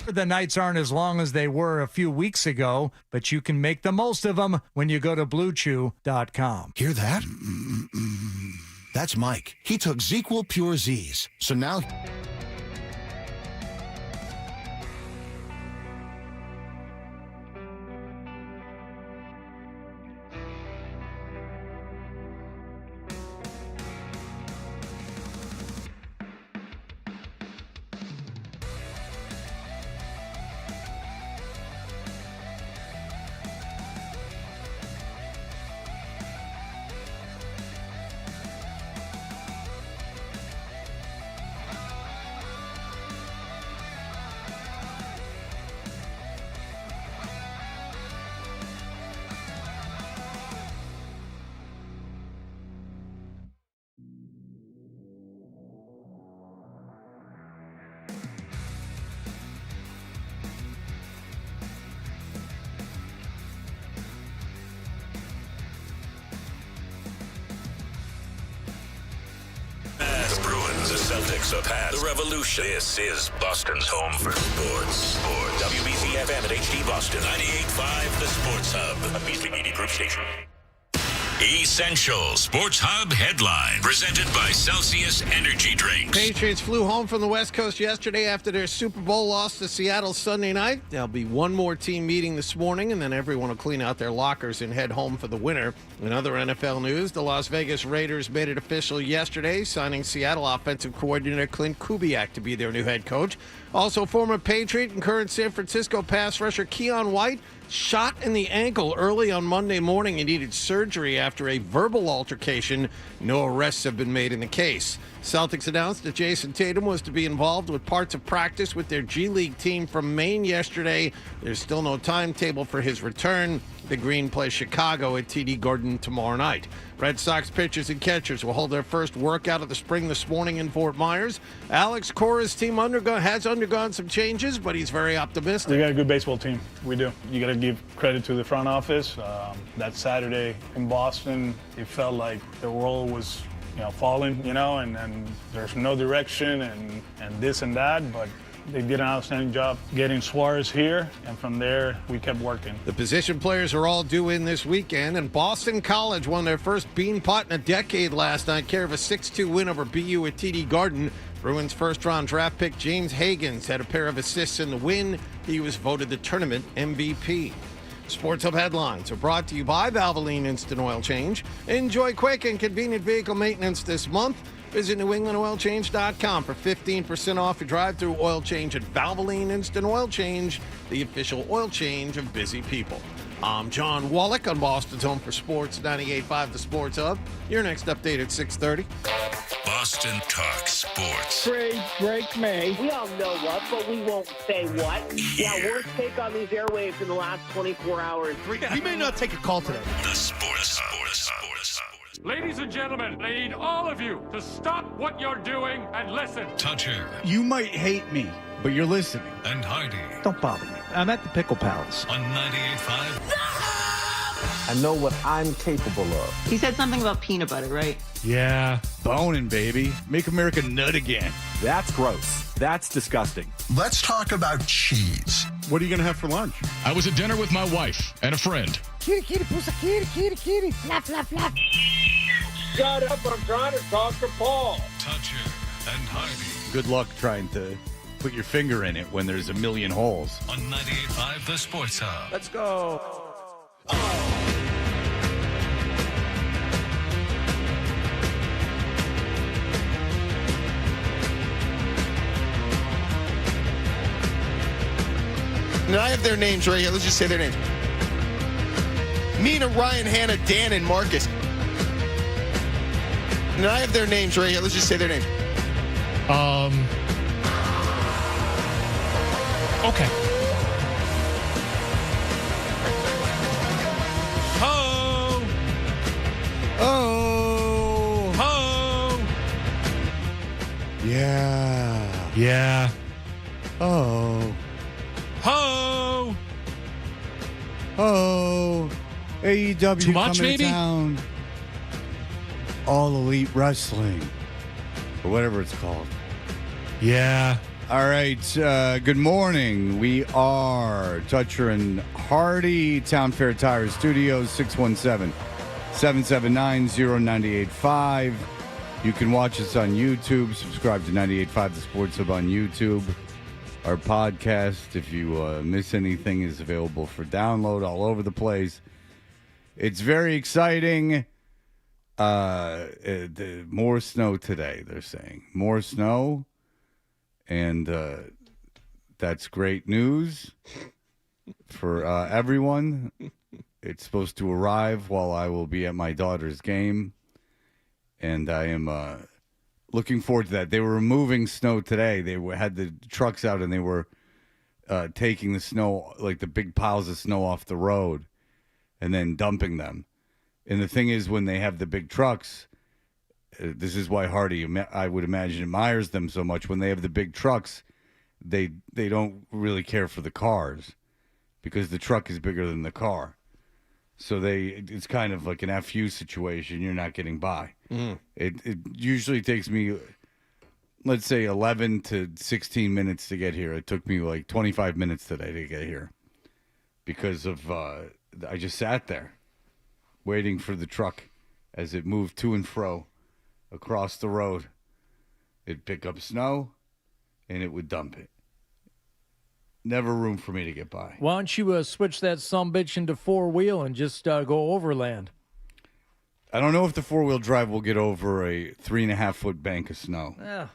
The nights aren't as long as they were a few weeks ago, but you can make the most of them when you go to BlueChew.com. Hear that? That's Mike. He took ZzzQuil Pure Z's. So now... Celtics are past the revolution. This is Boston's home for sports. WBC FM at HD Boston 98.5, the Sports Hub, a Beasley Media Group station. Essential Sports Hub headline presented by Celsius Energy Drinks. Patriots flew home from the West Coast yesterday after their Super Bowl loss to Seattle Sunday night. There'll be one more team meeting this morning, and then everyone will clean out their lockers and head home for the winter. In other NFL news, the Las Vegas Raiders made it official yesterday, signing Seattle offensive coordinator Clint Kubiak to be their new head coach. Also, former Patriot and current San Francisco pass rusher Keon White shot in the ankle early on Monday morning and needed surgery after a verbal altercation. No arrests have been made in the case. Celtics announced that Jason Tatum was to be involved with parts of practice with their G League team from Maine yesterday. There's still no timetable for his return. The Green plays Chicago at TD Garden tomorrow night. Red Sox pitchers and catchers will hold their first workout of the spring this morning in Fort Myers. Alex Cora's team has undergone some changes, but he's very optimistic. We got a good baseball team. We do. You got to give credit to the front office. That Saturday in Boston, it felt like the world was falling, and there's no direction and this and that, but they did an outstanding job getting Suarez here, and from there, we kept working. The position players are all due in this weekend, and Boston College won their first bean pot in a decade last night, care of a 6-2 win over BU at TD Garden. Bruins first-round draft pick James Hagans had a pair of assists in the win. He was voted the tournament MVP. Sports Hub headlines are brought to you by Valvoline Instant Oil Change. Enjoy quick and convenient vehicle maintenance this month. Visit NewEnglandOilChange.com for 15% off your drive-through oil change at Valvoline Instant Oil Change, the official oil change of busy people. I'm John Wallach on Boston's Home for Sports, 98.5 The Sports Hub. Your next update at 6:30. Boston Talk Sports. Trade break May. We all know what, but we won't say what. Yeah, worst take on these airwaves in the last 24 hours. We may not take a call today. The Sports Hub. Ladies and gentlemen, I need all of you to stop what you're doing and listen. Toucher. You might hate me, but you're listening. And Hardy. Don't bother me. I'm at the Pickle Palace. On 98.5. I know what I'm capable of. He said something about peanut butter, right? Yeah. Boning, baby. Make America nut again. That's gross. That's disgusting. Let's talk about cheese. What are you going to have for lunch? I was at dinner with my wife and a friend. Kitty, kitty, pussy, kitty, kitty, kitty. Flap, flap, flap. Shut up, I'm trying to talk to Paul. Toucher and Hardy. Good luck trying to put your finger in it when there's a million holes. On 98.5 The Sports Hub. Let's go. And I have their names right here. Let's just say their names. Mina, Ryan, Hannah, Dan, and Marcus. And I have their names right here. Let's just say their names. Okay. Ho! Oh. Ho! Yeah. Yeah. Oh. Ho! Oh. AEW Too much, coming maybe? to town. All Elite Wrestling. Or whatever it's called. Yeah. All right. Good morning. We are Toucher and Hardy, Town Fair Tire Studios, 617-779-0985. You can watch us on YouTube. Subscribe to 98.5 The Sports Hub on YouTube. Our podcast, if you miss anything, is available for download all over the place. It's very exciting. More snow today, they're saying. More snow. And that's great news for everyone. It's supposed to arrive while I will be at my daughter's game. And I am looking forward to that. They were removing snow today. They had the trucks out and they were taking the snow, like the big piles of snow off the road and then dumping them. And the thing is, when they have the big trucks, this is why Hardy, I would imagine, admires them so much. When they have the big trucks, they don't really care for the cars because the truck is bigger than the car. So it's kind of like an FU situation. You're not getting by. It usually takes me, let's say, 11 to 16 minutes to get here. It took me like 25 minutes today to get here because of I just sat there waiting for the truck as it moved to and fro across the road. It'd pick up snow, and it would dump it. Never room for me to get by. Why don't you switch that sumbitch into four-wheel and just go overland? I don't know if the four-wheel drive will get over a 3.5-foot bank of snow. Yeah.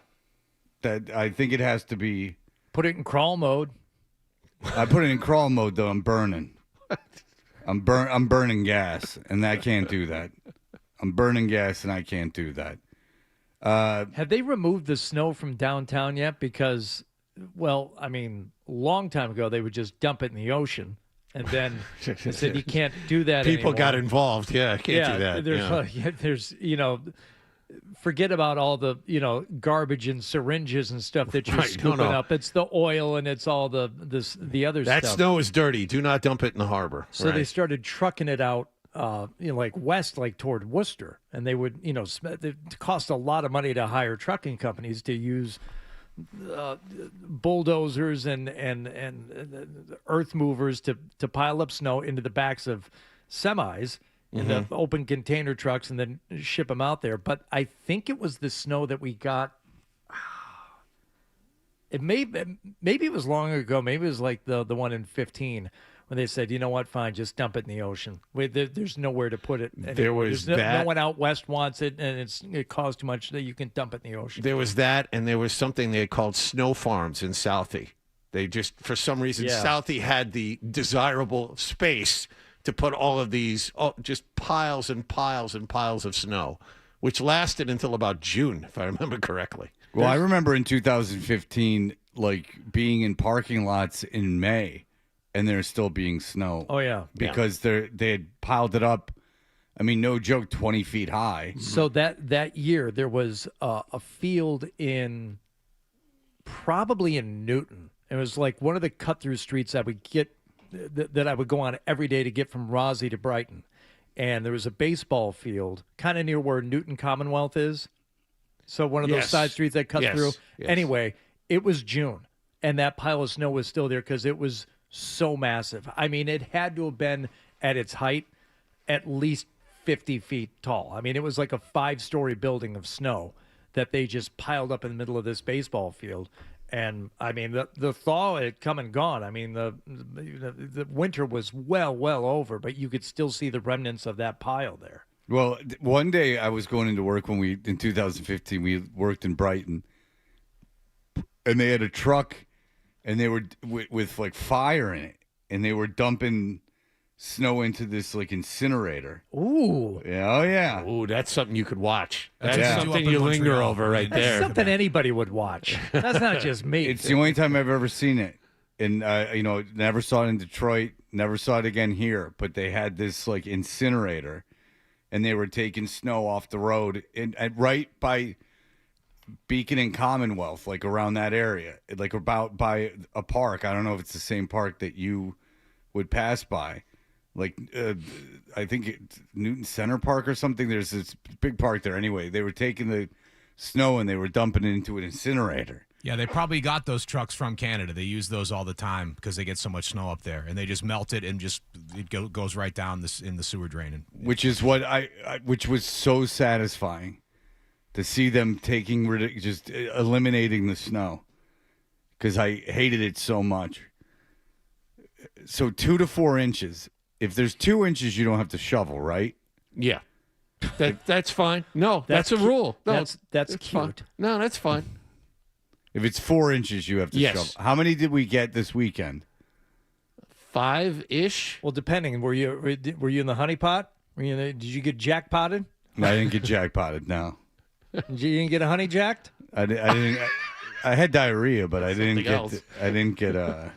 I think it has to be. Put it in crawl mode. I put it in crawl mode, though. I'm burning. I'm burning gas, and I can't do that. I'm burning gas, and I can't do that. Have they removed the snow from downtown yet? Because, well, I mean, a long time ago, they would just dump it in the ocean. And then they said you can't do that People anymore. got involved. Yeah, can't do that. There's, forget about all the, garbage and syringes and stuff that you're scooping up. It's the oil and it's all the other stuff. That snow is dirty. Do not dump it in the harbor. So they started trucking it out. Like west, like toward Worcester, and they would, it cost a lot of money to hire trucking companies to use bulldozers and earth movers to pile up snow into the backs of semis in the open container trucks and then ship them out there. But I think it was the snow that we got. Maybe it was long ago. Maybe it was like the one in 15. When they said, you know what, fine, just dump it in the ocean. There's nowhere to put it anymore. There was no one out west wants it, and it costs too much that you can dump it in the ocean. There was that, and there was something they called snow farms in Southie. They just, for some reason, Southie had the desirable space to put all of these, just piles and piles and piles of snow, which lasted until about June, if I remember correctly. Well, I remember in 2015, like, being in parking lots in May. And there's still being snow. Oh, yeah. Because they had piled it up, I mean, no joke, 20 feet high. So that year, there was a field probably in Newton. It was like one of the cut-through streets I would get, that I would go on every day to get from Rossie to Brighton. And there was a baseball field kind of near where Newton Commonwealth is. So one of those side streets that cut through. Yes. Anyway, it was June, and that pile of snow was still there because it was so massive. I mean, it had to have been at its height at least 50 feet tall. I mean, it was like a 5-story building of snow that they just piled up in the middle of this baseball field. And I mean, the thaw had come and gone. I mean, the winter was well over, but you could still see the remnants of that pile there. Well, one day I was going into work in 2015, we worked in Brighton, and they had a truck. And they were with like fire in it, and they were dumping snow into this like incinerator. Ooh. Yeah, oh yeah. Ooh, that's something you could watch. That's Yeah. something you linger over right That's there. something anybody would watch. That's not just me. It's the only time I've ever seen it. And, never saw it in Detroit, never saw it again here. But they had this like incinerator, and they were taking snow off the road and right by Beacon and Commonwealth, like around that area, like about by a park. I don't know if it's the same park that you would pass by. Like, I think it's Newton Center Park or something. There's this big park there. Anyway, they were taking the snow and they were dumping it into an incinerator. Yeah, they probably got those trucks from Canada. They use those all the time because they get so much snow up there, and they just melt it and goes right down in the sewer drain. And, which is what which was so satisfying to see them just eliminating the snow because I hated it so much. So 2 to 4 inches. If there's 2 inches, you don't have to shovel, right? Yeah. That's fine. No, that's a rule. No, that's cute. Fine. No, that's fine. If it's 4 inches, you have to shovel. How many did we get this weekend? 5-ish. Well, depending. Were you in the honey pot? Did you get jackpotted? No, I didn't get jackpotted. No. You didn't get a honey jacked? I didn't. I had diarrhea, but I didn't get.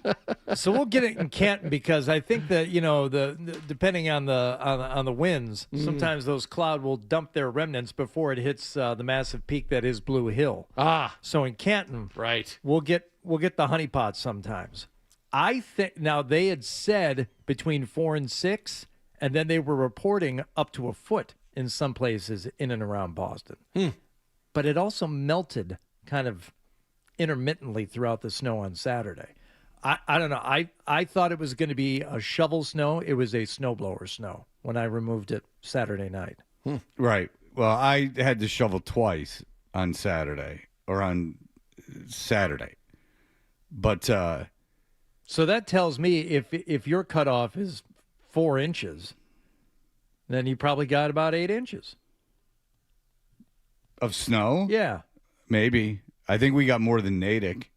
So we'll get it in Canton because I think that the depending on the winds, sometimes those cloud will dump their remnants before it hits the massive peak that is Blue Hill. So in Canton, right, we'll get the honey pots sometimes. I think now they had said between 4 and 6, and then they were reporting up to a foot in some places in and around Boston. But it also melted kind of intermittently throughout the snow on Saturday. I don't know. I thought it was going to be a shovel snow. It was a snowblower snow when I removed it Saturday night. Right. Well, I had to shovel twice on Saturday. But so that tells me if your cutoff is 4 inches, then you probably got about 8 inches of snow. Yeah, maybe. I think we got more than Natick.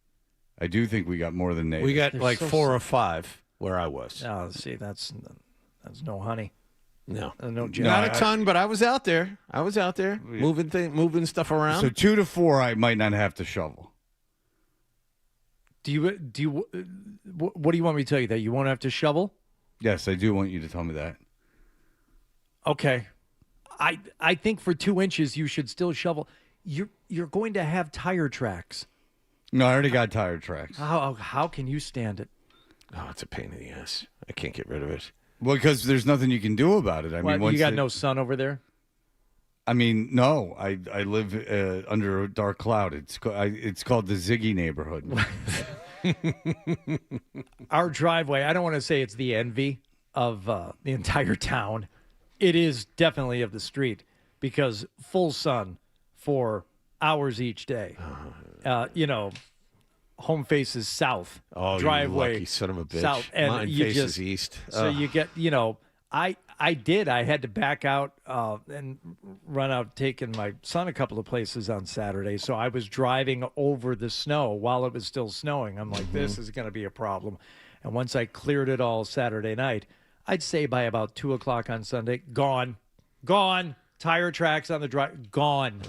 I do think we got more than Natick. We got like 4 or 5 where I was. Oh, see, that's no honey. No, not a ton, but I was out there. Moving stuff around. So 2 to 4, I might not have to shovel. Do you? What do you want me to tell you? That you won't have to shovel? Yes, I do want you to tell me that. Okay, I think for 2 inches you should still shovel. You're going to have tire tracks. No, I already got tire tracks. How can you stand it? Oh, it's a pain in the ass. I can't get rid of it. Well, because there's nothing you can do about it. I mean, you got no sun over there? I mean, no. I live under a dark cloud. It's called the Ziggy neighborhood. Our driveway, I don't want to say it's the envy of the entire town. It is definitely of the street because full sun for hours each day. Home faces south. Oh, driveway, you lucky son of a bitch. South, and mine you faces east. So you get, I had to back out and run out taking my son a couple of places on Saturday. So I was driving over the snow while it was still snowing. I'm like, this is going to be a problem. And once I cleared it all Saturday night, I'd say by about 2 o'clock on Sunday, gone. Tire tracks on the drive, gone.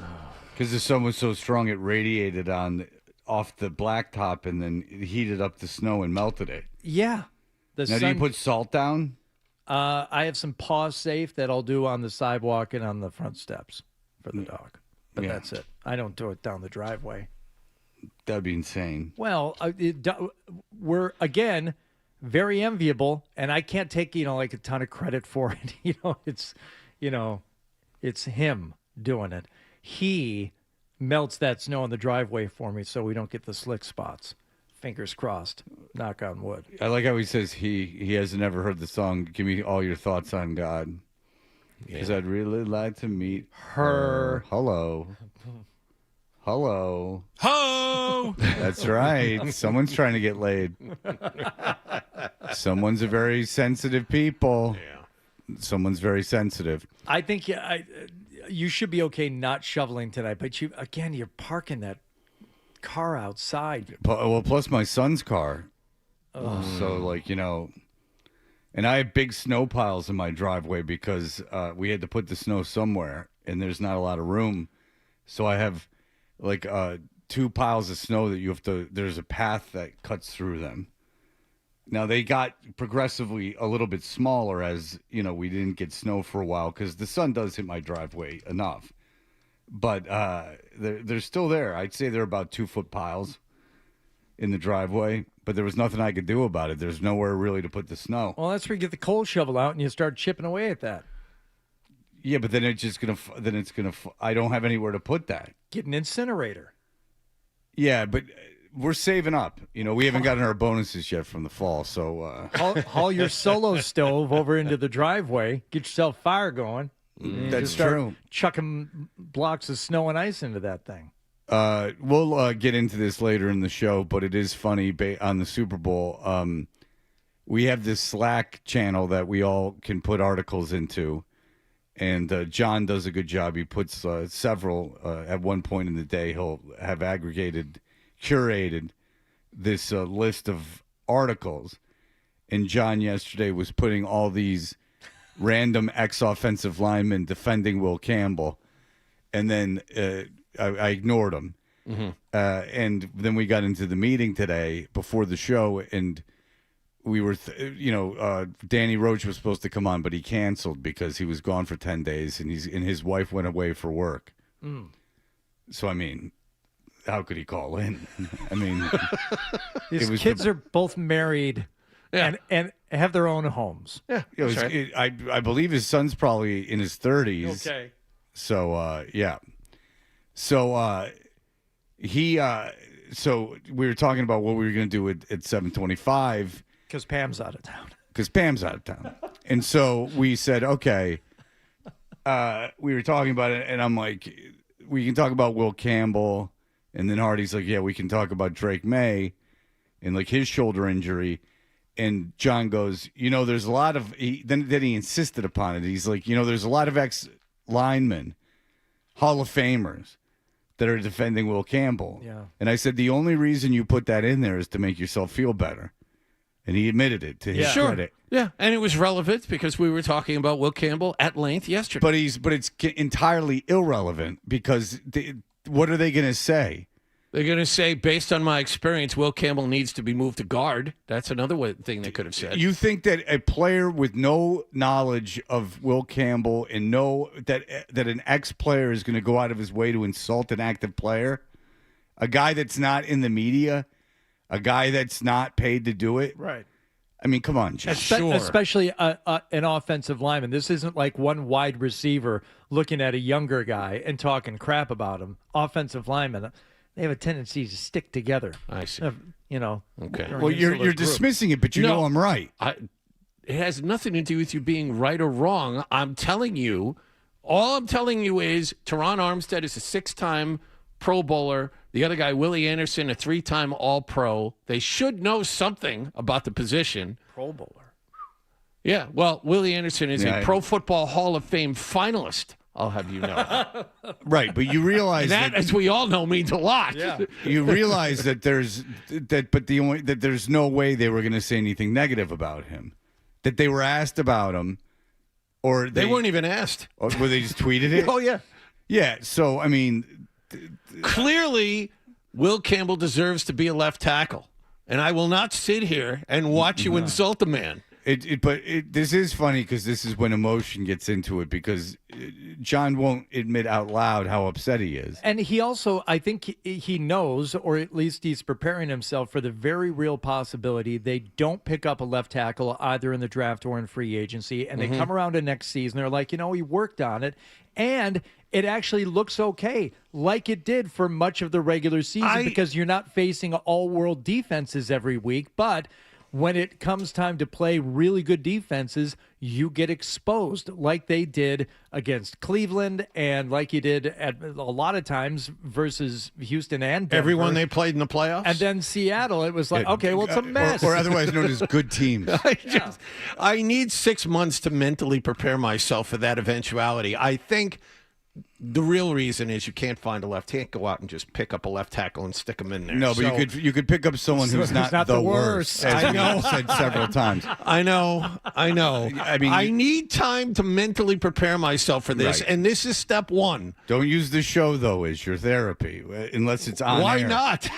Because the sun was so strong, it radiated off the blacktop and then it heated up the snow and melted it. Yeah. Do you put salt down? I have some Paw Safe that I'll do on the sidewalk and on the front steps for the dog. But that's it. I don't do it down the driveway. That'd be insane. Well, we're, again, very enviable, and I can't take, like a ton of credit for it. It's him doing it. He melts that snow in the driveway for me so we don't get the slick spots. Fingers crossed. Knock on wood. I like how he says he hasn't ever heard the song, Give Me All Your Thoughts on God. Because I'd really like to meet her. Hello. Ho! That's right. Someone's trying to get laid. Someone's a very sensitive people. Yeah. Someone's very sensitive. I think you should be okay not shoveling tonight, but you're parking that car outside. Well, plus my son's car. So, and I have big snow piles in my driveway because we had to put the snow somewhere, and there's not a lot of room. So I have, 2 piles of snow that there's a path that cuts through them. Now, they got progressively a little bit smaller as, we didn't get snow for a while because the sun does hit my driveway enough. But they're still there. I'd say they're about 2-foot piles in the driveway, but there was nothing I could do about it. There's nowhere really to put the snow. Well, that's where you get the coal shovel out and you start chipping away at that. Yeah, but then I don't have anywhere to put that. Get an incinerator. Yeah, but we're saving up. We haven't gotten our bonuses yet from the fall, so haul your solo stove over into the driveway, get yourself fire going. And that's just start true. Chucking blocks of snow and ice into that thing. We'll get into this later in the show, but it is funny on the Super Bowl. We have this Slack channel that we all can put articles into, and John does a good job. He puts several at one point in the day. He'll have curated this list of articles, and John yesterday was putting all these random ex-offensive linemen defending Will Campbell, and then I ignored him. Mm-hmm. And then we got into the meeting today before the show, and we were, Danny Roach was supposed to come on, but he canceled because he was gone for 10 days, and his wife went away for work. So, I mean, how could he call in? I mean, his kids are both married and have their own homes. Yeah, I believe his son's probably in his 30s. Okay. So, yeah. So, so we were talking about what we were going to do at 7:25. Because Pam's out of town. And so we said, okay, we were talking about it, and I'm like, we can talk about Will Campbell. And then Hardy's like, yeah, we can talk about Drake May and like his shoulder injury. And John goes, there's a lot of, then he insisted upon it. He's like, there's a lot of ex-linemen, Hall of Famers, that are defending Will Campbell. Yeah. And I said, the only reason you put that in there is to make yourself feel better. And he admitted it to his credit. Yeah, and it was relevant because we were talking about Will Campbell at length yesterday. But it's entirely irrelevant because what are they going to say? They're going to say, based on my experience, Will Campbell needs to be moved to guard. That's another thing they could have said. You think that a player with no knowledge of Will Campbell and that an ex-player is going to go out of his way to insult an active player? A guy that's not in the media? A guy that's not paid to do it? Right. I mean, come on, Jeff. Especially an offensive lineman. This isn't like one wide receiver looking at a younger guy and talking crap about him. Offensive linemen, they have a tendency to stick together. I see. Okay. Well, you're dismissing it, but you know I'm right. It has nothing to do with you being right or wrong. I'm telling you, all I'm telling you is Teron Armstead is a 6-time Pro Bowler. The other guy, Willie Anderson, a 3-time All-Pro. They should know something about the position. Pro Bowler. Yeah, well, Willie Anderson is a Pro Football Hall of Fame finalist, I'll have you know. Right, but you realize that, as we all know, means a lot. Yeah. You realize that there's no way they were going to say anything negative about him. That they were asked about him, or they weren't even asked. Or were they just tweeted it? Oh, yeah. Yeah, so, I mean... Clearly, Will Campbell deserves to be a left tackle. And I will not sit here and watch you insult a man. But this is funny because this is when emotion gets into it because John won't admit out loud how upset he is. And he also, I think he knows, or at least he's preparing himself for the very real possibility they don't pick up a left tackle either in the draft or in free agency. And they come around to next season. They're like, he worked on it. And it actually looks okay, like it did for much of the regular season because you're not facing all-world defenses every week. But when it comes time to play really good defenses, you get exposed like they did against Cleveland and like you did at a lot of times versus Houston and Denver. Everyone they played in the playoffs? And then Seattle, it was like, okay, well, it's a mess. Or otherwise known as good teams. I need 6 months to mentally prepare myself for that eventuality. I think the real reason is you can't find a left. You can't go out and just pick up a left tackle and stick him in there. No, but you could pick up someone who's not the worst. As I know. we said several times. I know. I mean, I need time to mentally prepare myself for this, and this is step one. Don't use the show though as your therapy, unless it's on Why air. not?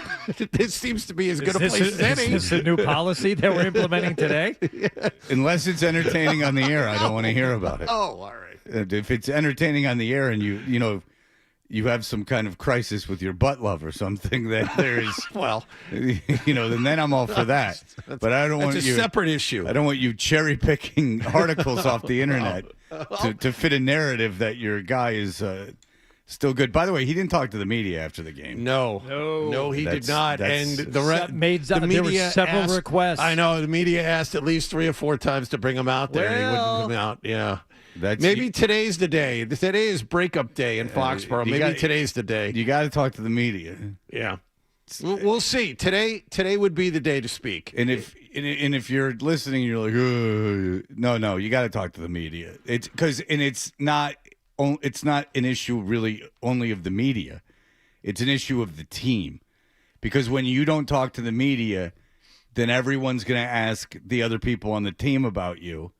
This seems to be as good a place as any. Is this a new policy that we're implementing today? Unless it's entertaining on the air, I don't want to hear about it. Oh, all right. If it's entertaining on the air and you have some kind of crisis with your butt love or something, that there is then I'm all for that. But I don't want a separate issue. I don't want you cherry picking articles off the internet to fit a narrative that your guy is Still good. By the way, he didn't talk to the media after the game. No, he did not. And the there were several requests. I know the media asked at least 3 or 4 times to bring him out there, and he wouldn't come out. Yeah. Maybe today's the day. Today is breakup day in Foxborough. Maybe today's the day. You got to talk to the media. Yeah. We'll see. Today would be the day to speak. And if you're listening, you're like, no, you got to talk to the media. It's not an issue really only of the media. It's an issue of the team. Because when you don't talk to the media, then everyone's going to ask the other people on the team about you.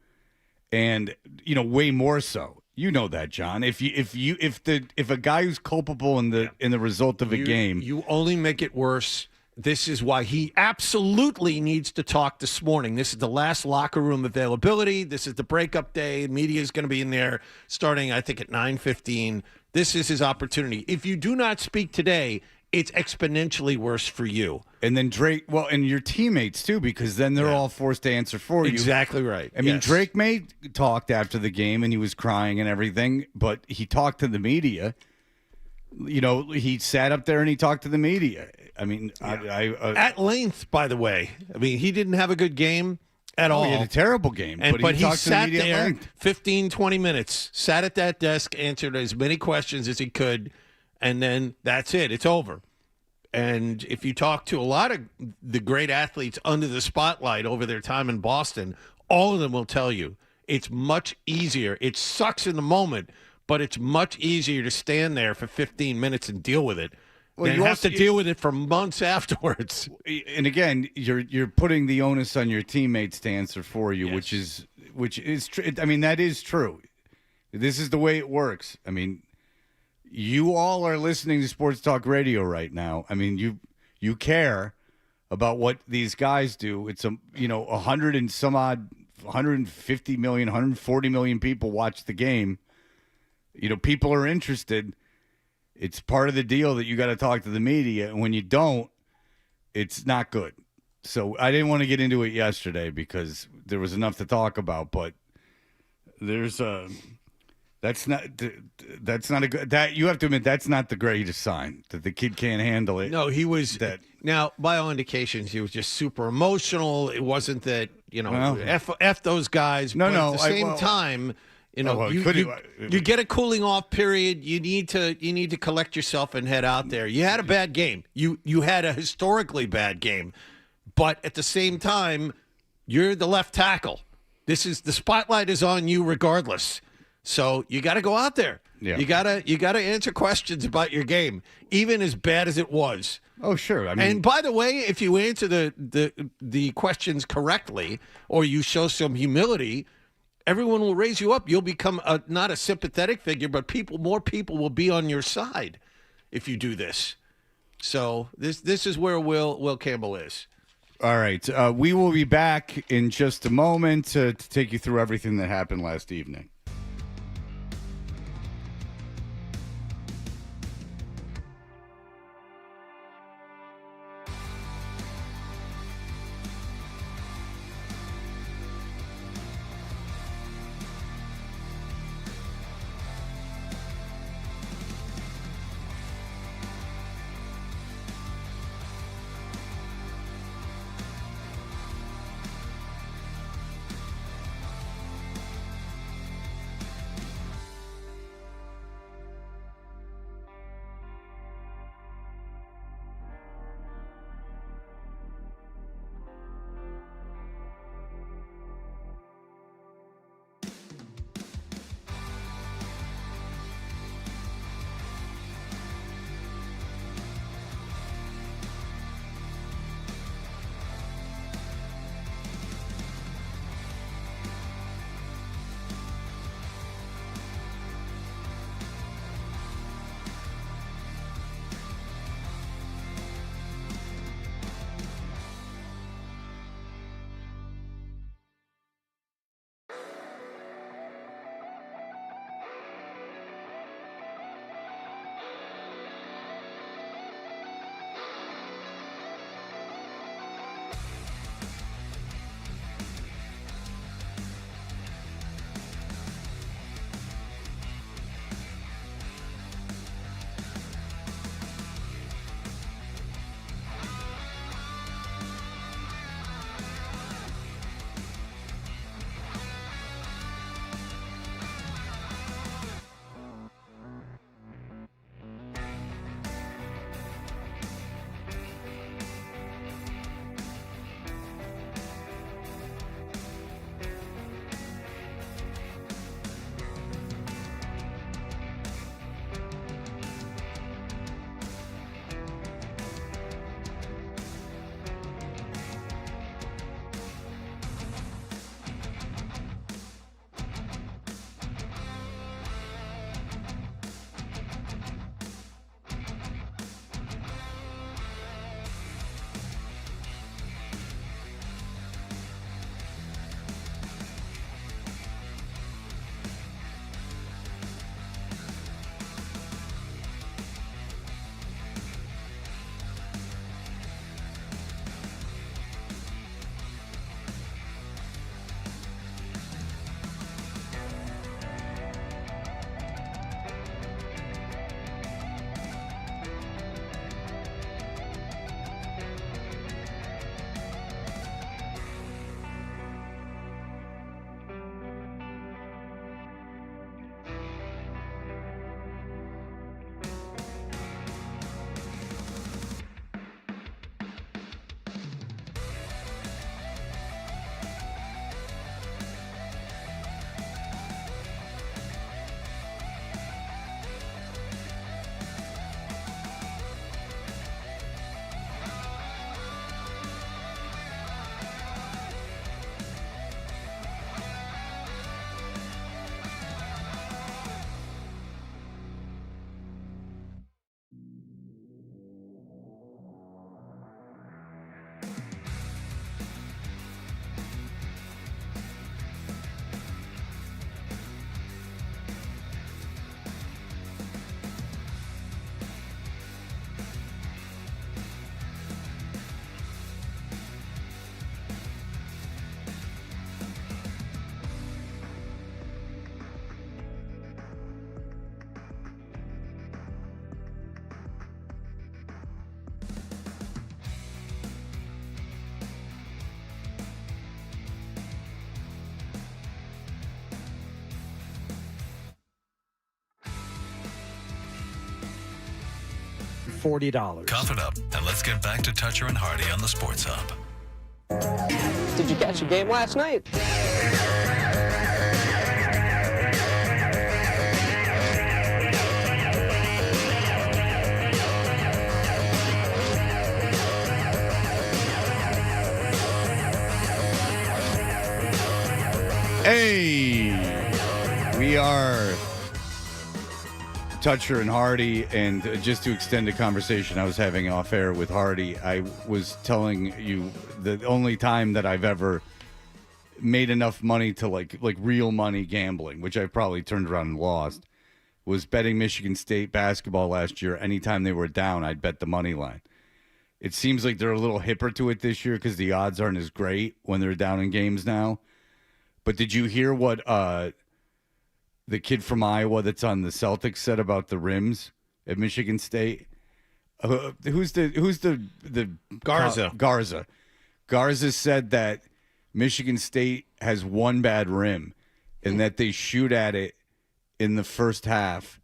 And, way more so. You know that, John. If a guy who's culpable in the result of a game, you only make it worse. This is why he absolutely needs to talk this morning. This is the last locker room availability. This is the breakup day. Media is going to be in there starting, I think, at 9:15. This is his opportunity. If you do not speak today, it's exponentially worse for you. And then Drake, and your teammates too, because then they're all forced to answer for you. Exactly right. I mean, Drake talked after the game and he was crying and everything, but he talked to the media. He sat up there and he talked to the media. I mean, at length, by the way. I mean, he didn't have a good game at all. He had a terrible game, but he talked sat to the media there 15, 20 minutes, sat at that desk, answered as many questions as he could, and then that's it. It's over. And if you talk to a lot of the great athletes under the spotlight over their time in Boston, all of them will tell you it's much easier. It sucks in the moment, but it's much easier to stand there for 15 minutes and deal with it. Well, you have to deal with it for months afterwards. And again, you're putting the onus on your teammates to answer for you, which is I mean, that is true. This is the way it works. I mean, you all are listening to Sports Talk Radio right now. I mean, you care about what these guys do. It's 100 and some odd, 150 million, 140 million people watch the game. People are interested. It's part of the deal that you got to talk to the media, and when you don't, it's not good. So I didn't want to get into it yesterday because there was enough to talk about, but there's that's not a good, that you have to admit that's not the greatest sign that the kid can't handle it. No, he was now by all indications he was just super emotional. It wasn't that f those guys. But at the same time. You get a cooling off period. You need to collect yourself and head out there. You had a bad game. You had a historically bad game, but at the same time, you're the left tackle. The spotlight is on you regardless. So you got to go out there. Yeah. You gotta answer questions about your game, even as bad as it was. Oh, sure. I mean, and by the way, if you answer the questions correctly or you show some humility, everyone will raise you up. You'll become not a sympathetic figure, but more people will be on your side if you do this. So this is where Will Campbell is. All right. We will be back in just a moment to take you through everything that happened last evening. $40. Cough it up, and let's get back to Toucher and Hardy on the Sports Hub. Did you catch the game last night? Hey, we are Toucher and Hardy, and just to extend the conversation I was having off air with Hardy, I was telling you the only time that I've ever made enough money to like real money gambling, which I've probably turned around and lost, was betting Michigan State basketball last year. Anytime they were down, I'd bet the money line. It seems like they're a little hipper to it this year because the odds aren't as great when they're down in games now. But did you hear what the kid from Iowa that's on the Celtics said about the rims at Michigan State? Who's the Garza. Garza said that Michigan State has one bad rim and that they shoot at it in the first half,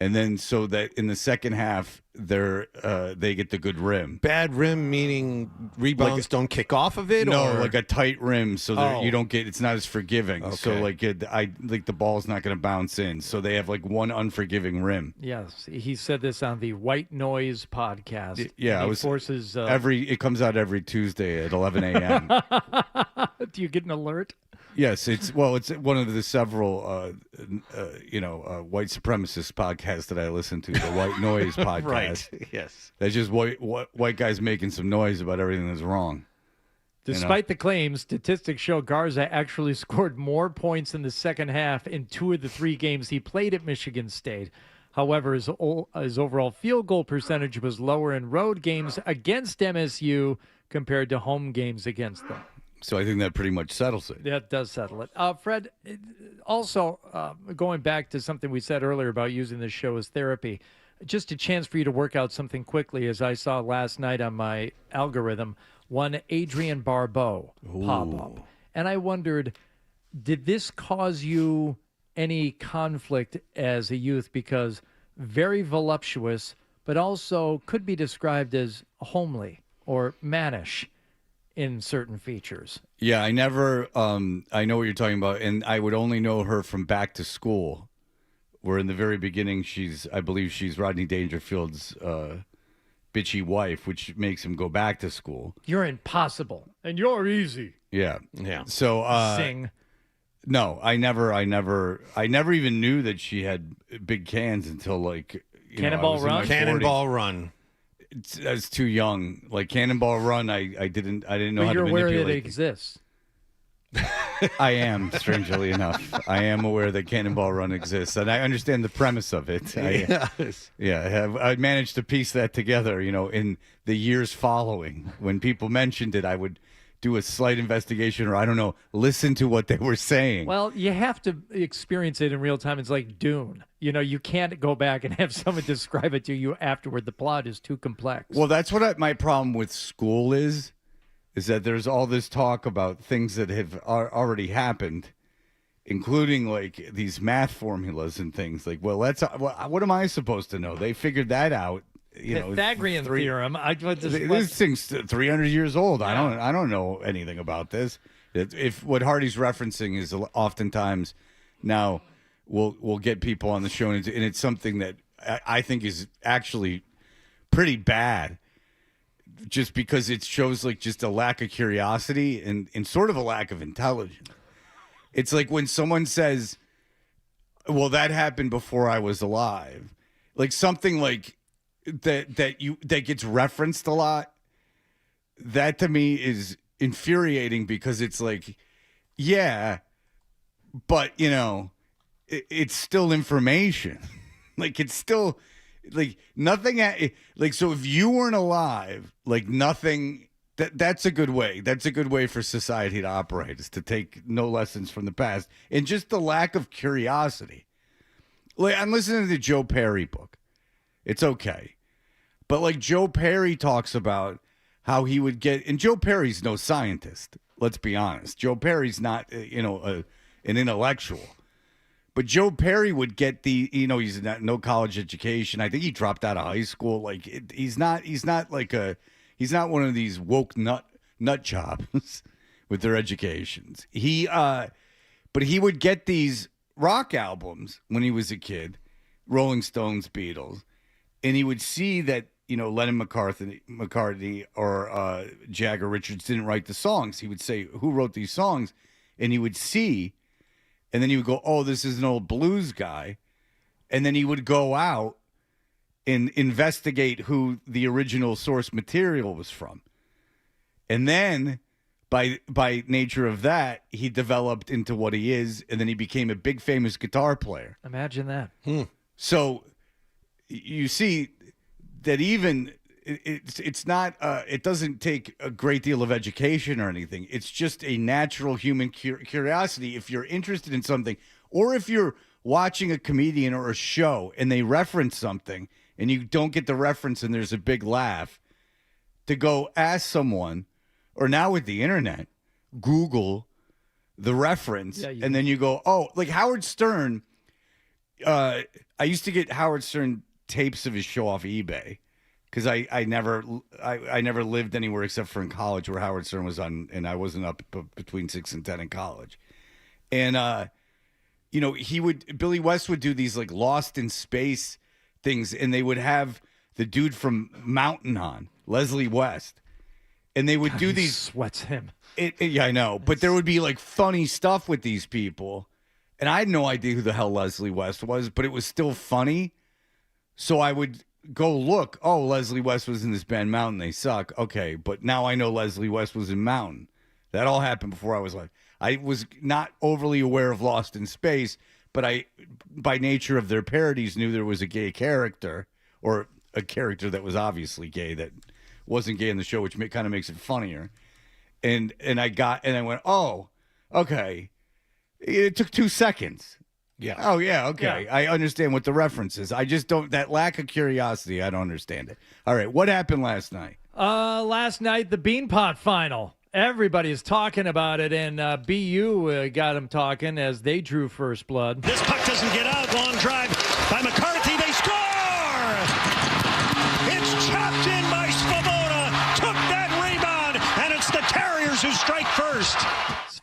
and then so that in the second half they get the good rim. Bad rim meaning rebounds don't kick off of it? No, or? like a tight rim, so that you don't get. It's not as forgiving. Okay. So like the ball's not going to bounce in. So they have like one unforgiving rim. Yes, he said this on the White Noise podcast. Yeah, he forces it comes out every Tuesday at 11 a.m. Do you get an alert? Yes, it's one of the several white supremacist podcasts that I listen to, the White Noise podcast. Right. Yes. That's just white guys making some noise about everything that's wrong. Despite the claims, statistics show Garza actually scored more points in the second half in 2 of the 3 games he played at Michigan State. However, his overall field goal percentage was lower in road games against MSU compared to home games against them. So I think that pretty much settles it. That does settle it. Fred, also going back to something we said earlier about using this show as therapy, just a chance for you to work out something quickly, as I saw last night on my algorithm, one Adrian Barbeau pop up. And I wondered, did this cause you any conflict as a youth? Because very voluptuous, but also could be described as homely or mannish in certain features. Yeah, I never, I know what you're talking about, and I would only know her from Back to School, where in the very beginning I believe she's Rodney Dangerfield's bitchy wife, which makes him go back to school. You're impossible, and you're easy. Yeah. Yeah. So, Sing. No, I never even knew that she had big cans until like, Cannonball Run? Cannonball Run. I was too young. Like Cannonball Run, I didn't know But how to you're manipulate. aware that it exists. I am, strangely enough. I am aware that Cannonball Run exists, and I understand the premise of it. I managed to piece that together, in the years following. When people mentioned it, I would do a slight investigation, or I don't know, listen to what they were saying. Well, you have to experience it in real time. It's like Dune. You can't go back and have someone describe it to you afterward. The plot is too complex. Well, that's what my problem with school is that there's all this talk about things that have already happened, including like these math formulas and things. Like, well, what am I supposed to know? They figured that out. Pythagorean theorem. This thing's 300 years old. Yeah. I don't know anything about this. If what Hardy's referencing is oftentimes now we'll get people on the show, and it's something that I think is actually pretty bad, just because it shows like just a lack of curiosity and sort of a lack of intelligence. It's like when someone says, well, that happened before I was alive, like something like that gets referenced a lot. That to me is infuriating, because it's like, yeah, but it's still information. Like it's still like nothing. Like, so if you weren't alive, like nothing. That's a good way. That's a good way for society to operate, is to take no lessons from the past and just the lack of curiosity. Like, I'm listening to the Joe Perry book. It's okay. But like Joe Perry talks about how he would get, and Joe Perry's no scientist. Let's be honest. Joe Perry's not, an intellectual, But Joe Perry would get he's no college education. I think he dropped out of high school. Like he's not one of these woke nut jobs with their educations. But he would get these rock albums when he was a kid, Rolling Stones, Beatles, and he would see that, Lennon McCartney or Jagger Richards didn't write the songs. He would say, who wrote these songs? And he would see, and then he would go, oh, this is an old blues guy. And then he would go out and investigate who the original source material was from. And then by nature of that, he developed into what he is, and then he became a big famous guitar player. Imagine that. So you see that even it's not it doesn't take a great deal of education or anything. It's just a natural human curiosity. If you're interested in something, or if you're watching a comedian or a show and they reference something and you don't get the reference and there's a big laugh, to go ask someone, or now with the internet, Google the reference, and then you go, oh, like Howard Stern. I used to get Howard Stern tapes of his show off eBay because I never lived anywhere except for in college where Howard Stern was on, and I wasn't up between 6 and 10 in college. And Billy West would do these like Lost in Space things, and they would have the dude from Mountain on, Leslie West, and they would do these. Sweats him. Yeah, I know, but there would be like funny stuff with these people, and I had no idea who the hell Leslie West was, but it was still funny. So I would go look. Oh, Leslie West was in this band Mountain. They suck. Okay, but now I know Leslie West was in Mountain. That all happened before I was like. I was not overly aware of Lost in Space, but I, by nature of their parodies, knew there was a gay character, or a character that was obviously gay that wasn't gay in the show, which kind of makes it funnier. And I went, oh, okay. It took 2 seconds. Yeah. Oh, yeah, okay. Yeah. I understand what the reference is. I just don't, that lack of curiosity, I don't understand it. All right, what happened last night? Last night, the Beanpot final. Everybody is talking about it, and BU got them talking as they drew first blood. This puck doesn't get out. Long drive by McCarthy. They score! It's chopped in by Svoboda. Took that rebound, and it's the Terriers who strike first.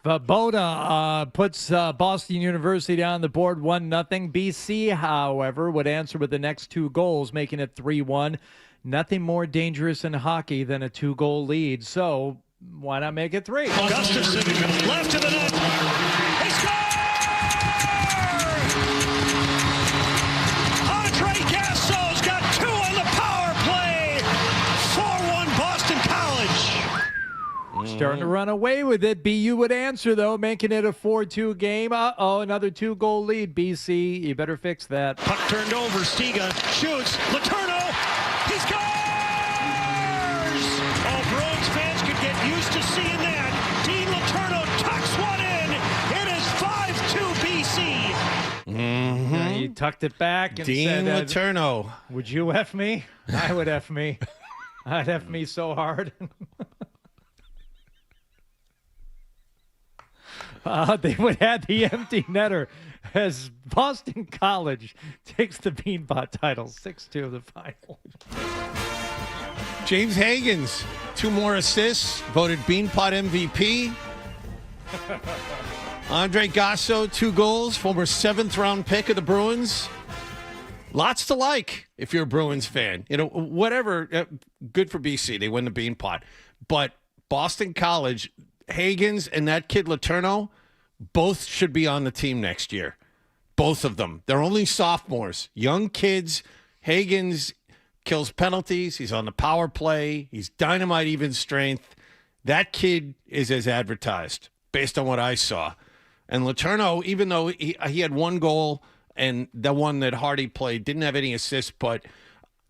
Svoboda puts Boston University on the board 1-0. BC, however, would answer with the next 2 goals, making it 3-1. Nothing more dangerous in hockey than a 2-goal lead, so why not make it 3? Gustafson left to the net. They score! Andre Gassol's got 2 on the power play. 4-1 Boston College. Starting to run away with it. BU would answer, though, making it a 4-2 game. Uh-oh, another 2-goal lead. BC, you better fix that. Puck turned over. Stiga shoots. Letourneau. He scores! Oh, Bruins fans could get used to seeing that. Dean Letourneau tucks one in. It is 5-2 BC. He tucked it back and Dean said, Letourneau. Would you F me? I would F me. I'd F me so hard. They would have the empty netter as Boston College takes the Beanpot title, 6-2 the final. James Hagens, 2 more assists, voted Beanpot MVP. Andre Gasso, 2 goals, former 7th-round pick of the Bruins. Lots to like if you're a Bruins fan. Whatever, good for BC. They win the Beanpot. But Boston College, Hagens and that kid Letourneau, both should be on the team next year. Both of them. They're only sophomores. Young kids. Hagens kills penalties. He's on the power play. He's dynamite even strength. That kid is as advertised, based on what I saw. And Letourneau, even though he had 1 goal and the one that Hardy played, didn't have any assists, but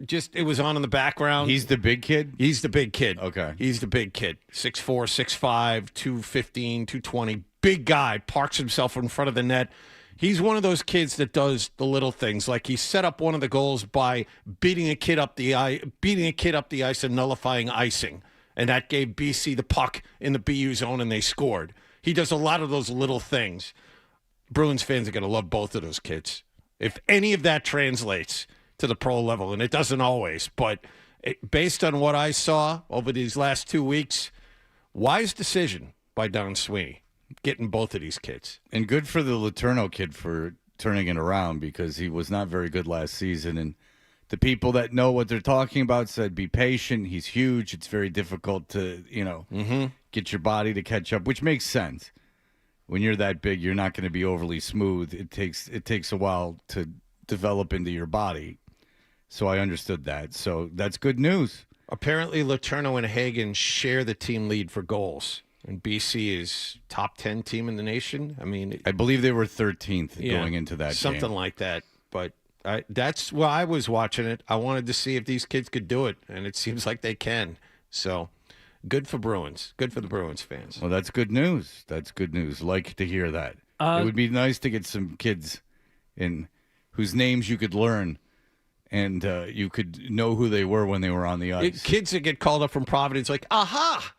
just it was on in the background. He's the big kid? He's the big kid. Okay. He's the big kid. 6'4", 6'5", 215, 220. Big guy. Parks himself in front of the net. He's one of those kids that does the little things. Like he set up one of the goals by beating a kid up the ice and nullifying icing. And that gave BC the puck in the BU zone and they scored. He does a lot of those little things. Bruins fans are going to love both of those kids. If any of that translates to the pro level, and it doesn't always, but based on what I saw over these last 2 weeks, wise decision by Don Sweeney, getting both of these kids. And good for the Letourneau kid for turning it around, because he was not very good last season. And the people that know what they're talking about said, be patient. He's huge. It's very difficult to, get your body to catch up, which makes sense. When you're that big, you're not going to be overly smooth. It takes a while to develop into your body. So I understood that. So that's good news. Apparently, Letourneau and Hagen share the team lead for goals. And BC is top 10 team in the nation. I mean, I believe they were 13th going into that something game. like that. But that's why I was watching it. I wanted to see if these kids could do it, and it seems like they can. So good for Bruins. Good for the Bruins fans. Well, that's good news. That's good news. Like to hear that. It would be nice to get some kids in whose names you could learn. And you could know who they were when they were on the ice. Kids that get called up from Providence, like, aha,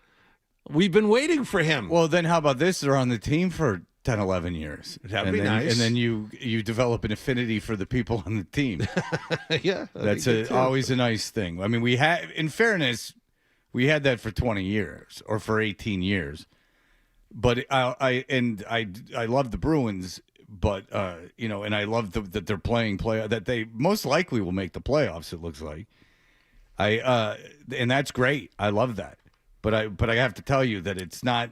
we've been waiting for him. Well, then how about this? They're on the team for 10, 11 years. That'd be nice. And then you develop an affinity for the people on the team. Yeah. That's always a nice thing. I mean, in fairness, we had that for 20 years or for 18 years. But I love the Bruins. But, and I love that they're playing that they most likely will make the playoffs, it looks like. And that's great. I love that. But I have to tell you that it's not.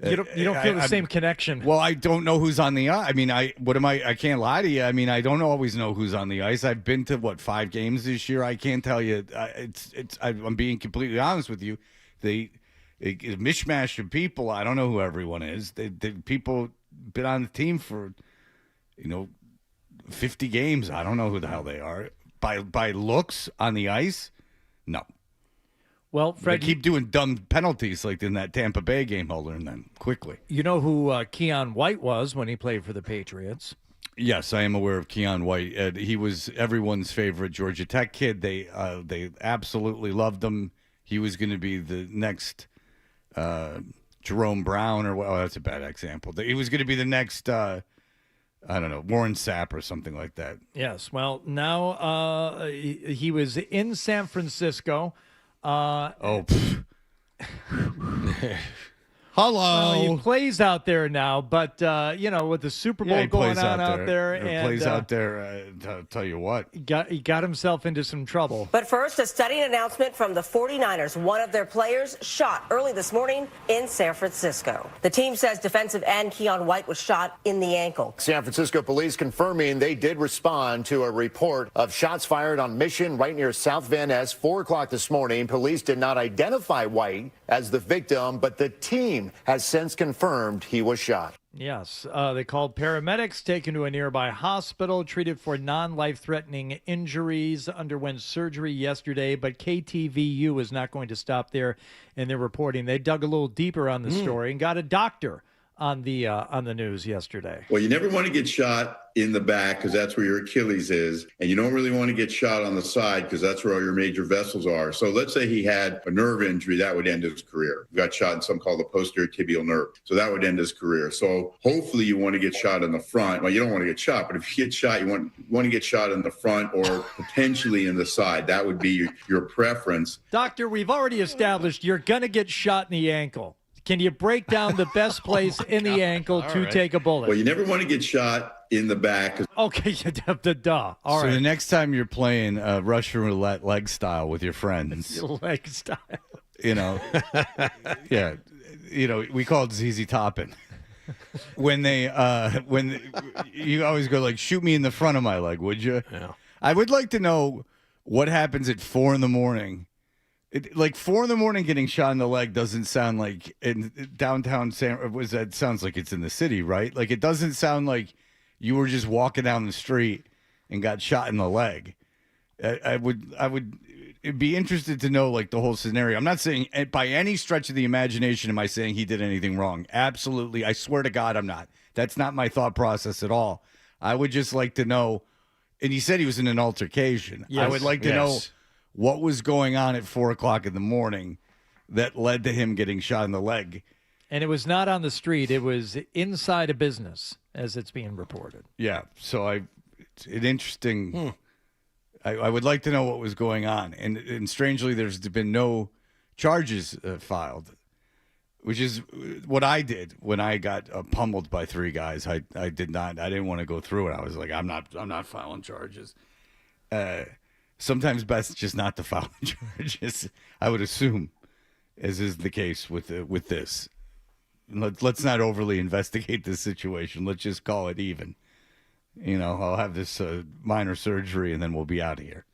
You don't feel the same connection. Well, I don't know who's on the ice. I mean, I can't lie to you. I mean, I don't always know who's on the ice. I've been to, 5 games this year. I can't tell you. I'm being completely honest with you. A mishmash of people. I don't know who everyone is. People been on the team for 50 games. I don't know who the hell they are. By looks on the ice, no. Well, Fred, they keep doing dumb penalties like in that Tampa Bay game. I'll learn them quickly. You know who Keon White was when he played for the Patriots? Yes, I am aware of Keon White. He was everyone's favorite Georgia Tech kid. They absolutely loved him. He was going to be the next Jerome Brown, or that's a bad example. He was going to be the next. I don't know, Warren Sapp or something like that. Yes. Well, now he was in San Francisco. Hello. He plays out there now, but with the Super Bowl going on out there, and plays out there. I'll tell you what, he got himself into some trouble. But first, a stunning announcement from the 49ers. One of their players shot early this morning in San Francisco. The team says defensive end Keon White was shot in the ankle. San Francisco police confirming they did respond to a report of shots fired on Mission right near South Van Ness, 4 o'clock this morning. Police did not identify White as the victim, but the team has since confirmed he was shot. Yes, they called paramedics, taken to a nearby hospital, treated for non-life-threatening injuries, underwent surgery yesterday, but KTVU is not going to stop there in their reporting. They dug a little deeper on the story and got a doctor on the news yesterday. Well, you never want to get shot in the back because that's where your Achilles is. And you don't really want to get shot on the side because that's where all your major vessels are. So let's say he had a nerve injury, that would end his career. He got shot in something called the posterior tibial nerve. So that would end his career. So hopefully you want to get shot in the front. Well, you don't want to get shot, but if you get shot, you want to get shot in the front or potentially in the side. That would be your preference. Doctor, we've already established you're going to get shot in the ankle. Can you break down the best place in the ankle to take a bullet? Well, you never want to get shot in the back. Okay, duh. All right. So the next time you're playing Russian roulette leg style with your friends, leg style, yeah, we call it ZZ Toppin'. When you always go like, shoot me in the front of my leg, would you? Yeah. I would like to know what happens at 4 a.m. Like 4 a.m. getting shot in the leg doesn't sound like in downtown that sounds like it's in the city, right? Like it doesn't sound like you were just walking down the street and got shot in the leg. I would be interested to know like the whole scenario. I'm not saying by any stretch of the imagination am I saying he did anything wrong. Absolutely. I swear to God I'm not. That's not my thought process at all. I would just like to know, and he said he was in an altercation. Yes. I would like to know what was going on at 4 o'clock in the morning that led to him getting shot in the leg. And it was not on the street. It was inside a business, as it's being reported. Yeah. So it's an interesting. I would like to know what was going on, and strangely, there's been no charges filed, which is what I did when I got pummeled by three guys. I didn't want to go through it. I was like, I'm not filing charges. Sometimes best just not to file charges. I would assume, as is the case with this. Let's not overly investigate this situation. Let's just call it even. I'll have this minor surgery and then we'll be out of here.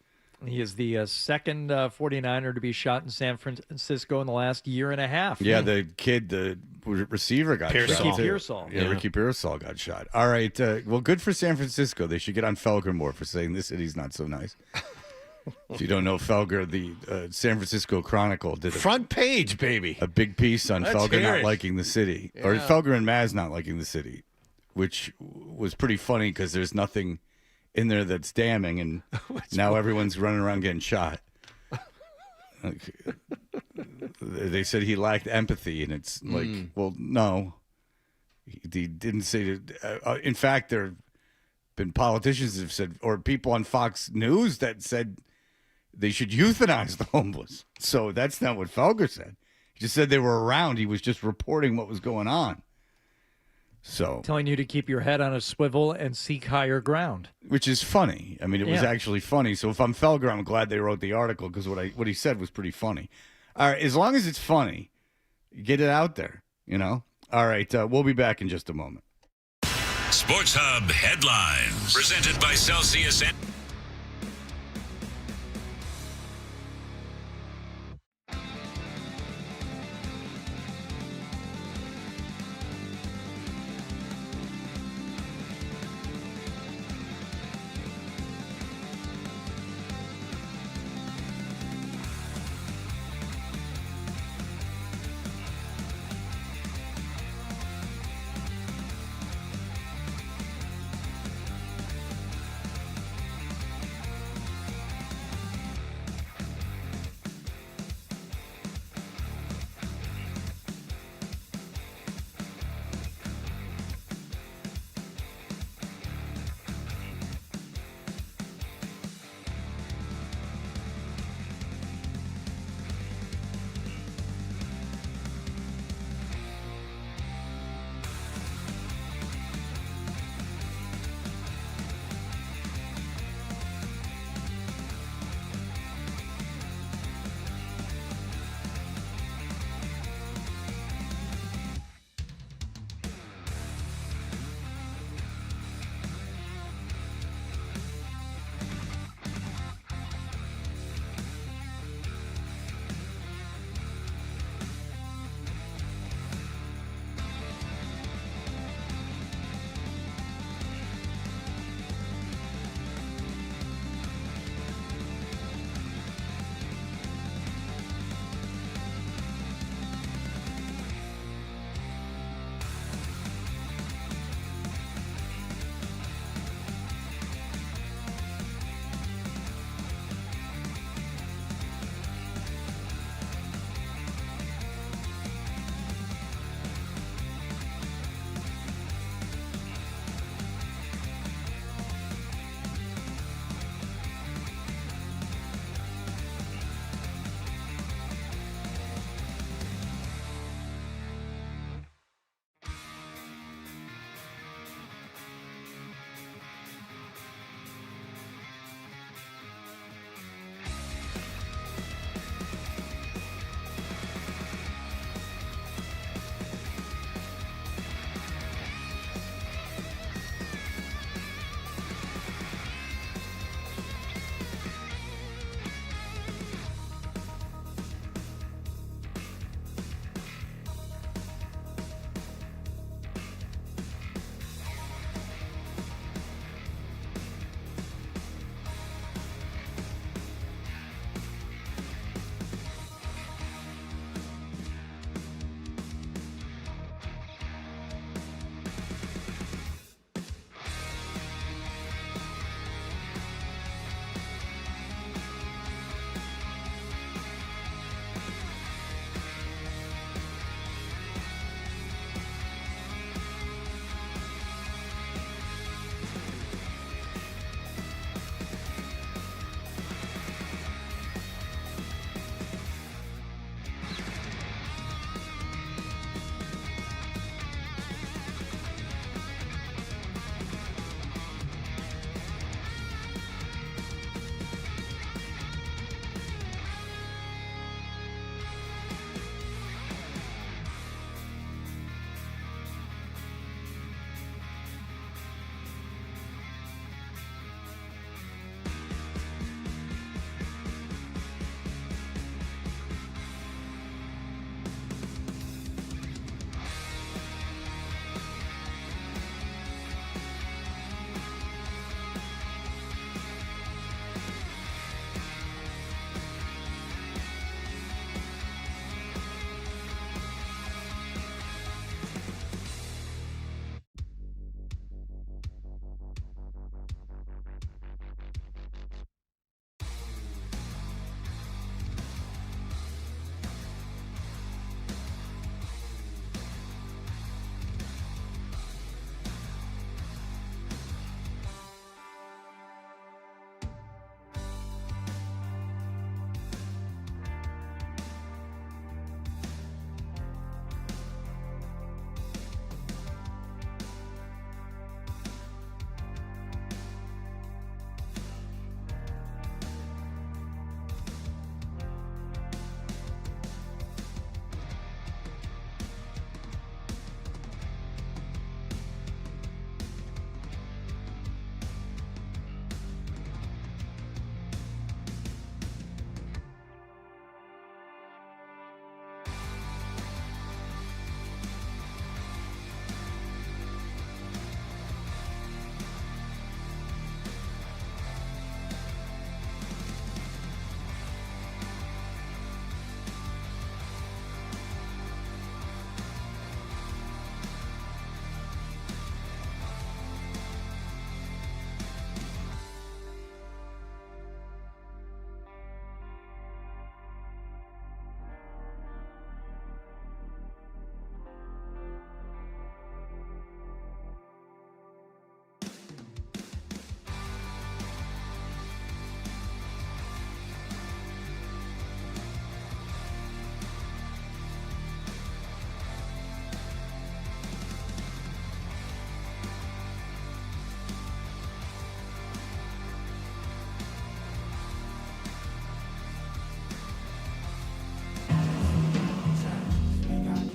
He is the second 49er to be shot in San Francisco in the last year and a half. Yeah, the kid, the receiver got shot. Ricky Pearsall. Yeah, Ricky Pearsall got shot. All right. Well, good for San Francisco. They should get on Felger more for saying this city's not so nice. If you don't know Felger, the San Francisco Chronicle did front page, baby. A big piece on Felger not liking the city. Yeah. Or Felger and Maz not liking the city, which was pretty funny because there's nothing in there that's damning, and now everyone's running around getting shot. They said he lacked empathy, and it's like, well, no. He didn't say that. In fact, there have been politicians that have said, or people on Fox News that said they should euthanize the homeless. So that's not what Felger said. He just said they were around. He was just reporting what was going on. So telling you to keep your head on a swivel and seek higher ground, which is funny. I mean, it was actually funny. So if I'm Felger, I'm glad they wrote the article because what he said was pretty funny. All right, as long as it's funny, get it out there. All right, we'll be back in just a moment. Sports Hub headlines presented by Celsius.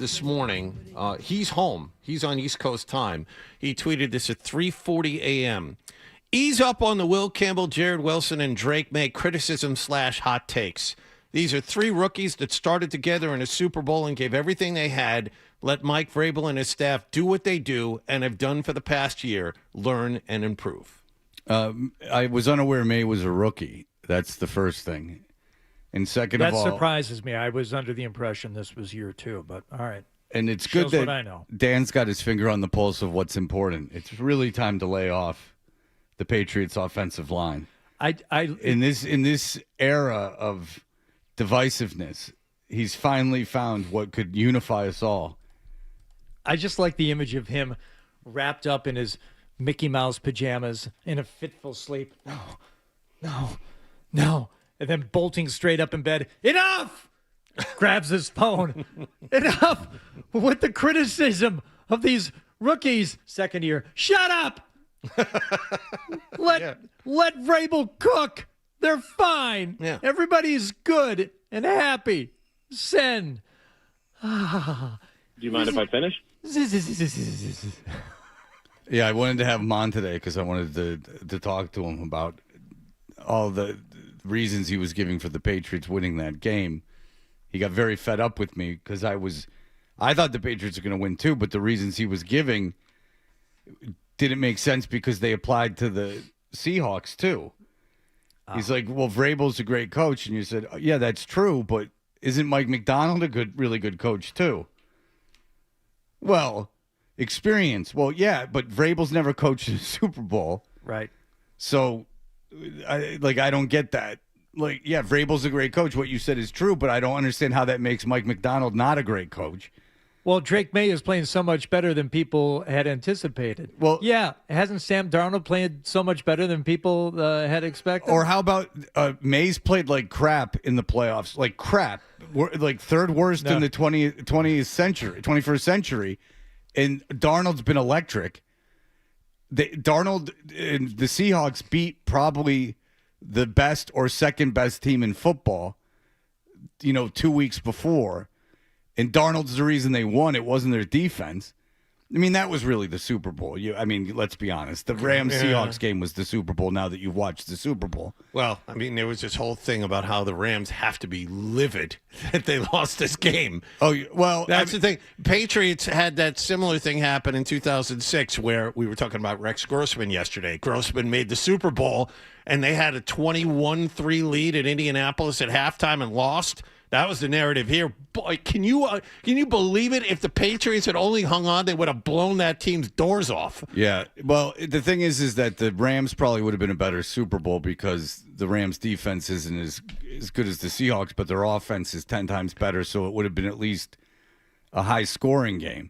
this morning. He's home. He's on East Coast time. He tweeted this at 3:40 a.m. Ease up on the Will Campbell, Jared Wilson, and Drake May criticism/hot takes. These are three rookies that started together in a Super Bowl and gave everything they had. Let Mike Vrabel and his staff do what they do and have done for the past year. Learn and improve. I was unaware May was a rookie. That's the first thing. And second that of all, surprises me. I was under the impression this was year 2, but all right. And it's Shows good what that I know. Dan's got his finger on the pulse of what's important. It's really time to lay off the Patriots' offensive line. In this era of divisiveness, he's finally found what could unify us all. I just like the image of him wrapped up in his Mickey Mouse pajamas in a fitful sleep. No. And then bolting straight up in bed. Enough! Grabs his phone. Enough with the criticism of these rookies. Second year. Shut up! Let Vrabel cook. They're fine. Yeah. Everybody's good and happy. Send. Do you mind if I finish? Yeah, I wanted to have him on today because I wanted to talk to him about all the reasons he was giving for the Patriots winning that game. He got very fed up with me because I thought the Patriots were going to win too, but the reasons he was giving didn't make sense because they applied to the Seahawks too. He's like, well, Vrabel's a great coach. And you said, yeah, that's true, but isn't Mike McDonald a really good coach too? Well, experience. Well, yeah, but Vrabel's never coached a Super Bowl. Right. So, I don't get that. Like, yeah, Vrabel's a great coach. What you said is true, but I don't understand how that makes Mike McDonald not a great coach. Well, Drake May is playing so much better than people had anticipated. Well, yeah, hasn't Sam Darnold played so much better than people had expected? Or how about May's played like crap in the playoffs, like crap, like third worst in the 20th century, 21st century, and Darnold's been electric. Darnold and the Seahawks beat probably the best or second best team in football, 2 weeks before. And Darnold's the reason they won. It wasn't their defense. I mean, that was really the Super Bowl. Let's be honest. The Rams-Seahawks game was the Super Bowl now that you've watched the Super Bowl. Well, I mean, there was this whole thing about how the Rams have to be livid that they lost this game. Oh, well. That's the thing. Patriots had that similar thing happen in 2006 where we were talking about Rex Grossman yesterday. Grossman made the Super Bowl, and they had a 21-3 lead at Indianapolis at halftime and lost. That was the narrative here. Boy, can you believe it? If the Patriots had only hung on, they would have blown that team's doors off. Yeah. Well, the thing is that the Rams probably would have been a better Super Bowl because the Rams' defense isn't as good as the Seahawks, but their offense is 10 times better, so it would have been at least a high-scoring game.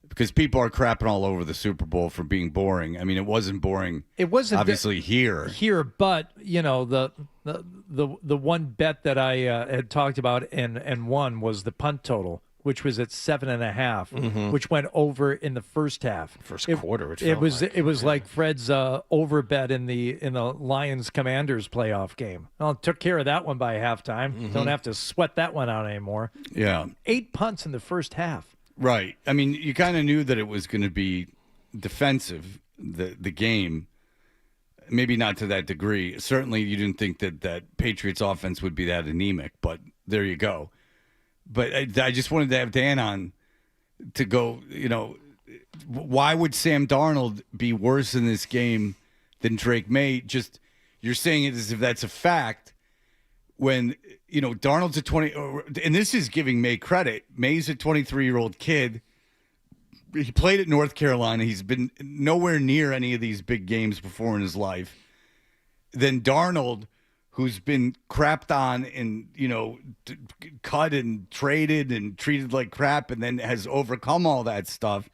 Because people are crapping all over the Super Bowl for being boring. I mean, it wasn't boring. It wasn't obviously here, but the one bet that I had talked about and won was the punt total, which was at 7.5, which went over in the first half. First quarter, it was like Fred's over bet in the Lions Commanders playoff game. Well, took care of that one by halftime. Don't have to sweat that one out anymore. Yeah, 8 punts in the first half. Right. I mean, you kind of knew that it was going to be defensive, the game. Maybe not to that degree. Certainly, you didn't think that Patriots offense would be that anemic, but there you go. But I just wanted to have Dan on to go, why would Sam Darnold be worse in this game than Drake May? Just, you're saying it as if that's a fact when, Darnold's a 20, and this is giving May credit. May's a 23-year-old kid. He played at North Carolina. He's been nowhere near any of these big games before in his life. Then Darnold, who's been crapped on and, cut and traded and treated like crap and then has overcome all that stuff.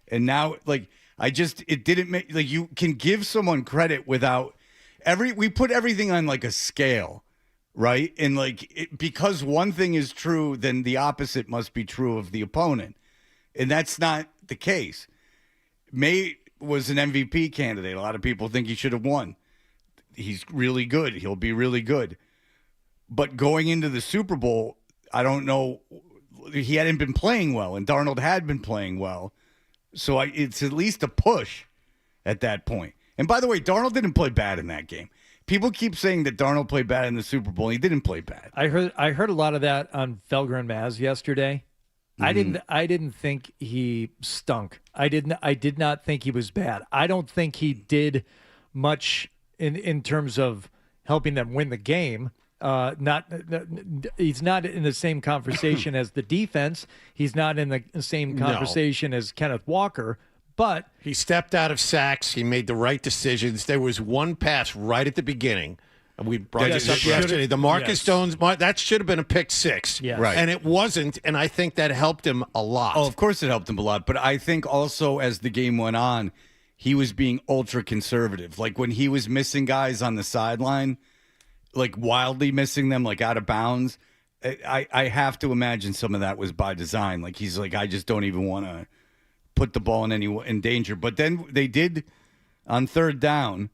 And now, it didn't make, you can give someone credit without we put everything on like a scale. Right. And because one thing is true, then the opposite must be true of the opponent. And that's not the case. May was an MVP candidate. A lot of people think he should have won. He's really good. He'll be really good. But going into the Super Bowl, I don't know. he hadn't been playing well, and Darnold had been playing well. So it's at least a push at that point. And by the way, Darnold didn't play bad in that game. People keep saying that Darnold played bad in the Super Bowl. He didn't play bad. I heard a lot of that on Felger and Maz yesterday. I didn't think he stunk. I did not think he was bad. I don't think he did much in terms of helping them win the game. He's not in the same conversation as the defense. He's not in the same conversation as Kenneth Walker. But he stepped out of sacks. He made the right decisions. There was one pass right at the beginning. And we brought this up yesterday. The Marcus Jones, that should have been a pick six. Yes. Right. And it wasn't, and I think that helped him a lot. Oh, of course it helped him a lot. But I think also as the game went on, he was being ultra conservative. Like when he was missing guys on the sideline, like wildly missing them, like out of bounds, I have to imagine some of that was by design. Like he's like, I just don't even want to put the ball in danger. But then they did on third down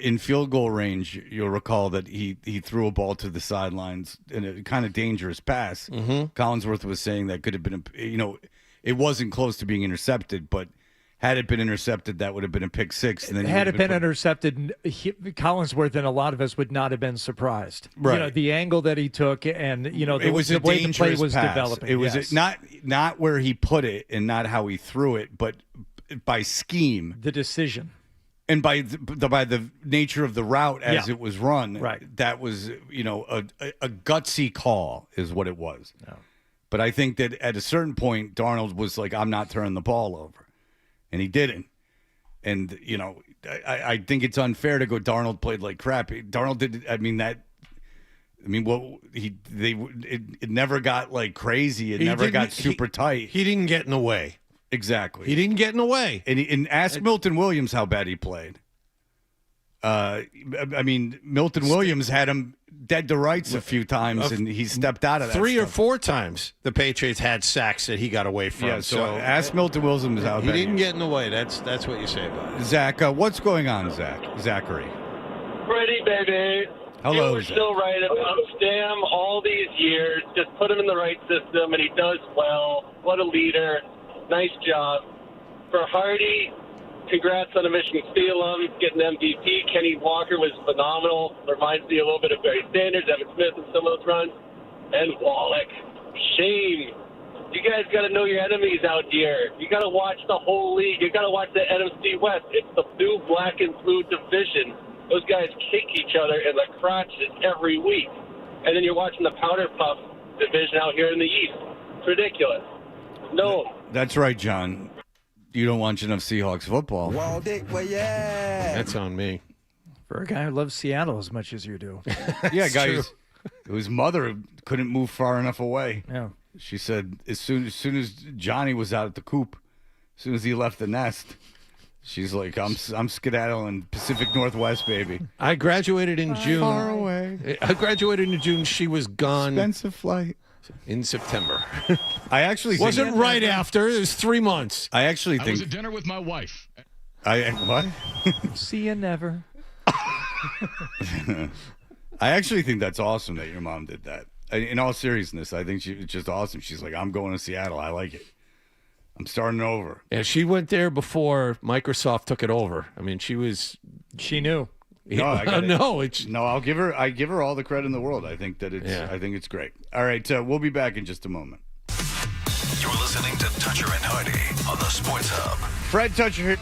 in field goal range. You'll recall that he threw a ball to the sidelines in a kind of dangerous pass. Collinsworth was saying that could have been, it wasn't close to being intercepted, but had it been intercepted, that would have been a pick six. And then had it been intercepted, Collinsworth and a lot of us would not have been surprised. Right. The angle that he took, and it was the way the play was pass. developing. It was not where he put it and not how he threw it, but by scheme, the decision, and by the nature of the route as it was run. Right. That was a gutsy call is what it was. No. But I think that at a certain point, Darnold was like, "I'm not turning the ball over." And he didn't. And, I think it's unfair to go, Darnold played like crap. Darnold did, it never got like crazy. It never got super tight. He didn't get in the way. Exactly. He didn't get in the way. And ask Milton Williams how bad he played. Milton Williams had him dead to rights a few times, and he stepped out of that. 3 or 4 times the Patriots had sacks that he got away from. Yeah, so ask Milton Williams how bad he didn't get in the way. That's what you say about it. Zach, what's going on, Zachary? Pretty, baby. Hello, You were still right about Stam all these years. Just put him in the right system, and he does well. What a leader. Nice job. For Hardy, congrats on a Michigan steal him, getting MVP. Kenny Walker was phenomenal. Reminds me a little bit of Barry Sanders, Evan Smith, and some of those runs. And Wallach, shame. You guys got to know your enemies out here. You got to watch the whole league. You got to watch the NFC West. It's the blue, black, and blue division. Those guys kick each other in the crotches every week. And then you're watching the powder puff division out here in the East. It's ridiculous. No. That's right, John. You don't watch enough Seahawks football. That's on me. For a guy who loves Seattle as much as you do. Yeah, guys. His mother couldn't move far enough away. Yeah. She said as soon as Johnny was out at the coop, as soon as he left the nest, she's like, I'm skedaddling Pacific Northwest, baby. I graduated in June. Far away. I graduated in June. She was gone. Expensive flight. In September. I actually think wasn't right after. It was 3 months. I actually I think was at dinner with my wife. What? See you never. I actually think that's awesome that your mom did that. In all seriousness, I think it's just awesome. She's like, I'm going to Seattle. I like it. I'm starting over. Yeah, she went there before Microsoft took it over. I mean, she knew. I'll give her all the credit in the world. I think that I think it's great. All right, we'll be back in just a moment. You're listening to Toucher and Hardy on the Sports Hub. Fred Toucher.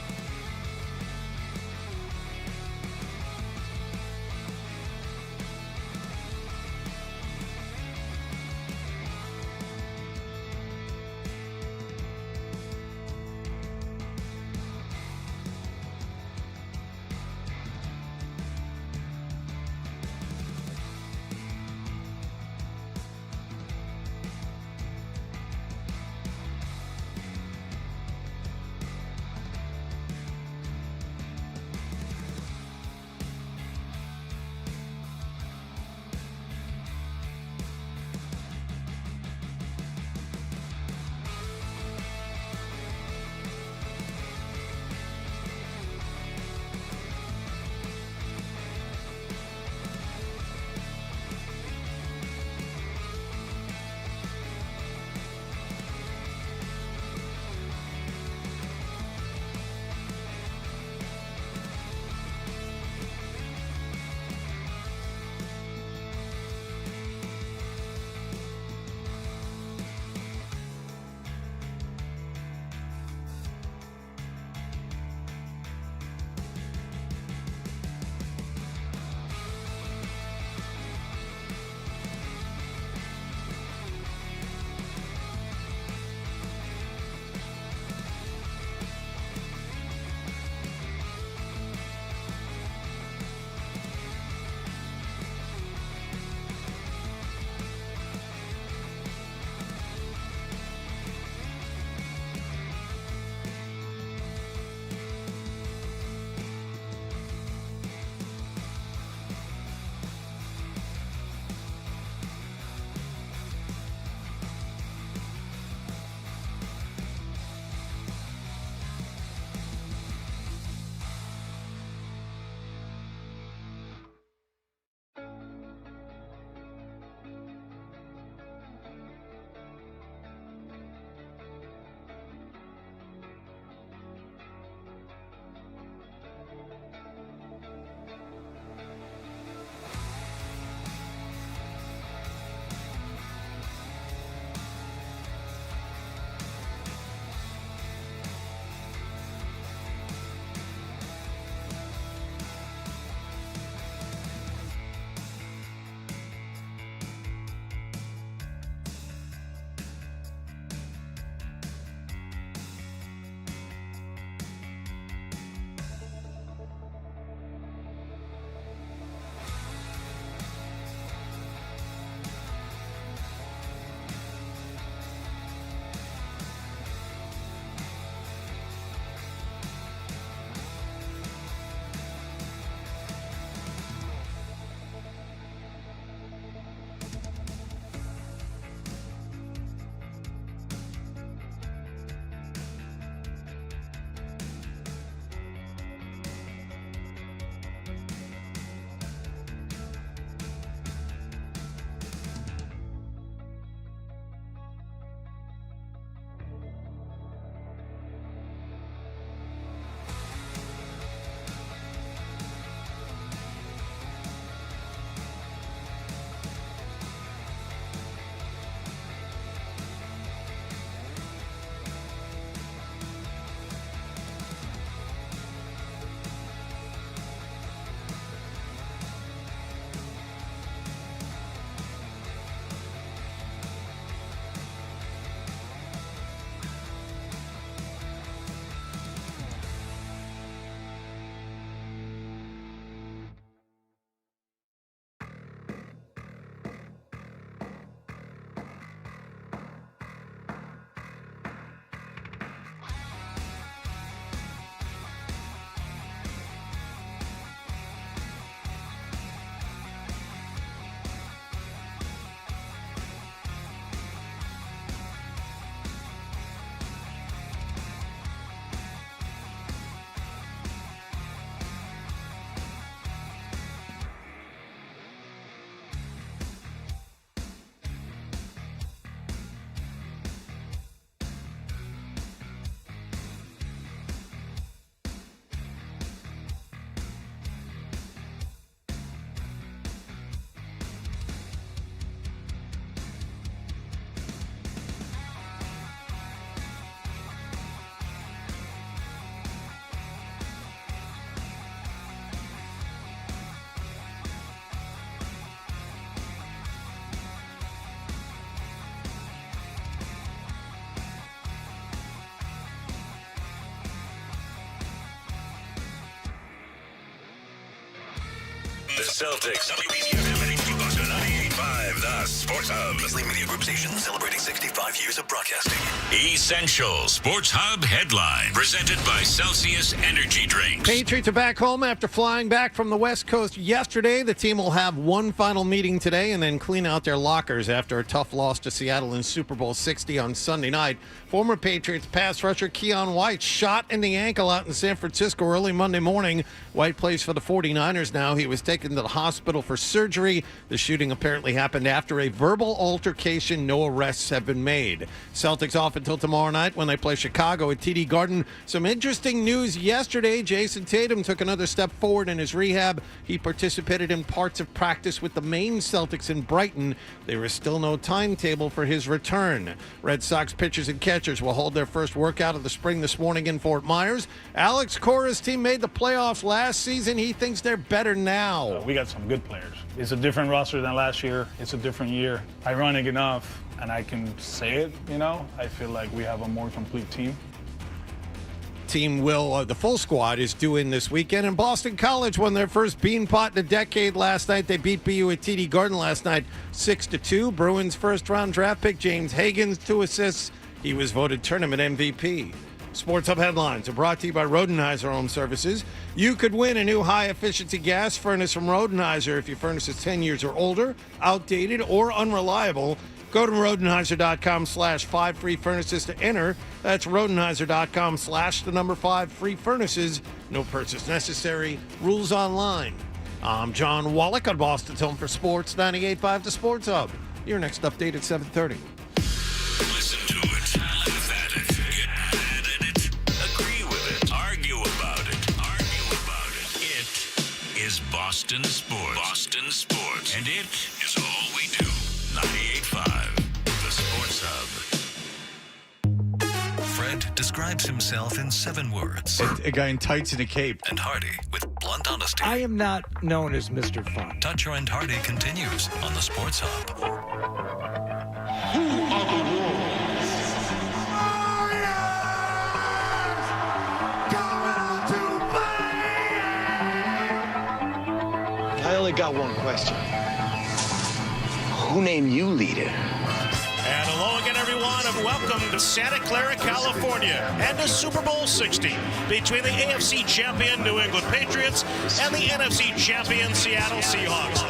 Celtics. WBCFM and HD Boston 98.5, the Sports Hub. Beasley Media Group station celebrating 65 years of broadcasting. Essential Sports Hub headline. Presented by Celsius Energy Drinks. Patriots are back home after flying back from the West Coast yesterday. The team will have one final meeting today and then clean out their lockers after a tough loss to Seattle in Super Bowl 60 on Sunday night. Former Patriots pass rusher Keon White shot in the ankle out in San Francisco early Monday morning. White plays for the 49ers now. He was taken to the hospital for surgery. The shooting apparently happened after a verbal altercation. No arrests have been made. Celtics off until tomorrow night when they play Chicago at TD Garden. Some interesting news yesterday. Jason Tatum took another step forward in his rehab. He participated in parts of practice with the Maine Celtics in Brighton. There is still no timetable for his return. Red Sox pitchers and catchers will hold their first workout of the spring this morning in Fort Myers. Alex Cora's team made the playoffs last season. He thinks they're better now. We got some good players. It's a different roster than last year. It's a different year. Ironic enough, and I can say it, I feel like we have a more complete team. Team the full squad is due in this weekend. And Boston College won their first beanpot in a decade last night. They beat BU at TD Garden last night 6-2. Bruins first-round draft pick James Hagan's 2 assists. He was voted tournament MVP. Sports Hub headlines are brought to you by Rodenheiser Home Services. You could win a new high-efficiency gas furnace from Rodenheiser if your furnace is 10 years or older, outdated, or unreliable. Go to Rodenheiser.com/5 free furnaces to enter. That's Rodenheiser.com/5 free furnaces. No purchase necessary. Rules online. I'm John Wallach on Boston's Home for Sports, 98.5 The Sports Hub. Your next update at 7:30. Listen to it, laugh at it, get mad at it, agree with it, argue about it. It is Boston Sports. Boston Sports. And it is all we do. 98.5, The Sports Hub. Fred describes himself in 7 words. A guy in tights and a cape. And Hardy with blunt honesty. I am not known as Mr. Fun. Toucher and Hardy continues on the Sports Hub. Who are the Warriors? I only got one question. Who named you leader? And hello again, everyone, and welcome to Santa Clara, California, and to Super Bowl 60 between the AFC champion New England Patriots and the NFC champion Seattle Seahawks.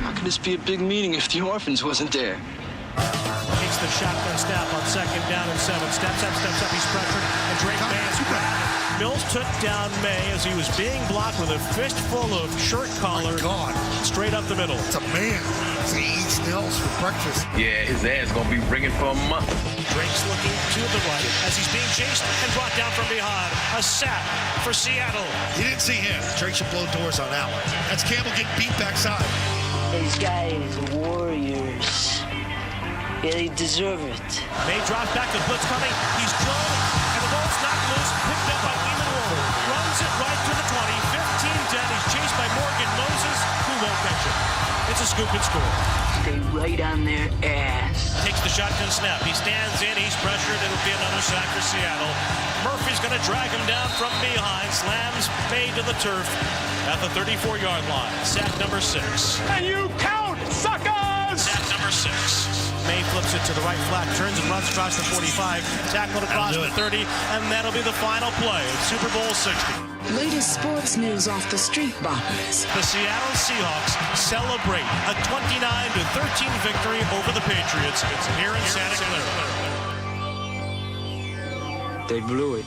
How can this be a big meeting if the orphans wasn't there? Takes the shotgun snap on 2nd down and 7. Steps up, he's pressured, and Drake May is grabbed. Mills took down May as he was being blocked with a fistful of shirt collar straight up the middle. It's a man. He eats nails for breakfast. Yeah, his ass gonna be ringing for a month. Drake's looking to the right as he's being chased and brought down from behind. A sack for Seattle. He didn't see him. Drake should blow doors on that one. That's Campbell getting beat backside. These guys are warriors. Yeah, they deserve it. May drops back, the blitz coming. He's drawn, and the ball's knocked loose. Picked up by Eamon Roll. Runs it right to the 20. 15 dead. He's chased by Morgan Moses, who won't catch it. It's a scoop and score. Stay right on their ass. Takes the shotgun snap. He stands in. He's pressured. It'll be another sack for Seattle. Murphy's going to drag him down from behind. Slams May to the turf at the 34-yard line. Sack number 6. And you count, suckers! Sack number 6. May flips it to the right flat, turns and runs across the 45, tackled across the 30, and that'll be the final play of Super Bowl 60. Latest sports news off the Street Boppers. The Seattle Seahawks celebrate a 29-13 victory over the Patriots here in Santa Clara. They blew it.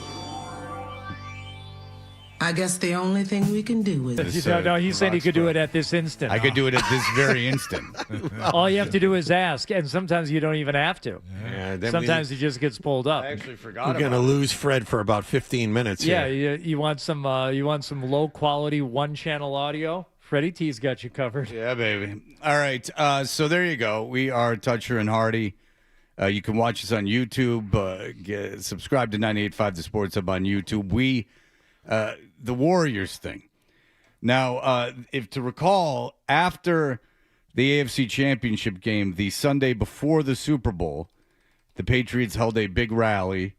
I guess the only thing we can do is... No, he said he could do it at this instant. I could do it at this very instant. All you have to do is ask, and sometimes you don't even have to. Yeah, sometimes he just gets pulled up. I actually forgot We're going to lose Fred for about 15 minutes Yeah, here. you want some low-quality one-channel audio? Freddie T's got you covered. Yeah, baby. All right, so there you go. We are Toucher and Hardy. You can watch us on YouTube. Subscribe to 98.5 The Sports Hub on YouTube. The Warriors thing. Now, if to recall, after the AFC Championship game, the Sunday before the Super Bowl, the Patriots held a big rally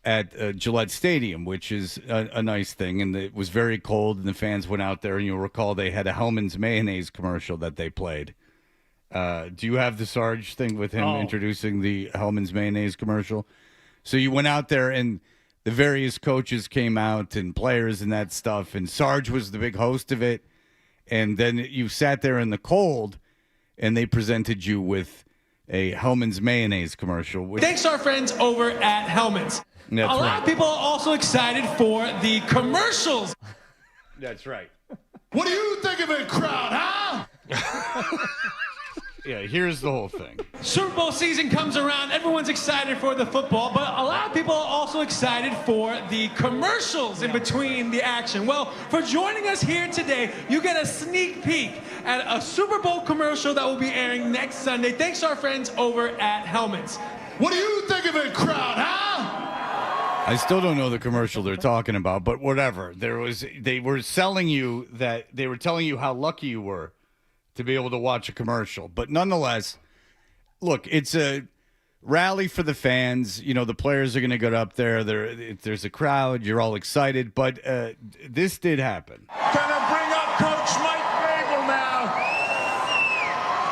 at Gillette Stadium, which is a nice thing. And it was very cold, and the fans went out there. And you'll recall they had a Hellman's mayonnaise commercial that they played. Do you have the Sarge thing with him introducing the Hellman's mayonnaise commercial? So you went out there, and the various coaches came out and players and that stuff. And Sarge was the big host of it. And then you sat there in the cold, and they presented you with a Hellman's mayonnaise commercial. Thanks to our friends over at Hellman's. That's a lot right. of people are also excited for the commercials. That's right. What do you think of it, crowd, huh? Yeah, here's the whole thing. Super Bowl season comes around. Everyone's excited for the football, but a lot of people are also excited for the commercials in between the action. Well, for joining us here today, you get a sneak peek at a Super Bowl commercial that will be airing next Sunday. Thanks to our friends over at Hellman's. What do you think of it, crowd, huh? I still don't know the commercial they're talking about, but whatever. They were selling you that they were telling you how lucky you were to be able to watch a commercial. But nonetheless, look, it's a rally for the fans. You know, the players are going to go up there. There's a crowd. You're all excited. But this did happen. Gonna bring up Coach Mike Vrabel now.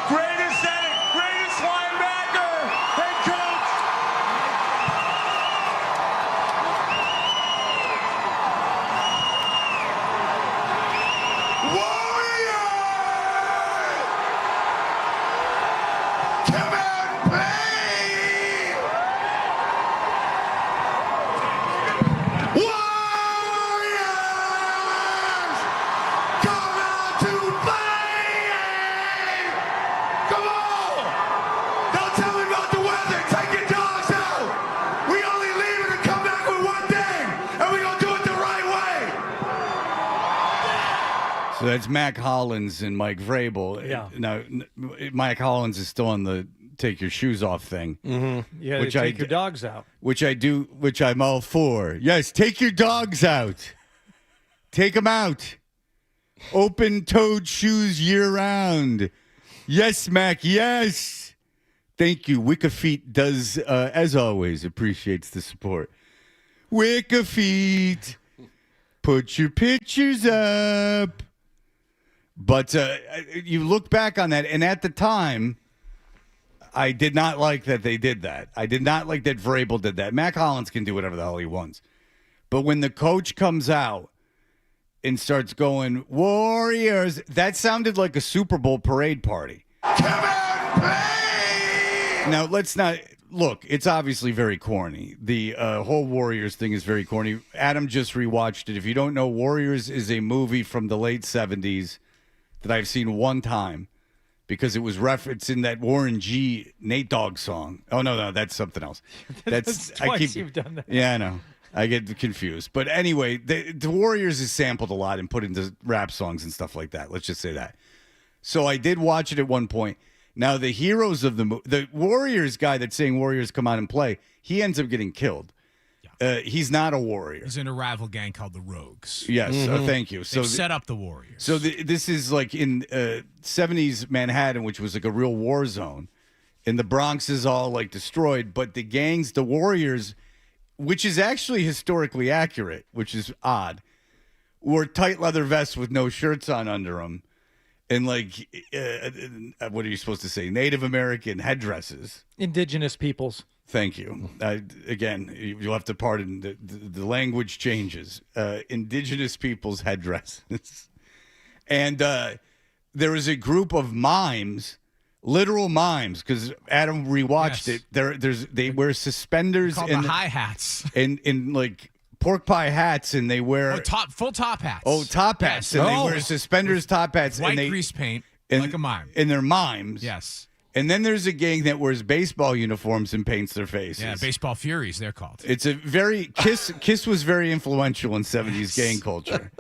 Greatest linebacker, head coach. So that's Mac Hollins and Mike Vrabel. Yeah. Now, Mike Hollins is still on the take your shoes off thing. Mm-hmm. Yeah, take your dogs out. Which I'm all for. Yes, take your dogs out. Take them out. Open-toed shoes year-round. Yes, Mac, yes. Thank you. Wicca Feet does, as always, appreciates the support. Wicca Feet, put your pictures up. But you look back on that, and at the time, I did not like that they did that. I did not like that Vrabel did that. Mac Hollins can do whatever the hell he wants. But when the coach comes out and starts going, Warriors, that sounded like a Super Bowl parade party. Now, let's not... Look, it's obviously very corny. The whole Warriors thing is very corny. Adam just rewatched it. If you don't know, Warriors is a movie from the late 70s that I've seen one time because it was referenced in that Warren G. Nate Dogg song. Oh, no, that's something else. That's twice you've done that. Yeah, I know. I get confused. But anyway, the Warriors is sampled a lot and put into rap songs and stuff like that. Let's just say that. So I did watch it at one point. Now, the heroes of the Warriors guy that's saying Warriors come out and play, he ends up getting killed. He's not a warrior. He's in a rival gang called the Rogues. Yes, thank you. So they set up the Warriors. So this is like in 70s Manhattan, which was like a real war zone. And the Bronx is all like destroyed. But the gangs, the Warriors, which is actually historically accurate, which is odd, wore tight leather vests with no shirts on under them. And like, what are you supposed to say? Native American headdresses. Indigenous peoples. Thank you. Again, you'll have to pardon the language changes. Indigenous people's headdresses. And there was a group of mimes, literal mimes, because Adam rewatched it. They wear suspenders and the hi-hats. And like pork pie hats, and they wear full top hats. Oh, top hats. Yes. And they wear suspenders, top hats. White and they, grease paint, and, like a mime. And they're mimes. Yes. And then there's a gang that wears baseball uniforms and paints their faces. Yeah, baseball furies, they're called. It's a very Kiss was very influential in 70s gang culture.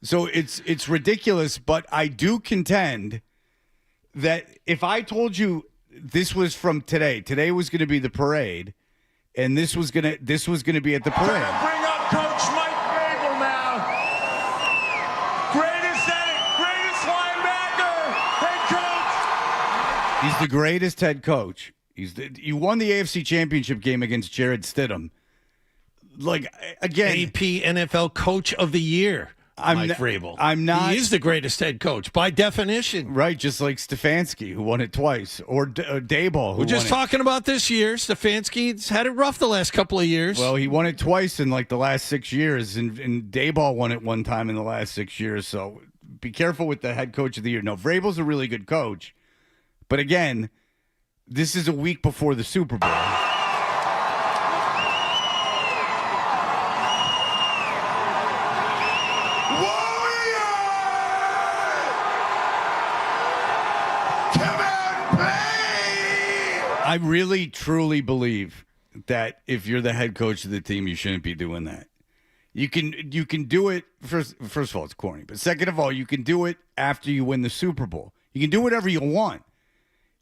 So it's ridiculous, but I do contend that if I told you this was from today was going to be the parade, and this was going to be at the parade. Bring up Coach Mike Vrabel now. Greatest linebacker, head coach. He's the greatest head coach. You won the AFC Championship game against Jared Stidham. like, again, AP NFL Coach of the Year. Mike Vrabel. I'm not. He is the greatest head coach by definition. Right, just like Stefanski, who won it twice, or Daboll, who We're just talking about this year. Stefanski's had it rough the last couple of years. Well, he won it twice in like the last 6 years, and Daboll won it one time in the last 6 years. So be careful with the head coach of the year. No, Vrabel's a really good coach, but again, this is a week before the Super Bowl. I really, truly believe that if you're the head coach of the team, you shouldn't be doing that. You can do it, first of all, it's corny. But second of all, you can do it after you win the Super Bowl. You can do whatever you want.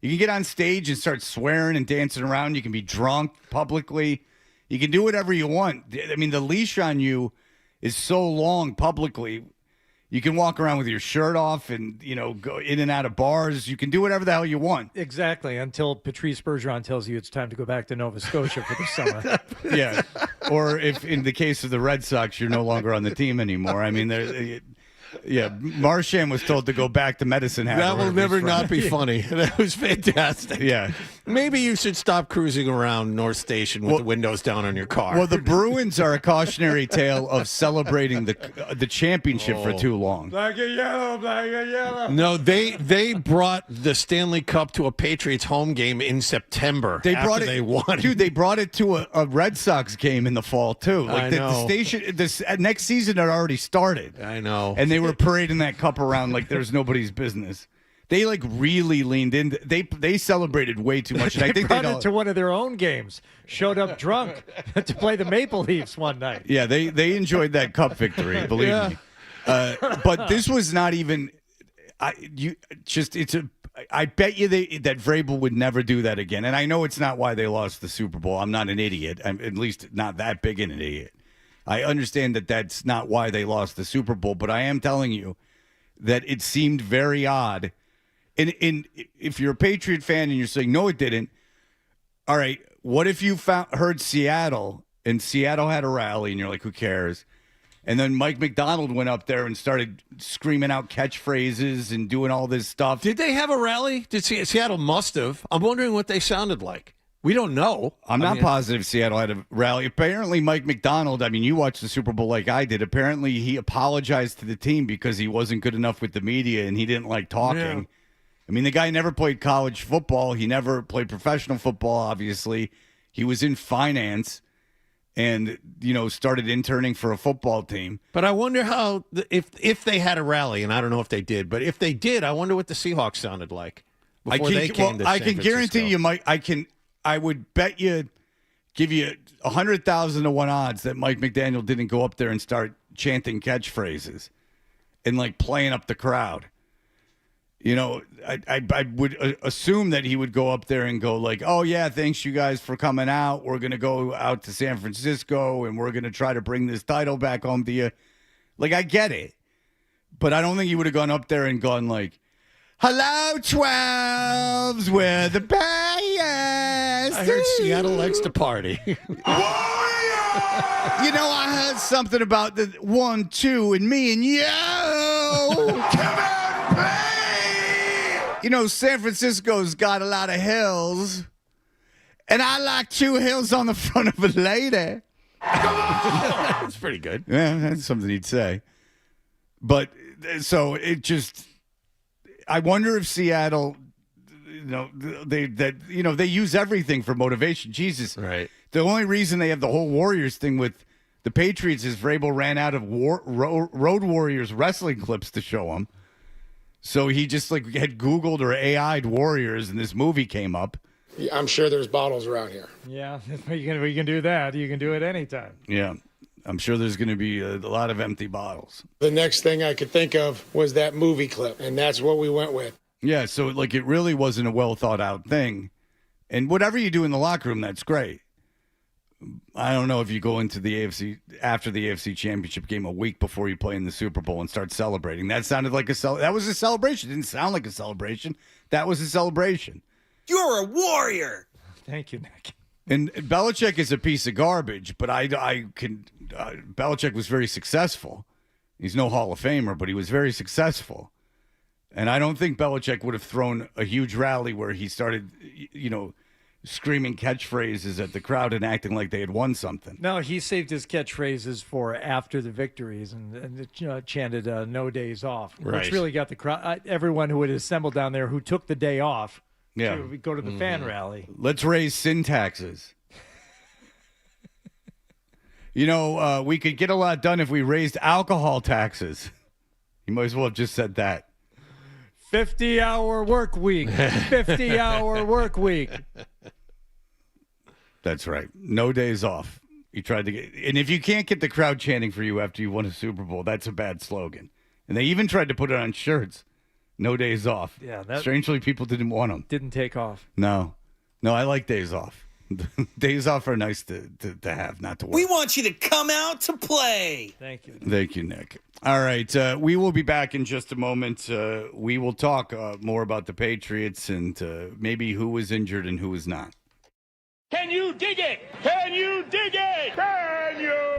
You can get on stage and start swearing and dancing around. You can be drunk publicly. You can do whatever you want. I mean, the leash on you is so long publicly. You can walk around with your shirt off and, go in and out of bars. You can do whatever the hell you want. Exactly, until Patrice Bergeron tells you it's time to go back to Nova Scotia for the summer. Yeah. Or if, in the case of the Red Sox, you're no longer on the team anymore. I mean, Marchand was told to go back to Medicine Hat. That will never not be funny. That was fantastic. Yeah. Maybe you should stop cruising around North Station with the windows down on your car. Well, the Bruins are a cautionary tale of celebrating the championship for too long. Black and yellow, black and yellow. No, they brought the Stanley Cup to a Patriots home game in September. They brought it. They won. Dude, they brought it to a Red Sox game in the fall too. Like the station, this next season had already started. I know, and they were parading that cup around like there's nobody's business. They like really leaned in. They celebrated way too much. And They I think brought it to one of their own games. Showed up drunk to play the Maple Leafs one night. Yeah, they enjoyed that cup victory. Believe me. But this was not even. I bet you that Vrabel would never do that again. And I know it's not why they lost the Super Bowl. I'm not an idiot. I'm at least not that big an idiot. I understand that that's not why they lost the Super Bowl, but I am telling you that it seemed very odd. And if you're a Patriot fan and you're saying, no, it didn't. All right, what if you heard Seattle and Seattle had a rally and you're like, who cares? And then Mike McDonald went up there and started screaming out catchphrases and doing all this stuff. Did they have a rally? Seattle must have. I'm wondering what they sounded like. We don't know. I'm not positive Seattle had a rally. Apparently, Mike McDonald, I mean, you watched the Super Bowl like I did. Apparently, he apologized to the team because he wasn't good enough with the media and he didn't like talking. Yeah. I mean, the guy never played college football. He never played professional football, obviously. He was in finance and, started interning for a football team. But I wonder how, if they had a rally, and I don't know if they did, but if they did, I wonder what the Seahawks sounded like before they came to San I can guarantee you, Mike, I would bet you, give you 100,000 to 1 odds that Mike McDaniel didn't go up there and start chanting catchphrases and like playing up the crowd. I would assume that he would go up there and go like, oh yeah, thanks you guys for coming out. We're going to go out to San Francisco and we're going to try to bring this title back home to you. Like, I get it. But I don't think he would have gone up there and gone like, hello, 12s, we're the best. I heard Seattle likes to party. I heard something about the 1, 2, and me and you. Come on, babe. San Francisco's got a lot of hills, and I like 2 hills on the front of a lady. Come on. That's pretty good. Yeah, that's something he'd say. But so it just. I wonder if Seattle, they use everything for motivation. Jesus. Right. The only reason they have the whole Warriors thing with the Patriots is Vrabel ran out of Road Warriors wrestling clips to show them. So he just had Googled or AI'd Warriors and this movie came up. I'm sure there's bottles around here. Yeah, you can do that. You can do it anytime. Yeah. I'm sure there's going to be a lot of empty bottles. The next thing I could think of was that movie clip, and that's what we went with. Yeah, so it really wasn't a well-thought-out thing. And whatever you do in the locker room, that's great. I don't know if you go into the AFC, after the AFC Championship game a week before you play in the Super Bowl and start celebrating. That sounded like that was a celebration. It didn't sound like a celebration. That was a celebration. You're a warrior. Thank you, Nick. And Belichick is a piece of garbage, but Belichick was very successful. He's no Hall of Famer, but he was very successful. And I don't think Belichick would have thrown a huge rally where he started, screaming catchphrases at the crowd and acting like they had won something. No, he saved his catchphrases for after the victories and chanted "No days off," which really got the crowd, everyone who had assembled down there who took the day off. Yeah. To go to the fan rally. Let's raise sin taxes. We could get a lot done if we raised alcohol taxes. You might as well have just said that. 50-hour work week. 50-hour work week. That's right. No days off. You tried to get, and if you can't get the crowd chanting for you after you won a Super Bowl, that's a bad slogan. And they even tried to put it on shirts. No days off. Yeah, strangely, people didn't want them. Didn't take off. No, I like days off. Days off are nice to have, not to work. We want you to come out to play. Thank you. Thank you, Nick. All right, we will be back in just a moment. We will talk more about the Patriots and maybe who was injured and who was not. Can you dig it? Can you dig it? Can you?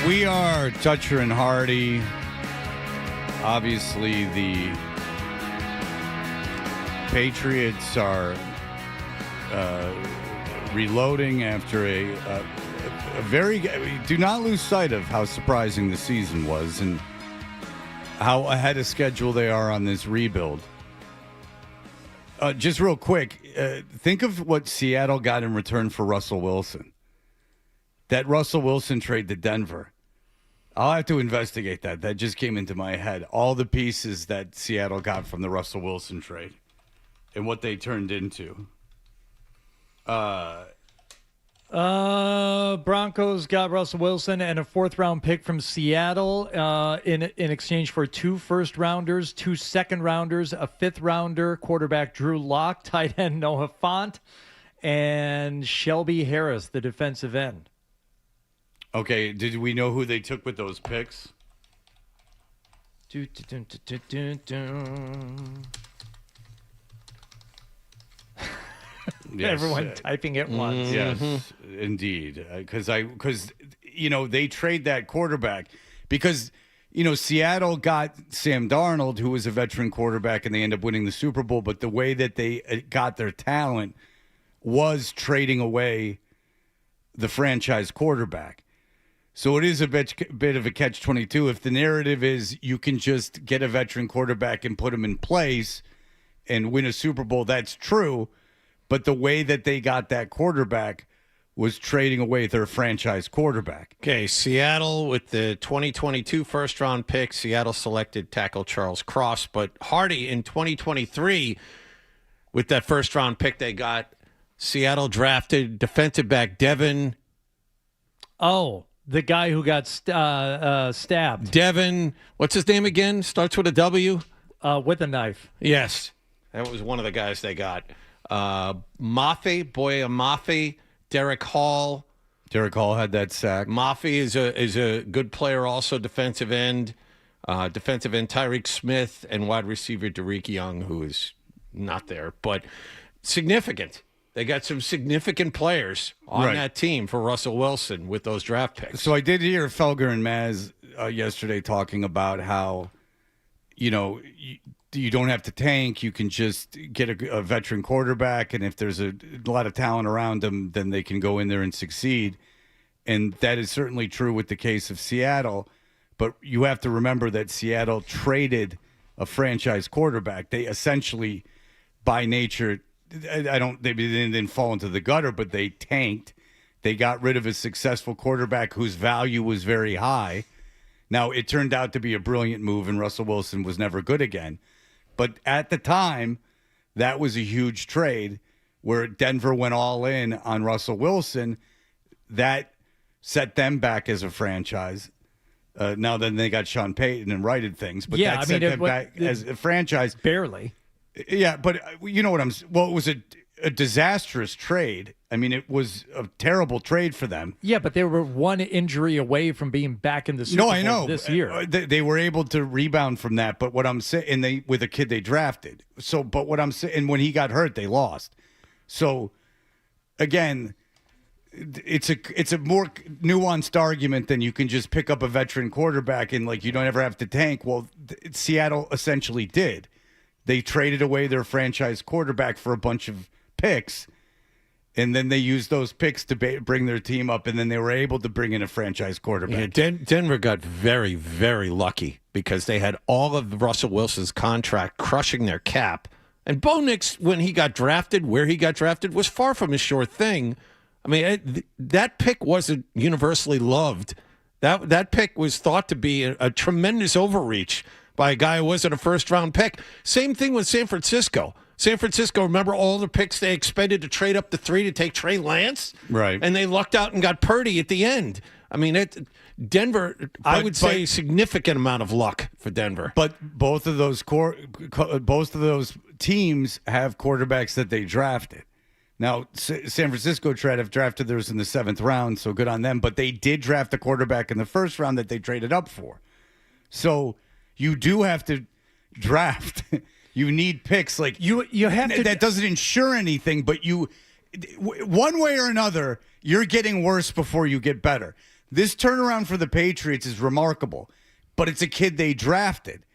We are Toucher and Hardy. Obviously, the Patriots are reloading after a very. Do not lose sight of how surprising the season was and how ahead of schedule they are on this rebuild. Just real quick, think of what Seattle got in return for Russell Wilson. That Russell Wilson trade to Denver. I'll have to investigate that. That just came into my head. All the pieces that Seattle got from the Russell Wilson trade and what they turned into. Broncos got Russell Wilson and a 4th-round pick from Seattle in exchange for 2 first-rounders, 2 second-rounders, a 5th-rounder, quarterback Drew Lock, tight end Noah Fant, and Shelby Harris, the defensive end. Okay, did we know who they took with those picks? Yes, Everyone typing at once. Yes, indeed. Because they trade that quarterback because, Seattle got Sam Darnold, who was a veteran quarterback, and they end up winning the Super Bowl. But the way that they got their talent was trading away the franchise quarterback. So it is a bit of a catch-22. If the narrative is you can just get a veteran quarterback and put him in place and win a Super Bowl, that's true. But the way that they got that quarterback was trading away their franchise quarterback. Okay, Seattle with the 2022 first-round pick. Seattle selected tackle Charles Cross. But Hardy in 2023, with that first-round pick they got, Seattle drafted defensive back Devin. Oh, the guy who got stabbed. Devin, what's his name again? Starts with a W? With a knife. Yes, that was one of the guys they got. Mafe, Derek Hall. Derek Hall had that sack. Mafe is a good player, also defensive end. Tyreek Smith, and wide receiver Derek Young, who is not there, but significant. They got some significant players on that team for Russell Wilson with those draft picks. So I did hear Felger and Maz yesterday talking about how, you don't have to tank. You can just get a veteran quarterback, and if there's a lot of talent around them, then they can go in there and succeed. And that is certainly true with the case of Seattle. But you have to remember that Seattle traded a franchise quarterback. They essentially, by nature, they didn't fall into the gutter, but they tanked. They got rid of a successful quarterback whose value was very high. Now, it turned out to be a brilliant move, and Russell Wilson was never good again. But at the time, that was a huge trade where Denver went all in on Russell Wilson. That set them back as a franchise. Now then they got Sean Payton and righted things, but that set them back as a franchise. Barely. Yeah, but you know what it was a disastrous trade. I mean, it was a terrible trade for them. Yeah, but they were one injury away from being back in the Super Bowl this year. They were able to rebound from that, but what I'm saying, and with a kid they drafted. So, but what I'm saying, and when he got hurt, they lost. So, again, it's a more nuanced argument than you can just pick up a veteran quarterback and you don't ever have to tank. Well, Seattle essentially did. They traded away their franchise quarterback for a bunch of picks, and then they used those picks to bring their team up, and then they were able to bring in a franchise quarterback. Yeah, Denver got very, very lucky because they had all of Russell Wilson's contract crushing their cap. And Bo Nix, when he got drafted, where he got drafted, was far from a sure thing. I mean, that pick wasn't universally loved. That pick was thought to be a tremendous overreach by a guy who wasn't a first-round pick. Same thing with San Francisco. San Francisco, remember all the picks they expended to trade up to 3 to take Trey Lance? Right. And they lucked out and got Purdy at the end. I mean, Denver, I would say significant amount of luck for Denver. But both of those teams have quarterbacks that they drafted. Now, San Francisco drafted theirs in the 7th round, so good on them. But they did draft a quarterback in the 1st round that they traded up for. So you do have to draft. You need picks. You have to. That doesn't ensure anything, but one way or another, you're getting worse before you get better. This turnaround for the Patriots is remarkable, but it's a kid they drafted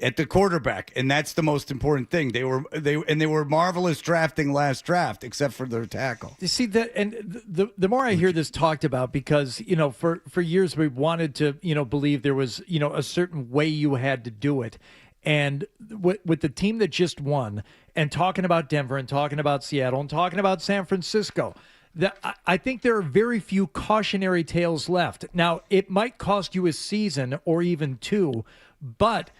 at the quarterback, and that's the most important thing. They were marvelous drafting last draft, except for their tackle. You see that, and the more I hear this talked about, because for years we wanted to believe there was a certain way you had to do it, and with the team that just won, and talking about Denver, and talking about Seattle, and talking about San Francisco, I think there are very few cautionary tales left. Now, it might cost you a season or even two, but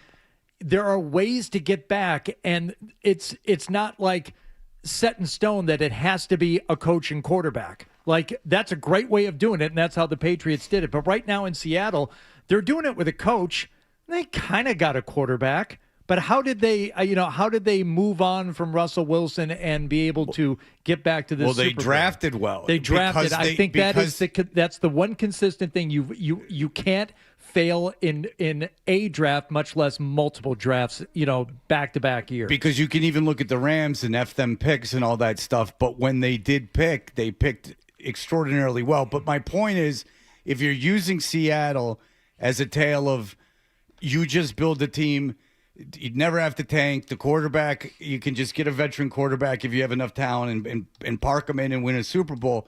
there are ways to get back, and it's not like set in stone that it has to be a coach and quarterback. Like, that's a great way of doing it, and that's how the Patriots did it. But right now in Seattle, they're doing it with a coach. They kind of got a quarterback. But how did they move on from Russell Wilson and be able to get back to this? Well, they Super Bowl? drafted well. They drafted. I think that's the one consistent thing. You can't fail in a draft, much less multiple drafts, back-to-back years. Because you can even look at the Rams and F them picks and all that stuff, but when they did pick, they picked extraordinarily well. But my point is, if you're using Seattle as a tale of you just build a team, you'd never have to tank. The quarterback, you can just get a veteran quarterback if you have enough talent and park them in and win a Super Bowl.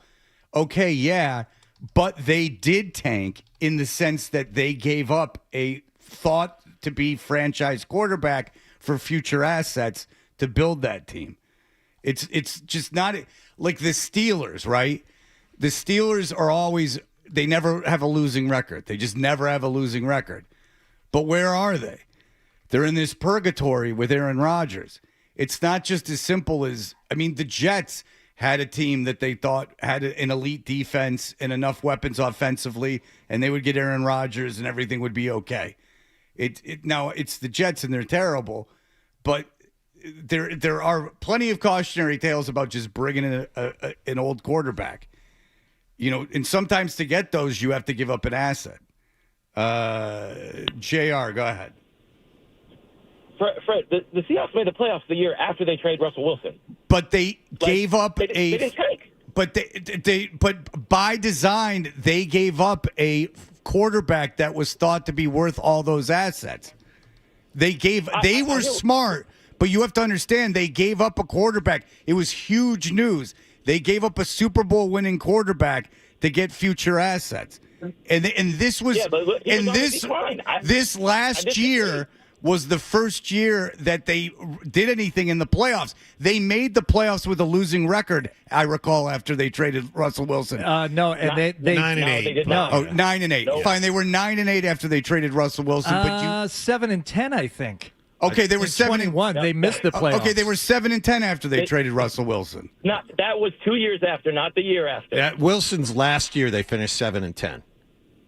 Okay, yeah, but they did tank in the sense that they gave up a thought-to-be franchise quarterback for future assets to build that team. It's just not like the Steelers, right? The Steelers are always – they never have a losing record. They just never have a losing record. But where are they? They're in this purgatory with Aaron Rodgers. It's not just as simple as – I mean, the Jets – had a team that they thought had an elite defense and enough weapons offensively, and they would get Aaron Rodgers and everything would be okay. Now it's the Jets and they're terrible, but there are plenty of cautionary tales about just bringing in an old quarterback. And sometimes to get those, you have to give up an asset. JR, go ahead. Fred, the Seahawks made the playoffs the year after they traded Russell Wilson. But they gave up they didn't tank. But by design, they gave up a quarterback that was thought to be worth all those assets. They were smart, but you have to understand they gave up a quarterback. It was huge news. They gave up a Super Bowl winning quarterback to get future assets. And this was this last year was the first year that they did anything in the playoffs. They made the playoffs with a losing record, I recall, after they traded Russell Wilson. No, and they 9-8. No, 9-8. No. Fine, they were 9-8 after they traded Russell Wilson. But 7-10, I think. Okay, they were 7-1. They missed the playoffs. Okay, they were 7-10 after they traded Russell Wilson. That was 2 years after, not the year after. Yeah, Wilson's last year, they finished 7-10.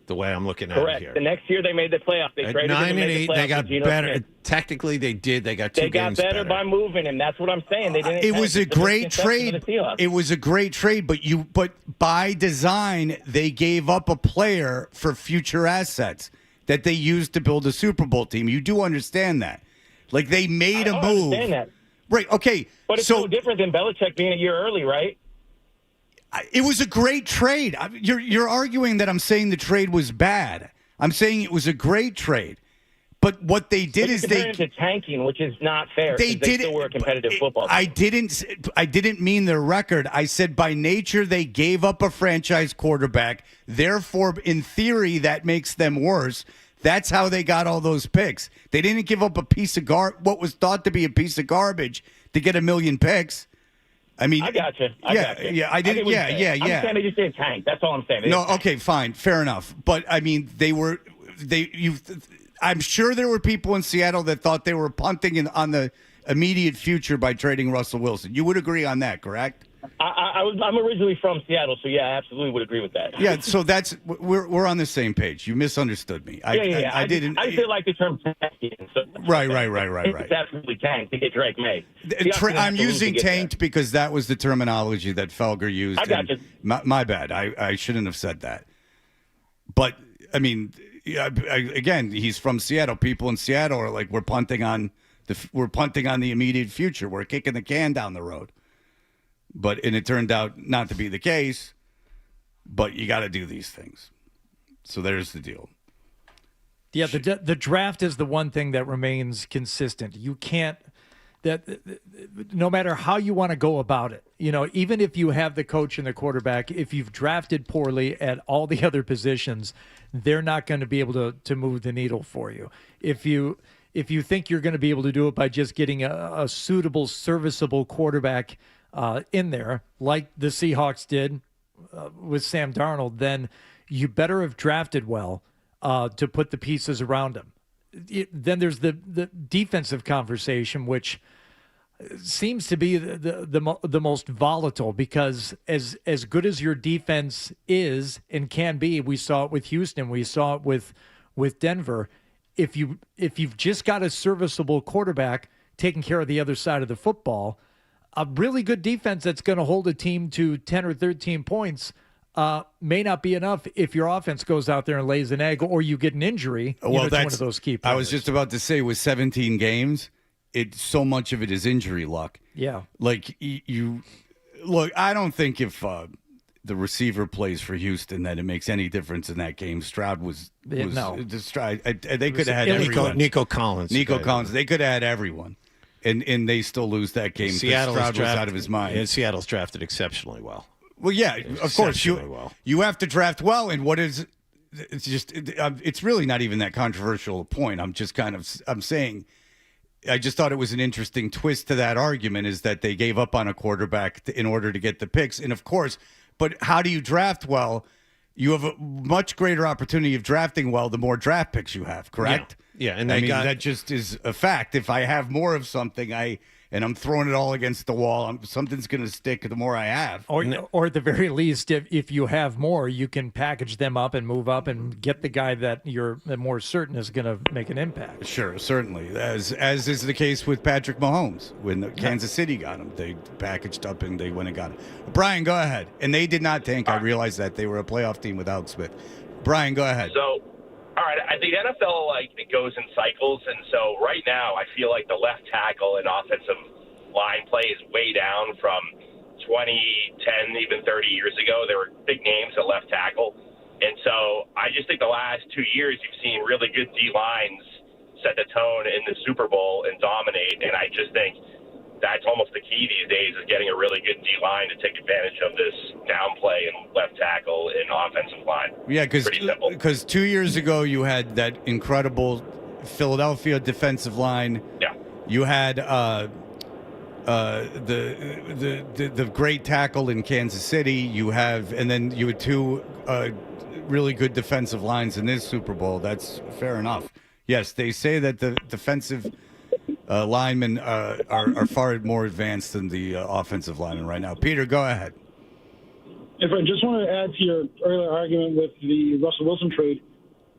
The way I'm looking at it here. The next year they made the playoffs. They traded him and made the 9-8, they got better. Smith. Technically, they did. They got two games better by moving him. That's what I'm saying. They didn't. It was a great trade. It was a great trade, but by design, they gave up a player for future assets that they used to build a Super Bowl team. You do understand that? Like they made a move. I understand that. Right. Okay. But it's no different than Belichick being a year early, right? It was a great trade. You're arguing that I'm saying the trade was bad. I'm saying it was a great trade. But what they did is they into tanking, which is not fair. They still were a competitive football team. I didn't mean their record. I said by nature they gave up a franchise quarterback. Therefore, in theory, that makes them worse. That's how they got all those picks. They didn't give up a piece of what was thought to be a piece of garbage to get 1 million picks. I mean, I got you. Yeah, I didn't. Yeah. I'm saying they just didn't tank. That's all I'm saying. No, okay, fine, fair enough. But I mean, I'm sure there were people in Seattle that thought they were punting on the immediate future by trading Russell Wilson. You would agree on that, correct? I'm originally from Seattle, so yeah, I absolutely would agree with that. Yeah, so we're on the same page. You misunderstood me. I didn't. I feel like the term tanking. So Right. It's absolutely tanked to get Drake May. I'm using tanked because that was the terminology that Felger used. I got you. My bad. I shouldn't have said that. But I mean, again, he's from Seattle. People in Seattle are like, we're punting on the immediate future. We're kicking the can down the road. And it turned out not to be the case, but you got to do these things. So there's the deal. Yeah, the draft is the one thing that remains consistent. You can't no matter how you want to go about it, even if you have the coach and the quarterback, if you've drafted poorly at all the other positions, they're not going to be able to move the needle for you. If you think you're going to be able to do it by just getting a suitable, serviceable quarterback in there, like the Seahawks did with Sam Darnold, then you better have drafted well to put the pieces around him. Then there's the defensive conversation, which seems to be the most volatile, because as good as your defense is and can be, we saw it with Houston, we saw it with Denver. If you've just got a serviceable quarterback taking care of the other side of the football, a really good defense that's going to hold a team to 10 or 13 points may not be enough if your offense goes out there and lays an egg, or you get an injury. Well, that's one of those key players. I was just about to say, with 17 games, so much of it is injury luck. Yeah. Like, you look, I don't think if the receiver plays for Houston that it makes any difference in that game. Stroud was no. Stroud. They could have had everyone. Nico Collins. They could have had everyone. And they still lose that game. Stroud was out of his mind. And Seattle's drafted exceptionally well. Well, yeah, of course. You have to draft well. And it's really not even that controversial a point. I'm saying, I just thought it was an interesting twist to that argument, is that they gave up on a quarterback in order to get the picks. And of course, but how do you draft well? You have a much greater opportunity of drafting well the more draft picks you have, correct? Yeah, and that just is a fact. If I have more of something, and I'm throwing it all against the wall, something's going to stick the more I have. Or at the very least, if you have more, you can package them up and move up and get the guy that you're more certain is going to make an impact. Sure, certainly. As is the case with Patrick Mahomes. When Kansas City got him, they packaged up and they went and got him. Brian, go ahead. And they did not tank. I realized that. They were a playoff team with Alex Smith. Brian, go ahead. So, all right, I think NFL, it goes in cycles. And so right now, I feel like the left tackle and offensive line play is way down from 20, 10, even 30 years ago. There were big names at left tackle. And so I just think the last 2 years you've seen really good D-lines set the tone in the Super Bowl and dominate. And I just think that's almost the key these days, is getting a really good D-line to take advantage of this down play and left tackle and offensive line. Yeah, because 2 years ago you had that incredible Philadelphia defensive line. Yeah. You had the great tackle in Kansas City. And then you had two really good defensive lines in this Super Bowl. That's fair enough. Yes, they say that the defensive linemen are far more advanced than the offensive linemen right now. Peter, go ahead. If I just want to add to your earlier argument with the Russell Wilson trade,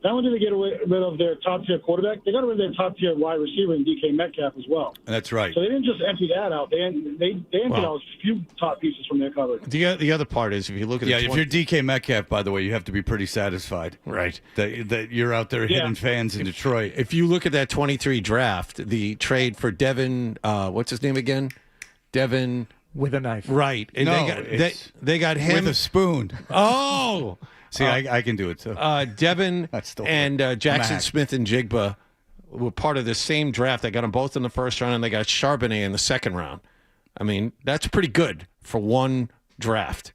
not only did they get rid of their top-tier quarterback, they got rid of their top-tier wide receiver in DK Metcalf as well. That's right. So they didn't just empty that out. They emptied out a few top pieces from their cupboard. The other part is, if you look at if you're DK Metcalf, by the way, you have to be pretty satisfied. Right. That you're out there hitting fans in Detroit. If you look at that 23 draft, the trade for Devin, what's his name again? Devin... With a knife. Right. And they got him. With a spoon. Oh! See, I can do it too. Devin and Jackson Smith and Jigba were part of the same draft. They got them both in the first round, and they got Charbonnet in the second round. I mean, that's pretty good for one draft.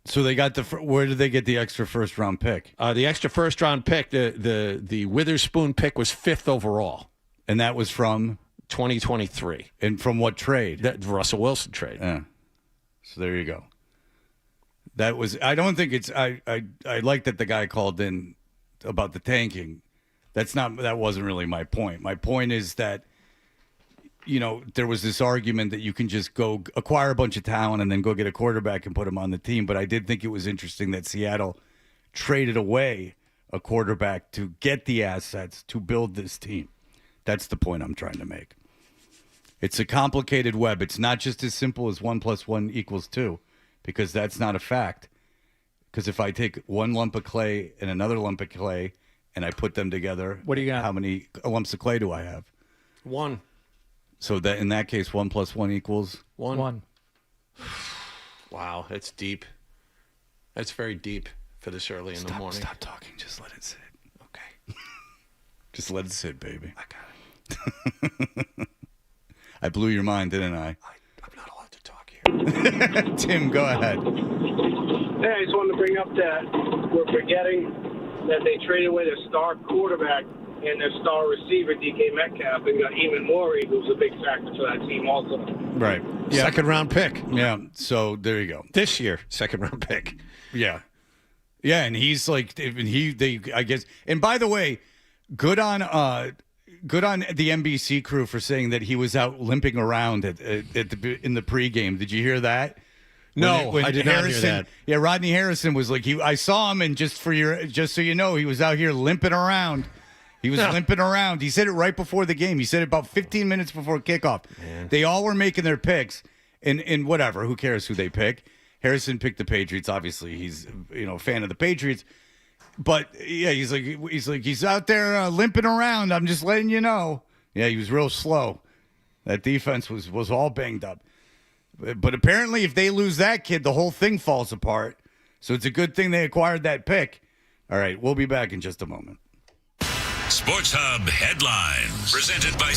So they got where did they get the extra first round pick? The extra first round pick, the Witherspoon pick was 5th overall, and that was from 2023. And from what trade? That Russell Wilson trade. Yeah. So there you go. That was. I don't think it's. I like that the guy called in about the tanking. That wasn't really my point. My point is that, there was this argument that you can just go acquire a bunch of talent and then go get a quarterback and put him on the team. But I did think it was interesting that Seattle traded away a quarterback to get the assets to build this team. That's the point I'm trying to make. It's a complicated web. It's not just as simple as 1 + 1 = 2. Because that's not a fact. Because if I take one lump of clay and another lump of clay and I put them together, what do you got? How many lumps of clay do I have? 1. So that in that case, 1 + 1 = 1. Wow, that's deep. That's very deep. for this early in the morning. Stop talking. Just let it sit. Okay. Just let it sit, baby. I got it. I blew your mind, didn't I? I'm not allowed to talk here. Tim, go ahead. Hey, I just wanted to bring up that we're forgetting that they traded away their star quarterback and their star receiver, DK Metcalf, and got Eamon Morey, who's a big factor for that team also. Right. Yeah. Second round pick. Yeah. So there you go. This year, second round pick. Yeah. Yeah, and he's like, I guess. And by the way, good on the NBC crew for saying that he was out limping around in the pregame. Did you hear that? No, I did not hear that. Yeah, Rodney Harrison was like, I saw him, and just so you know, he was out here limping around. He was limping around. He said it right before the game. He said it about 15 minutes before kickoff. Man. They all were making their picks, and whatever. Who cares who they pick? Harrison picked the Patriots. Obviously, he's a fan of the Patriots. But yeah, he's out there limping around. I'm just letting you know. Yeah, he was real slow. That defense was all banged up. But apparently, if they lose that kid, the whole thing falls apart. So it's a good thing they acquired that pick. All right, we'll be back in just a moment. Sports Hub headlines presented by.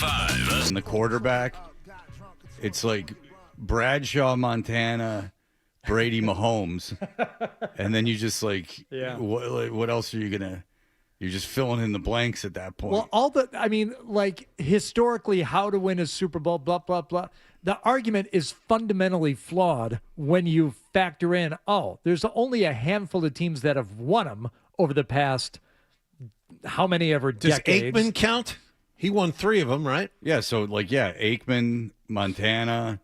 5. And the quarterback, it's like Bradshaw, Montana, Brady, Mahomes, and then you just like, what else are you gonna? You're just filling in the blanks at that point. Well, historically, how to win a Super Bowl, blah blah blah. The argument is fundamentally flawed when you factor in, there's only a handful of teams that have won them over the past how many ever decades. Does Aikman count? He won 3 of them, right? Yeah, so Aikman, Montana,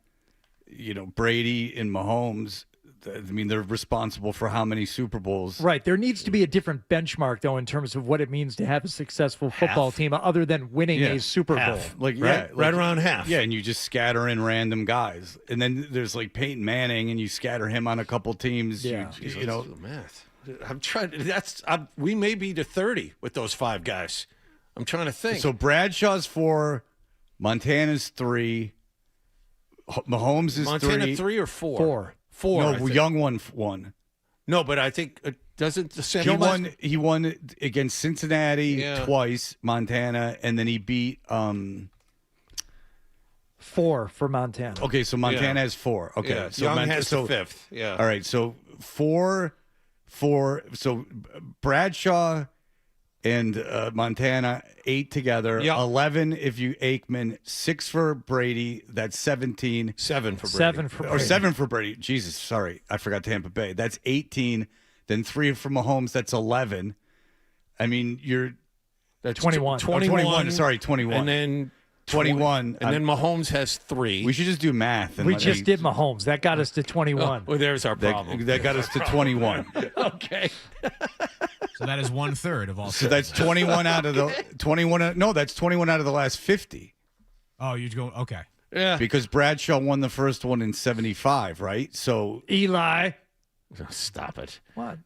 Brady and Mahomes. I mean, they're responsible for how many Super Bowls. Right. There needs to be a different benchmark, though, in terms of what it means to have a successful football team other than winning a Super Bowl. Right around half. Yeah, and you just scatter in random guys. And then there's like Peyton Manning, and you scatter him on a couple teams. Yeah. Math. I'm trying. We may be to 30 with those 5 guys. I'm trying to think. So Bradshaw's 4, Montana's 3, Mahomes is Montana 3 or 4? 4. No, Young won. No, but I think doesn't the he won. He won against Cincinnati twice, Montana, and then he beat 4 for Montana. Okay, so Montana has 4. Okay, so Young has the 5th. Yeah. All right, so 4. So Bradshaw and Montana 8 together. 11 if you Aikman. 6 for Brady. That's 17. 7 for Brady. 7 for Brady. Or 7 for Brady. Jesus, sorry, I forgot Tampa Bay. That's 18. Then 3 for Mahomes. That's 11. I mean, that's 21. 21. Sorry, 21. And then 21. And then Mahomes has 3. We should just do math. We just did Mahomes. That got us to 21. Well, there's our problem. That got us to 21. Okay. So that is 1/3 of all. So that's 21 out of the 21. No, that's 21 out of the last 50. Oh, you go okay. Yeah. Because Bradshaw won the first one in 75, right? So Eli. Stop it. What?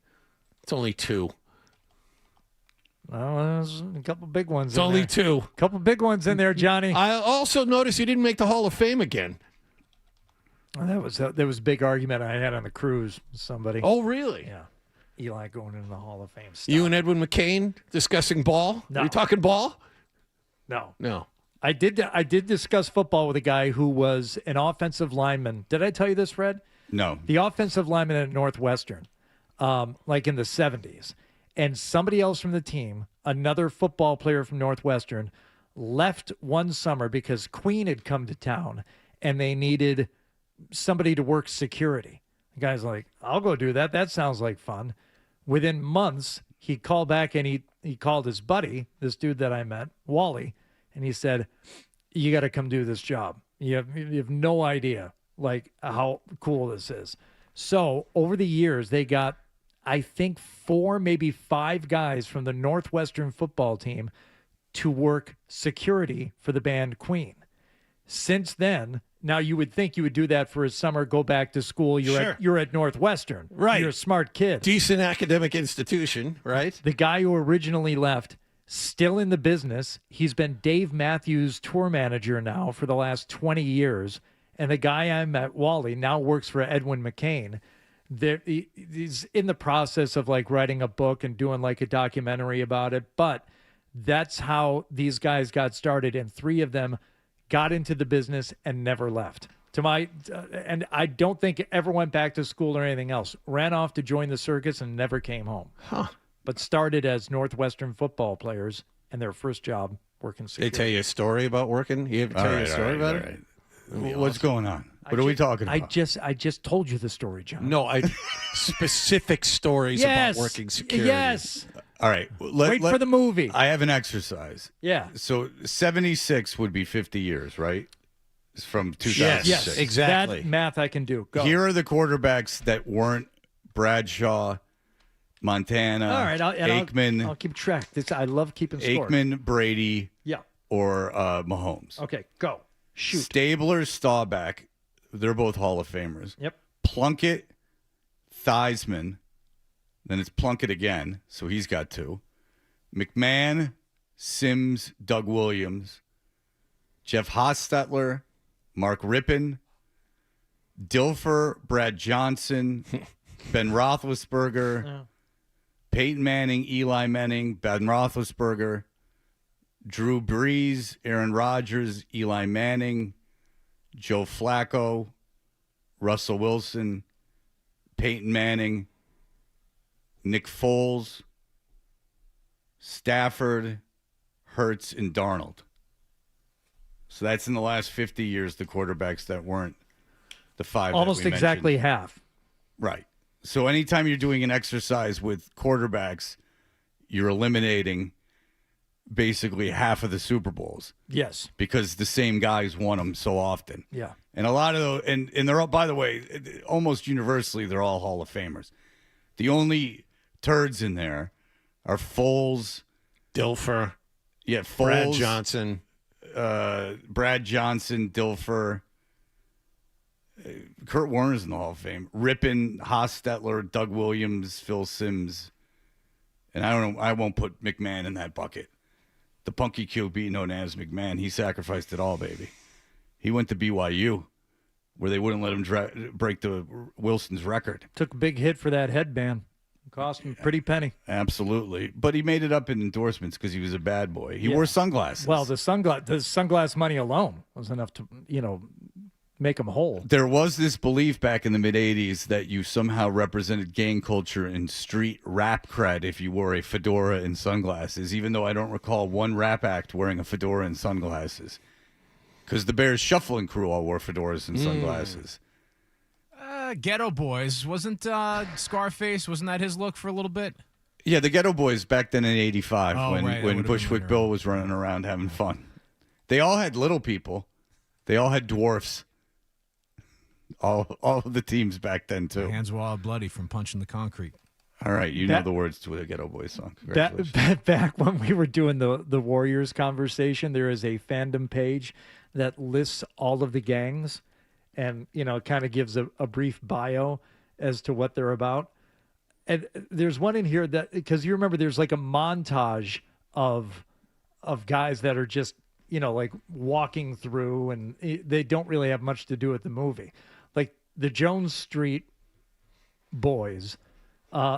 It's only 2. Well, there's a couple big ones. It's only 2. A couple big ones in there, Johnny. I also noticed you didn't make the Hall of Fame again. Well, there was a big argument I had on the cruise with somebody. Oh, really? Yeah. Eli going into the Hall of Fame. Stop. You and Edwin McCain discussing ball? No. Are you talking ball? No. I did discuss football with a guy who was an offensive lineman. Did I tell you this, Fred? No. The offensive lineman at Northwestern, like in the 70s. And somebody else from the team, another football player from Northwestern, left one summer because Queen had come to town and they needed somebody to work security. The guy's like, I'll go do that. That sounds like fun. Within months, he called back and he called his buddy, this dude that I met, Wally, and he said, you got to come do this job. You have no idea like how cool this is. So over the years, they got, I think, 4, maybe 5 guys from the Northwestern football team to work security for the band Queen. Since then, now you would think you would do that for a summer, go back to school. You're at Northwestern. Right. You're a smart kid. Decent academic institution, right? The guy who originally left, still in the business. He's been Dave Matthews' tour manager now for the last 20 years. And the guy I met, Wally, now works for Edwin McCain. He's in the process of like writing a book and doing like a documentary about it. But that's how these guys got started. And 3 of them got into the business and never left. And I don't think ever went back to school or anything else. Ran off to join the circus and never came home. Huh. But started as Northwestern football players, and their first job working security. They tell you a story about working? You ever tell you a story about it? What's going on? What are we talking about? I just told you the story, John. No, specific stories about working security. Yes. All right. Wait for the movie. I have an exercise. Yeah. So 76 would be 50 years, right? It's from 2006. Yes, exactly. That math I can do. Go. Here are the quarterbacks that weren't Bradshaw, Montana, all right, Aikman. I'll keep track. I love keeping score. Aikman, Brady, yeah, or Mahomes. Okay, go. Shoot. Stabler, Staubach, they're both Hall of Famers. Yep. Plunkett, Theismann, then it's Plunkett again, so he's got 2. McMahon, Sims, Doug Williams, Jeff Hostetler, Mark Rippon, Dilfer, Brad Johnson, Ben Roethlisberger, Peyton Manning, Eli Manning, Ben Roethlisberger, Drew Brees, Aaron Rodgers, Eli Manning, Joe Flacco, Russell Wilson, Peyton Manning, Nick Foles, Stafford, Hurts, and Darnold. So that's in the last 50 years, the quarterbacks that weren't the five. Almost exactly half. Right. So anytime you're doing an exercise with quarterbacks, you're eliminating basically half of the Super Bowls. Yes. Because the same guys won them so often. Yeah. And a lot of those, and they're all, by the way, almost universally, they're all Hall of Famers. The only turds in there are Foles, Dilfer, Foles, Brad Johnson, Dilfer, Kurt Warner's in the Hall of Fame, Rippon, Hostetler, Doug Williams, Phil Simms, and I don't know. I won't put McMahon in that bucket. The punky QB known as McMahon, he sacrificed it all, baby. He went to BYU, where they wouldn't let him break the Wilson's record. Took a big hit for that headband. Cost him a pretty penny. Absolutely. But he made it up in endorsements because he was a bad boy. He wore sunglasses. Well, the sunglass money alone was enough to, make him whole. There was this belief back in the mid-'80s that you somehow represented gang culture and street rap cred if you wore a fedora and sunglasses, even though I don't recall one rap act wearing a fedora and sunglasses. Because the Bears Shuffling Crew all wore fedoras and sunglasses. Ghetto Boys. Wasn't Scarface, wasn't that his look for a little bit? Yeah, the Ghetto Boys back then in 85 right, when Bushwick Bill was running around having fun. They all had little people. They all had dwarfs. All of the teams back then, too. My hands were all bloody from punching the concrete. All right, you know the words to the Ghetto Boys song. Congratulations. Back when we were doing the Warriors conversation, there is a fandom page that lists all of the gangs and, kind of gives a brief bio as to what they're about. And there's one in here that, because you remember there's like a montage of guys that are just, like walking through and they don't really have much to do with the movie. Like the Jones Street Boys,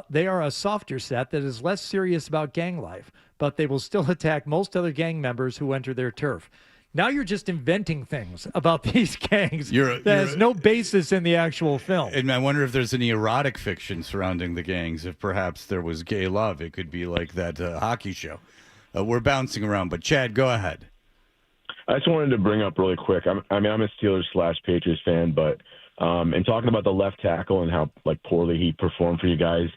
they are a softer set that is less serious about gang life, but they will still attack most other gang members who enter their turf. Now you're just inventing things about these gangs that has no basis in the actual film. And I wonder if there's any erotic fiction surrounding the gangs. If perhaps there was gay love, it could be like that hockey show. We're bouncing around, but Chad, go ahead. I just wanted to bring up really quick. I'm a Steelers/Patriots fan, but in talking about the left tackle and how poorly he performed for you guys,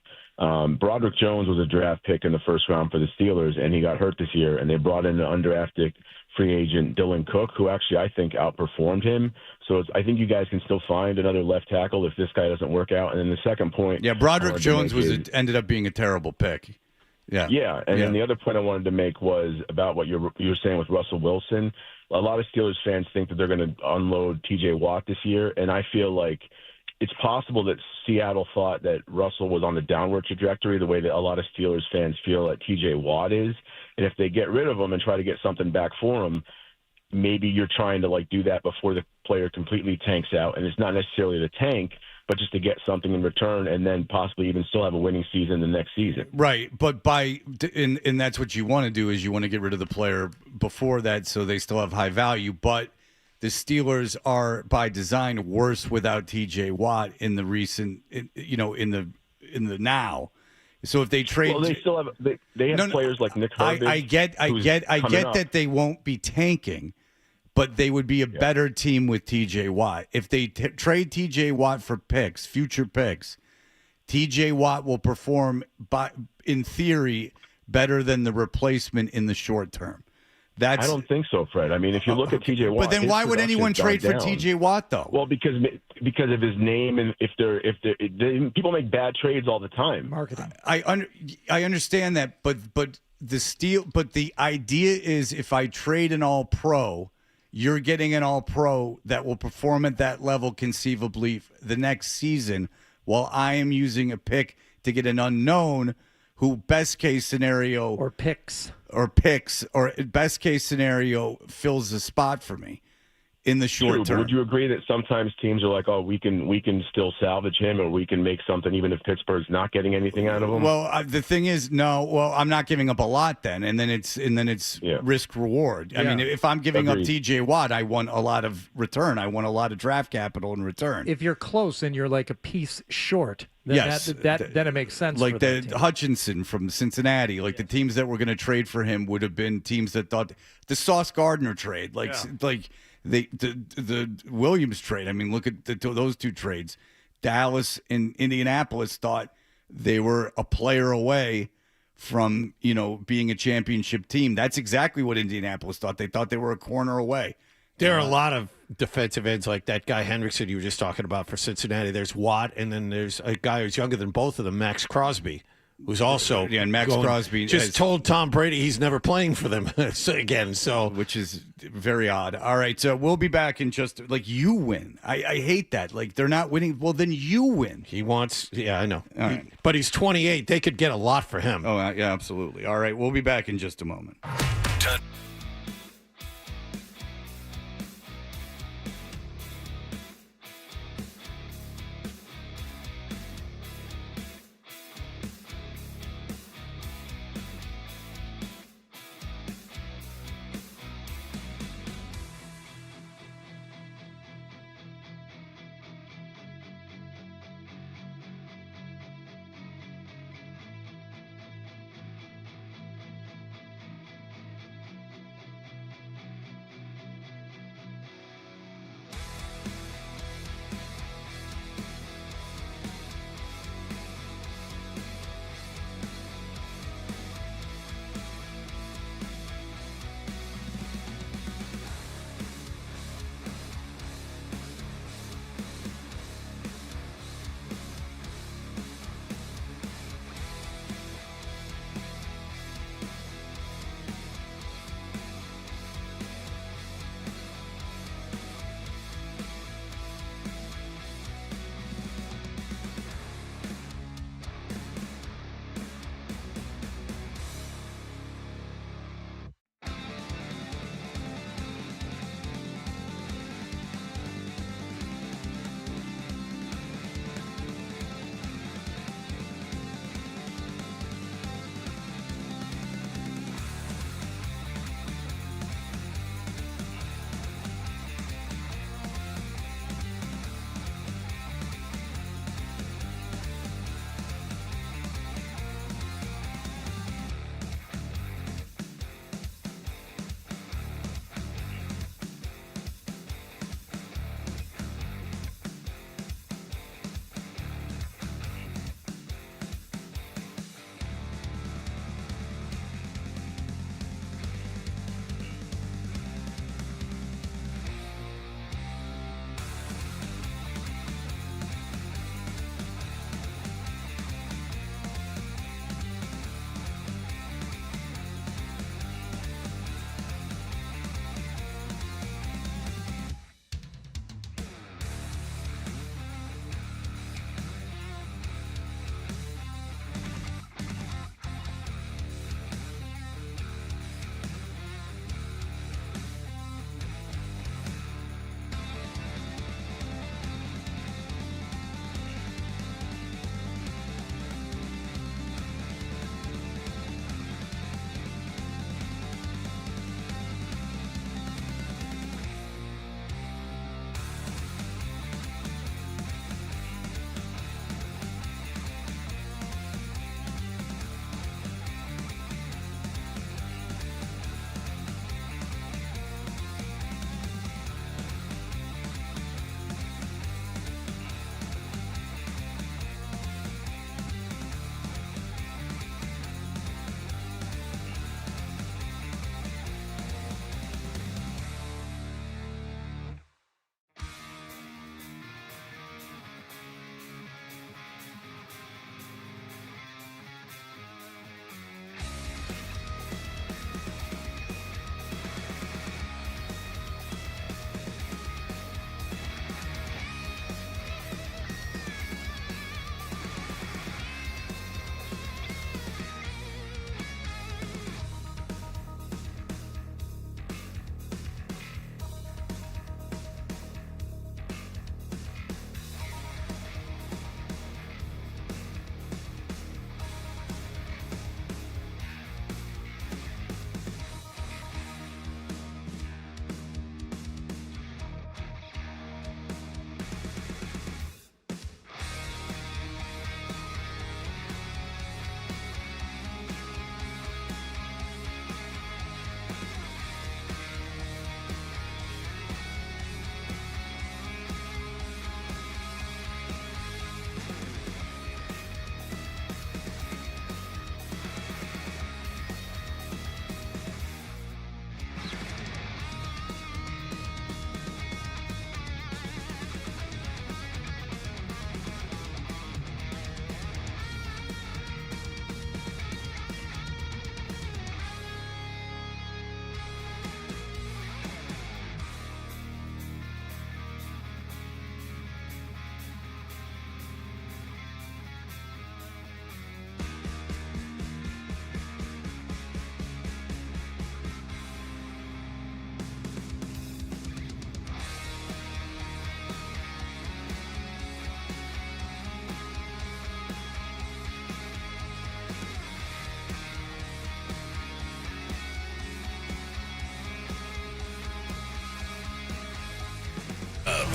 Broderick Jones was a draft pick in the first round for the Steelers, and he got hurt this year, and they brought in an undrafted free agent, Dylan Cook, who actually I think outperformed him. So I think you guys can still find another left tackle if this guy doesn't work out. And then the second point, Broderick Jones ended up being a terrible pick. Yeah, and then the other point I wanted to make was about what you were saying with Russell Wilson. A lot of Steelers fans think that they're going to unload T.J. Watt this year, and I feel like it's possible that Seattle thought that Russell was on the downward trajectory the way that a lot of Steelers fans feel that T.J. Watt is. And if they get rid of him and try to get something back for him, maybe you're trying to do that before the player completely tanks out. And it's not necessarily to tank, but just to get something in return and then possibly even still have a winning season the next season. Right. But and that's what you want to do is you want to get rid of the player before that so they still have high value. But the Steelers are by design worse without TJ Watt in the recent, in the now. So if they trade, well, they still have they have players like Nick Herbig. I get that they won't be tanking, but they would be a better team with T.J. Watt. If they trade T.J. Watt for future picks, T.J. Watt will perform, in theory, better than the replacement in the short term. I don't think so, Fred. I mean, if you look at T.J. Watt, but then why would anyone trade for T.J. Watt though? Well, because of his name, and if people make bad trades all the time. Marketing. I understand that, but the idea is if I trade an All-Pro, you're getting an All-Pro that will perform at that level conceivably the next season, while I am using a pick to get an unknown who best case scenario or picks best case scenario fills the spot for me. in the short True, term. but would you agree that sometimes teams are like, oh, we can still salvage him, or we can make something even if Pittsburgh's not getting anything out of him? Well, the thing is, no. Well, I'm not giving up a lot then, and then it's risk reward. I mean, if I'm giving up T.J. Watt, I want a lot of return. I want a lot of draft capital in return. If you're close and you're like a piece short, then then it makes sense. Like for the that team. Hutchinson from Cincinnati, like the teams that were going to trade for him would have been teams that thought the Sauce Gardner trade, the Williams trade. I mean, look at those two trades. Dallas and Indianapolis thought they were a player away from being a championship team. That's exactly what Indianapolis thought. They thought they were a corner away. There are a lot of defensive ends like that guy Hendrickson you were just talking about for Cincinnati. There's Watt, and then there's a guy who's younger than both of them, Max Crosby, who's also and Max Crosby just told Tom Brady he's never playing for them again. So which is very odd. All right, so we'll be back in just you win. I hate that. Like they're not winning. Well, then you win. He wants. Yeah, I know. All right. But he's 28. They could get a lot for him. Oh yeah, absolutely. All right, we'll be back in just a moment.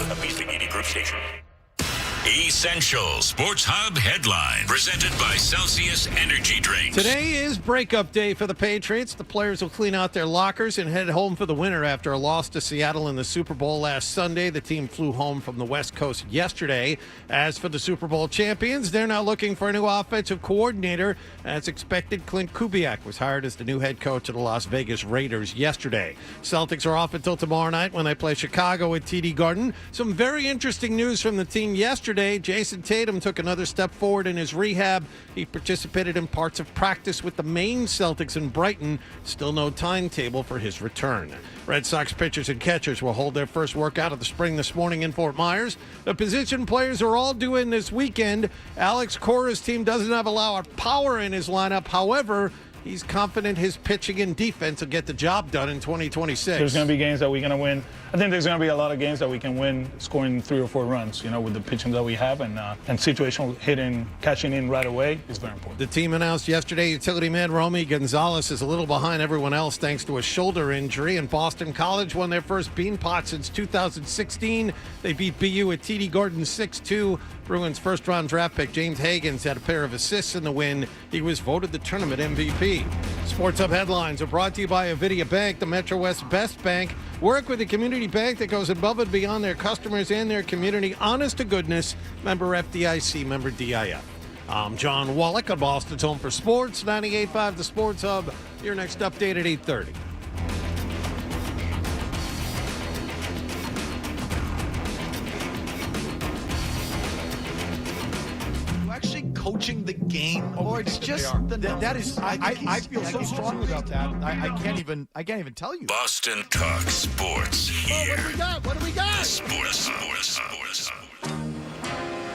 a Beasley Media Group station. Essential Sports Hub headline presented by Celsius Energy Drinks. Today is breakup day for the Patriots. The players will clean out their lockers and head home for the winter after a loss to Seattle in the Super Bowl last Sunday. The team flew home from the West Coast yesterday. As for the Super Bowl champions, they're now looking for a new offensive coordinator. As expected, Clint Kubiak was hired as the new head coach of the Las Vegas Raiders yesterday. Celtics are off until tomorrow night when they play Chicago at TD Garden. Some very interesting news from the team yesterday. Jason Tatum took another step forward in his rehab. He participated in parts of practice with the Maine Celtics in Brighton. Still no timetable for his return. Red Sox pitchers and catchers will hold their first workout of the spring this morning in Fort Myers. The position players are all due in this weekend. Alex Cora's team doesn't have a lot of power in his lineup. However, he's confident his pitching and defense will get the job done in 2026. There's going to be games that we're going to win. I think there's going to be a lot of games that we can win scoring 3 or 4 runs, with the pitching that we have. And situational hitting, catching in right away is very important. The team announced yesterday utility man Romy Gonzalez is a little behind everyone else thanks to a shoulder injury. And Boston College won their first Beanpot since 2016. They beat BU at TD Garden 6-2. Bruins first-round draft pick James Higgins had a pair of assists in the win. He was voted the tournament MVP. Sports Hub headlines are brought to you by Avidia Bank, the Metro West best bank. Work with a community bank that goes above and beyond their customers and their community. Honest to goodness. Member FDIC, member DIF. I'm John Wallach on Boston's Home for Sports, 98.5 The Sports Hub. Your next update at 8:30. Coaching the game, or it's just that is. I feel so strongly about that. I can't even tell you. Boston Talk Sports here. What do we got? Sports.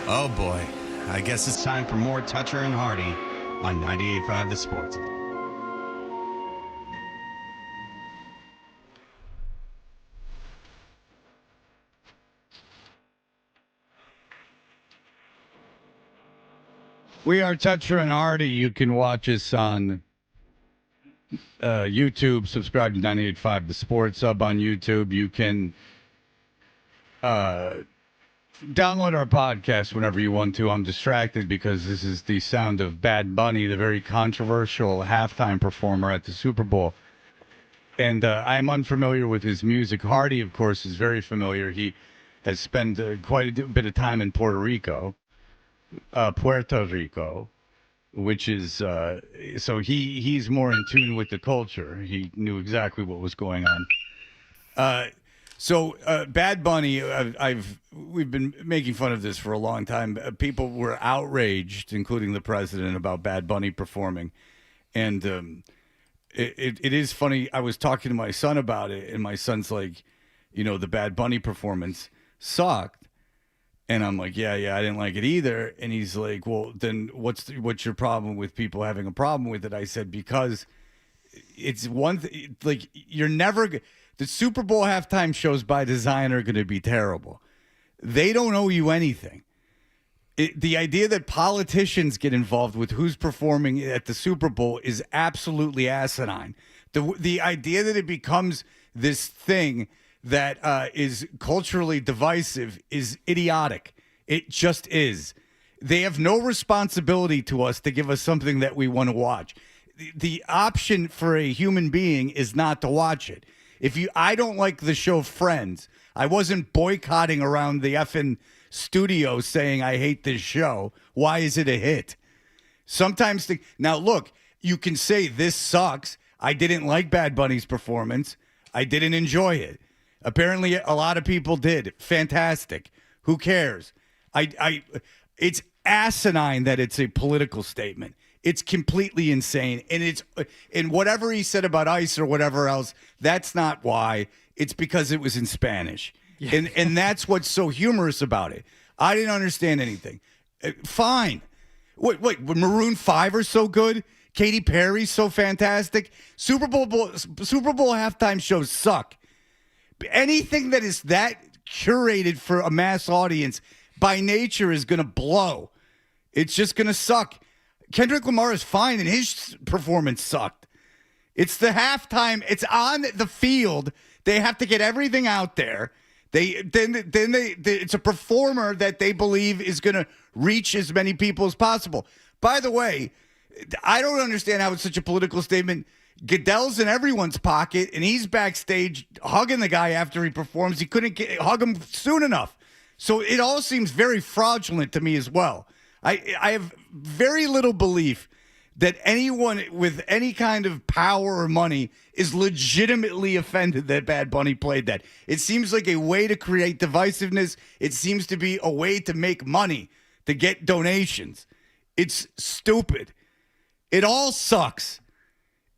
Oh boy, I guess it's time for more Toucher and Hardy on 98.5 The Sports. We are Toucher and Hardy. You can watch us on YouTube. Subscribe to 98.5 The Sports Hub on YouTube. You can download our podcast whenever you want to. I'm distracted because this is the sound of Bad Bunny, the very controversial halftime performer at the Super Bowl. And I'm unfamiliar with his music. Hardy, of course, is very familiar. He has spent quite a bit of time in Puerto Rico, which is so he's more in tune with the culture. He knew exactly what was going on. So Bad Bunny, we've been making fun of this for a long time. People were outraged, including the president, about Bad Bunny performing, and it is funny. I was talking to my son about it, and my son's like, the Bad Bunny performance sucked. And I'm like, yeah, I didn't like it either. And he's like, well, then what's your problem with people having a problem with it? I said, because it's one thing, like, the Super Bowl halftime shows by design are going to be terrible. They don't owe you anything. The idea that politicians get involved with who's performing at the Super Bowl is absolutely asinine. The idea that it becomes this thing that is culturally divisive is idiotic. It just is. They have no responsibility to us to give us something that we want to watch. The option for a human being is not to watch it. I don't like the show Friends. I wasn't boycotting around the effing studio saying I hate this show. Why is it a hit? Sometimes now look, you can say this sucks. I didn't like Bad Bunny's performance. I didn't enjoy it. Apparently, a lot of people did. Fantastic. Who cares? It's asinine that it's a political statement. It's completely insane. And whatever he said about ICE or whatever else, that's not why. It's because it was in Spanish. Yeah. And that's what's so humorous about it. I didn't understand anything. Fine. Wait, Maroon 5 are so good? Katy Perry's so fantastic? Super Bowl halftime shows suck. Anything that is that curated for a mass audience by nature is going to blow. It's just going to suck. Kendrick Lamar is fine, and his performance sucked. It's the halftime. It's on the field. They have to get everything out there. It's a performer that they believe is going to reach as many people as possible. By the way, I don't understand how it's such a political statement. Goodell's in everyone's pocket, and he's backstage hugging the guy after he performs. He couldn't hug him soon enough. So it all seems very fraudulent to me as well. I have very little belief that anyone with any kind of power or money is legitimately offended that Bad Bunny played that. It seems like a way to create divisiveness. It seems to be a way to make money, to get donations. It's stupid. It all sucks.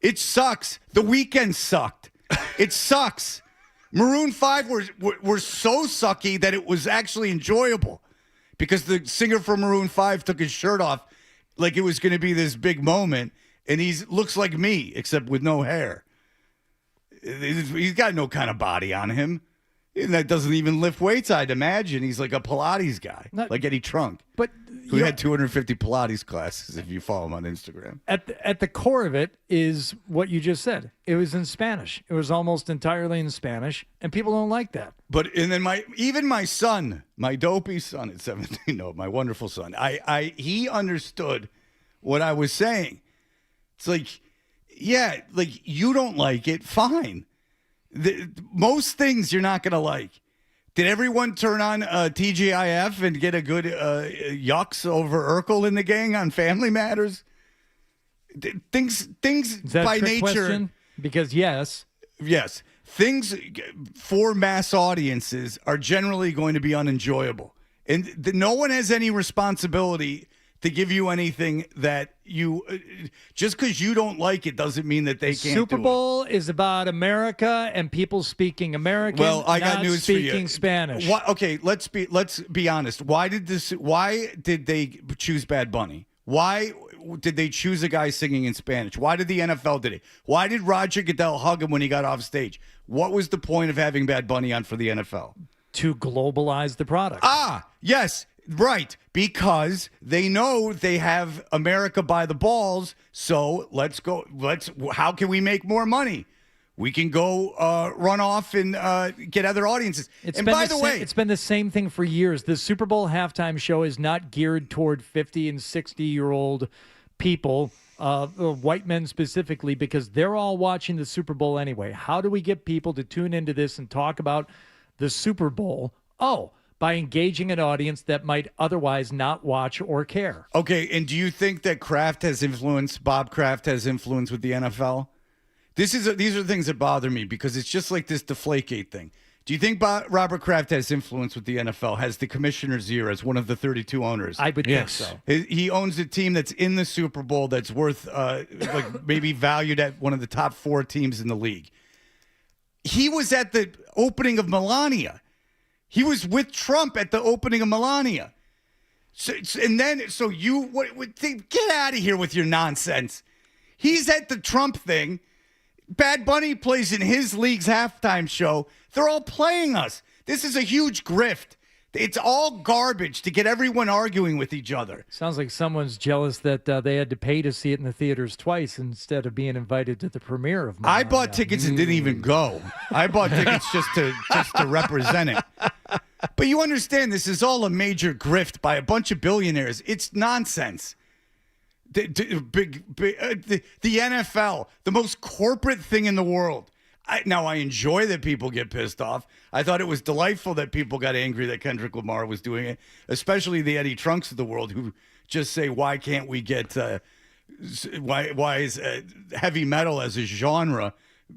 It sucks. The Weeknd sucked. It sucks. Maroon 5 were so sucky that it was actually enjoyable because the singer from Maroon 5 took his shirt off like it was going to be this big moment, and he looks like me except with no hair. He's got no kind of body on him. And that doesn't even lift weights, I'd imagine. He's like a Pilates guy, like Eddie Trunk, who had 250 Pilates classes, if you follow him on Instagram. At the core of it is what you just said. It was in Spanish. It was almost entirely in Spanish, and people don't like that. And then my son, my dopey son at 17, no, my wonderful son, he understood what I was saying. It's like, yeah, like you don't like it, fine. Most things you're not going to like. Did everyone turn on TGIF and get a good yucks over Urkel in the gang on Family Matters? Things Is that by a trick nature. question? Because yes, things for mass audiences are generally going to be unenjoyable, and no one has any responsibility to give you anything that you just because you don't like it doesn't mean that they can't. Super Bowl is about America and people speaking American. Well, I got not news for you. speaking Spanish. Okay, let's be honest. Why did they choose Bad Bunny? Why did they choose a guy singing in Spanish? Why did the NFL did it? Why did Roger Goodell hug him when he got off stage? What was the point of having Bad Bunny on for the NFL? To globalize the product. Yes. Right, because they know they have America by the balls. So how can we make more money? We can go run off and get other audiences. It's been the same thing for years. The Super Bowl halftime show is not geared toward 50 and 60-year-old people, white men specifically, because they're all watching the Super Bowl anyway. How do we get people to tune into this and talk about the Super Bowl? By engaging an audience that might otherwise not watch or care. Okay, and do you think that Bob Kraft has influence with the NFL? These are the things that bother me because it's just like this Deflategate thing. Do you think Robert Kraft has influence with the NFL, has the commissioner's ear as one of the 32 owners? I would think so. He owns a team that's in the Super Bowl that's worth maybe valued at one of the top 4 teams in the league. He was at the opening of Melania. He was with Trump at the opening of Melania. Get out of here with your nonsense. He's at the Trump thing. Bad Bunny plays in his league's halftime show. They're all playing us. This is a huge grift. It's all garbage to get everyone arguing with each other. Sounds like someone's jealous that they had to pay to see it in the theaters twice instead of being invited to the premiere of Melania. I bought tickets and didn't even go. I bought tickets just to represent it. But you understand this is all a major grift by a bunch of billionaires. It's nonsense. The NFL, the most corporate thing in the world. I enjoy that people get pissed off. I thought it was delightful that people got angry that Kendrick Lamar was doing it, especially the Eddie Trunks of the world who just say, why can't we get, why is heavy metal as a genre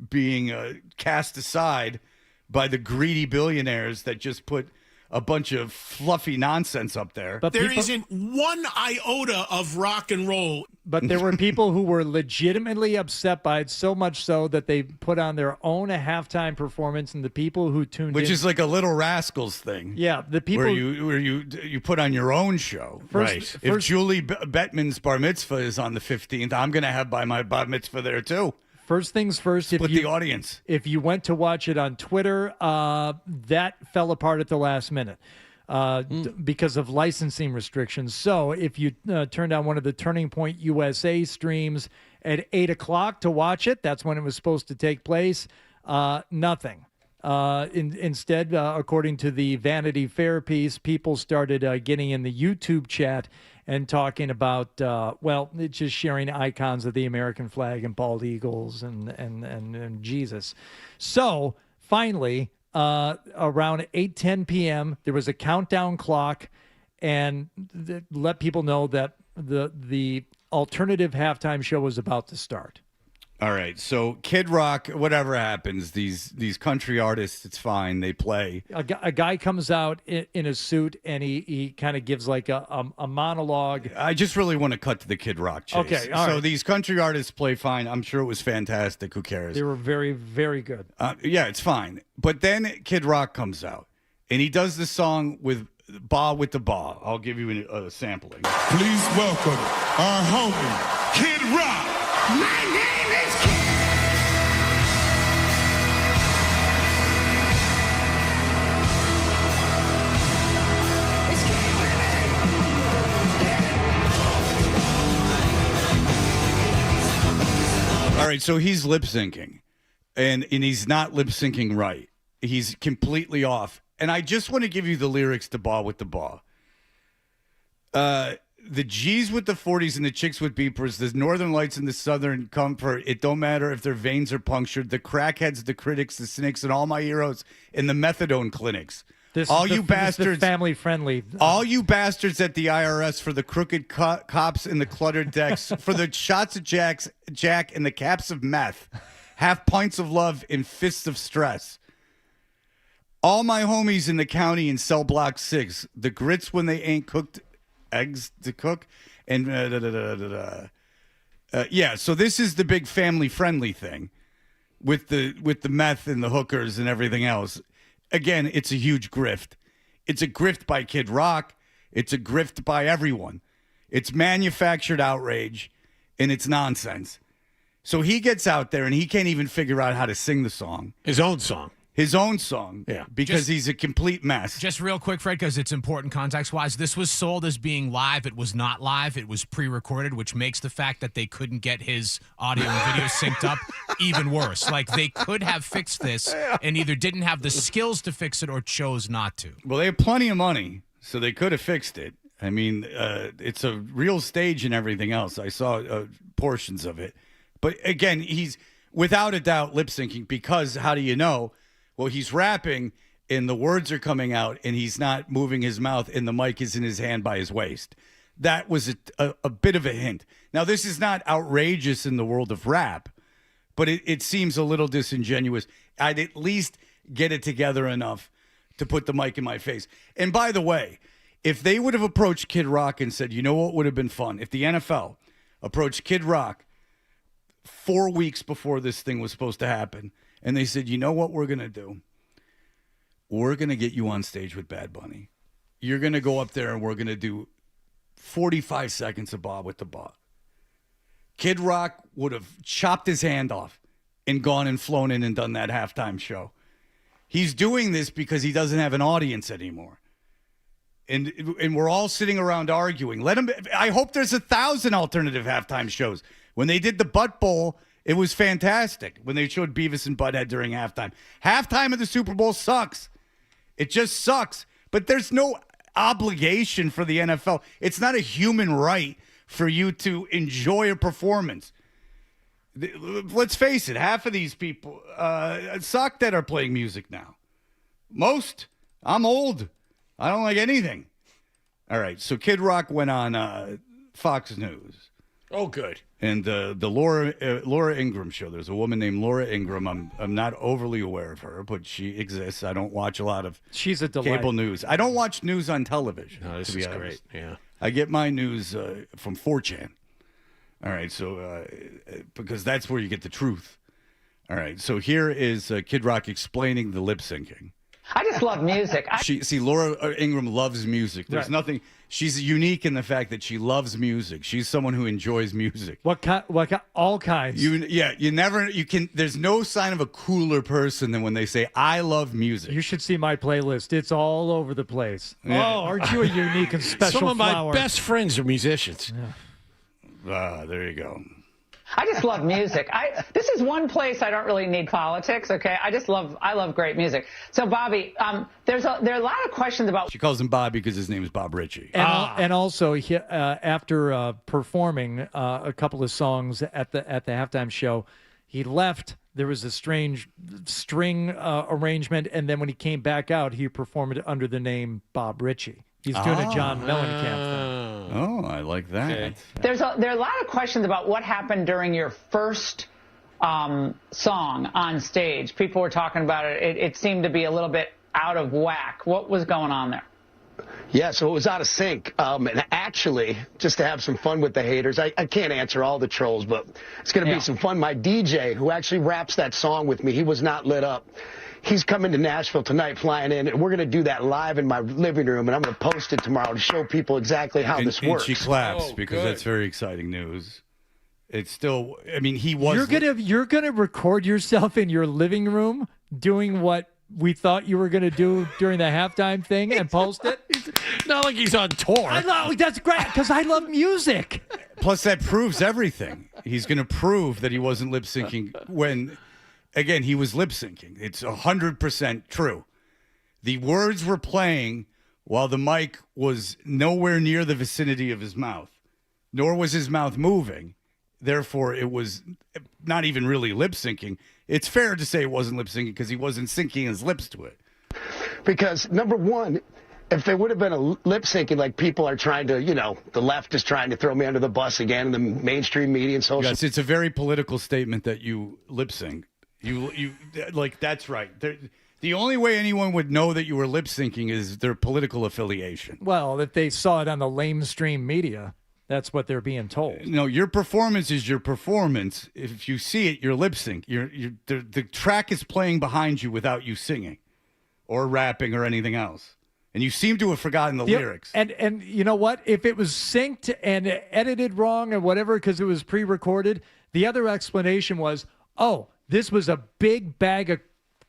being cast aside by the greedy billionaires that just put a bunch of fluffy nonsense up there. But there isn't one iota of rock and roll. But there were people who were legitimately upset by it, so much so that they put on their own halftime performance, and the people who tuned in, which is like a Little Rascals thing. Yeah, the people where you put on your own show. Right. If Julie Bettman's bar mitzvah is on the 15th, I'm going to have my bar mitzvah there too. First things first, the audience. If you went to watch it on Twitter, that fell apart at the last minute because of licensing restrictions. So if you turned on one of the Turning Point USA streams at 8 o'clock to watch it, that's when it was supposed to take place, nothing. Instead, according to the Vanity Fair piece, people started getting in the YouTube chat and talking about, it's just sharing icons of the American flag and bald eagles and Jesus. So finally, around 8:10 p.m., there was a countdown clock, and let people know that the alternative halftime show was about to start. All right, so Kid Rock, whatever happens, these country artists, it's fine. They play. A guy comes out in a suit, and he kind of gives like a monologue. I just really want to cut to the Kid Rock chase. Okay, all right. So these country artists play fine. I'm sure it was fantastic. Who cares? They were very, very good. Yeah, it's fine. But then Kid Rock comes out, and he does the song with Ba with the Ba. I'll give you a sampling. Please welcome our homie, Kid Rock. My name is Kid. All right, so he's lip syncing, and he's not lip syncing right. He's completely off. And I just want to give you the lyrics to Ba with the Ba. The G's with the 40s and the chicks with beepers, the northern lights and the southern comfort. It don't matter if their veins are punctured. The crackheads, the critics, the cynics, and all my heroes in the methadone clinics. All you bastards, family friendly. All you bastards at the IRS for the crooked cops in the cluttered decks, for the shots of Jack and the caps of meth, half pints of love and fists of stress. All my homies in the county in cell block 6, the grits when they ain't cooked eggs to cook, and yeah. So this is the big family friendly thing with the meth and the hookers and everything else. Again, it's a huge grift. It's a grift by Kid Rock. It's a grift by everyone. It's manufactured outrage, and it's nonsense. So he gets out there, and he can't even figure out how to sing the song. His own song. His own song. Yeah. Because he's a complete mess. Just real quick, Fred, because it's important context-wise. This was sold as being live. It was not live. It was pre-recorded, which makes the fact that they couldn't get his audio and video synced up even worse. Like, they could have fixed this and either didn't have the skills to fix it or chose not to. Well, they have plenty of money, so they could have fixed it. I mean, it's a real stage and everything else. I saw portions of it. But, again, he's, without a doubt, lip-syncing because, how do you know? Well, he's rapping, and the words are coming out, and he's not moving his mouth, and the mic is in his hand by his waist. That was a bit of a hint. Now, this is not outrageous in the world of rap, but it seems a little disingenuous. I'd at least get it together enough to put the mic in my face. And by the way, if they would have approached Kid Rock and said, you know what would have been fun? If the NFL approached Kid Rock 4 weeks before this thing was supposed to happen, and they said, you know what we're going to do? We're going to get you on stage with Bad Bunny. You're going to go up there and we're going to do 45 seconds of Ba with the Ba. Kid Rock would have chopped his hand off and gone and flown in and done that halftime show. He's doing this because he doesn't have an audience anymore. And we're all sitting around arguing. Let him. I hope there's 1,000 alternative halftime shows. When they did the Butt Bowl, it was fantastic when they showed Beavis and Butthead during halftime. Halftime of the Super Bowl sucks. It just sucks. But there's no obligation for the NFL. It's not a human right for you to enjoy a performance. Let's face it, half of these people suck that are playing music now. Most. I'm old. I don't like anything. All right, so Kid Rock went on Fox News. Oh, good. And the Laura Ingraham show. There's a woman named Laura Ingraham. I'm not overly aware of her, but she exists. I don't watch a lot of She's a delight. Cable news. I don't watch news on television. No, this to be is honest. great. Yeah. I get my news from 4chan. All right, so because that's where you get the truth. All right, so here is Kid Rock explaining the lip syncing. I just love music. Laura Ingraham loves music. There's Right. nothing. She's unique in the fact that she loves music. She's someone who enjoys music. What kind? All kinds. There's no sign of a cooler person than when they say, I love music. You should see my playlist. It's all over the place. Yeah. Oh, aren't you a unique and special Some of flower? my best friends are musicians. Ah, there you go. I just love music. This is one place I don't really need politics. Okay, I love great music. So Bobby, there are a lot of questions about. She calls him Bobby because his name is Bob Ritchie. And also, after performing a couple of songs at the halftime show, he left. There was a strange string arrangement, and then when he came back out, he performed under the name Bob Ritchie. He's doing a John Mellencamp thing. Oh, I like that. Okay. There are a lot of questions about what happened during your first song on stage. People were talking about it. It seemed to be a little bit out of whack. What was going on there? Yeah, so it was out of sync. And actually, just to have some fun with the haters, I can't answer all the trolls, but it's going to be some fun. My DJ, who actually raps that song with me, he was not lit up. He's coming to Nashville tonight, flying in, and we're going to do that live in my living room, and I'm going to post it tomorrow to show people exactly how this works. And she claps because that's very exciting news. It's still, I mean, he was. You're gonna record yourself in your living room doing what we thought you were going to do during the halftime thing and post it? Not like he's on tour. That's great because I love music. Plus, that proves everything. He's going to prove that he wasn't lip syncing when, again, he was lip syncing. It's 100% true. The words were playing while the mic was nowhere near the vicinity of his mouth, nor was his mouth moving. Therefore, it was not even really lip syncing. It's fair to say it wasn't lip syncing because he wasn't syncing his lips to it. Because, number one, if there would have been a lip syncing like people are trying to, the left is trying to throw me under the bus again in the mainstream media and social. Yes, it's a very political statement that you lip sync. You like, that's right. The only way anyone would know that you were lip syncing is their political affiliation. Well, if they saw it on the lamestream media. That's what they're being told. No, your performance is your performance. If you see it, you're lip sync. The track is playing behind you without you singing or rapping or anything else. And you seem to have forgotten the lyrics. And you know what? If it was synced and edited wrong or whatever because it was pre-recorded, the other explanation was, oh, this was a big bag of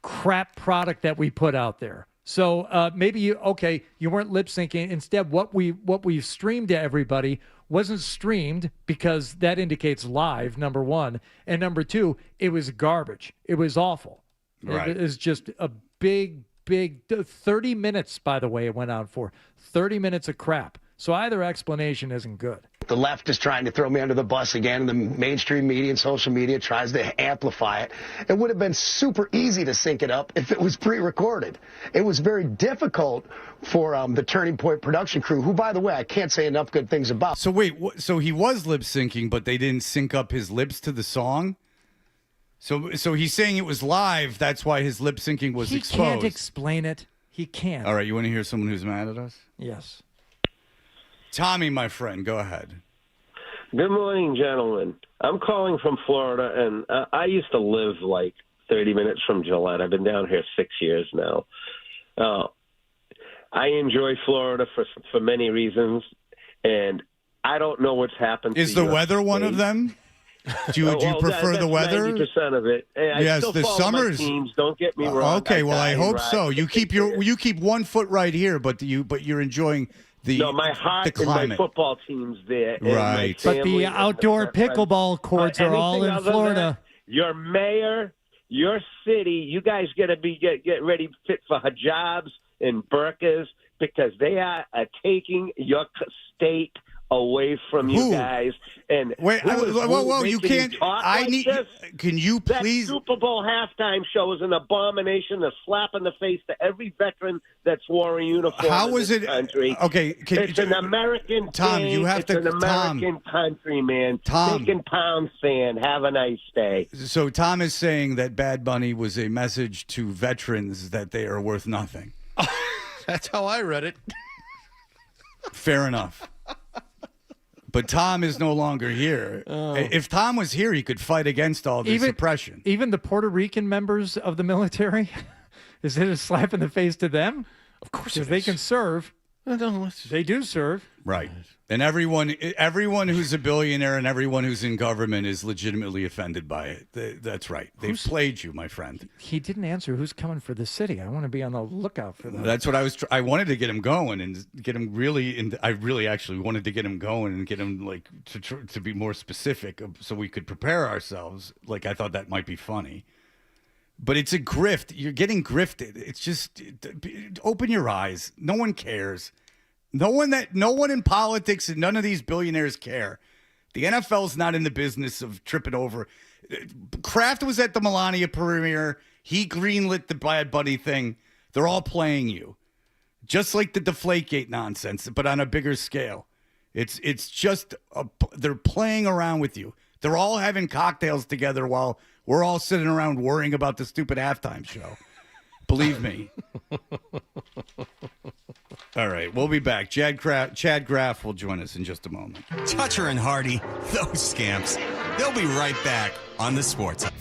crap product that we put out there. So maybe you weren't lip syncing. Instead, what we streamed to everybody wasn't streamed because that indicates live, number one. And number two, it was garbage. It was awful. Right. It was just a big 30 minutes, by the way, it went on for 30 minutes of crap. So either explanation isn't good. The left is trying to throw me under the bus again, and the mainstream media and social media tries to amplify it. It would have been super easy to sync it up if it was pre-recorded. It was very difficult for the Turning Point production crew, who, by the way, I can't say enough good things about. So wait, so he was lip syncing, but they didn't sync up his lips to the song? So he's saying it was live, that's why his lip syncing was exposed. He can't explain it. He can't. All right, you want to hear someone who's mad at us? Yes. Tommy, my friend, go ahead. Good morning, gentlemen. I'm calling from Florida, and I used to live like 30 minutes from Gillette. I've been down here 6 years now. I enjoy Florida for many reasons, and I don't know what's happened. Is the weather one of them? Do you prefer the weather? 90% of it. Hey, yes, I the still summers. My teams. Don't get me wrong. Okay, well, I hope so. You keep 1 foot right here, but you're enjoying my heart the and my football team's there. Right. But the outdoor pickleball courts are all in Florida. Your mayor, your city, you guys got to get ready fit for hijabs and burqas because they are taking your state away from you guys. And wait, whoa, you can't. Can you please? That Super Bowl halftime show is an abomination, a slap in the face to every veteran that's wore a uniform. How is it? Country. Okay, it's an American Tom. thing. You have it's to. an American country, man. Tom, Steak and pound fan. Have a nice day. So Tom is saying that Bad Bunny was a message to veterans that they are worth nothing. That's how I read it. Fair enough. But Tom is no longer here. Oh. If Tom was here, he could fight against all this oppression. Even the Puerto Rican members of the military, is it a slap in the face to them? Of course, because they can serve. They do serve. Right. And everyone who's a billionaire and everyone who's in government is legitimately offended by it. That's right. They've played you, my friend. He didn't answer who's coming for the city. I want to be on the lookout for that. That's what I was. I wanted to get him going and get him really. I really actually wanted to get him going and get him like to be more specific so we could prepare ourselves. Like I thought that might be funny. But it's a grift. You're getting grifted. It's just open your eyes. No one cares. No one in politics and none of these billionaires care. The NFL's not in the business of tripping over. Kraft was at the Melania premiere. He greenlit the Bad Bunny thing. They're all playing you. Just like the Deflategate nonsense, but on a bigger scale. It's just they're playing around with you. They're all having cocktails together while we're all sitting around worrying about the stupid halftime show. Believe me. All right, we'll be back. Chad Graff will join us in just a moment. Toucher and Hardy, those scamps. They'll be right back on the Sports Hub.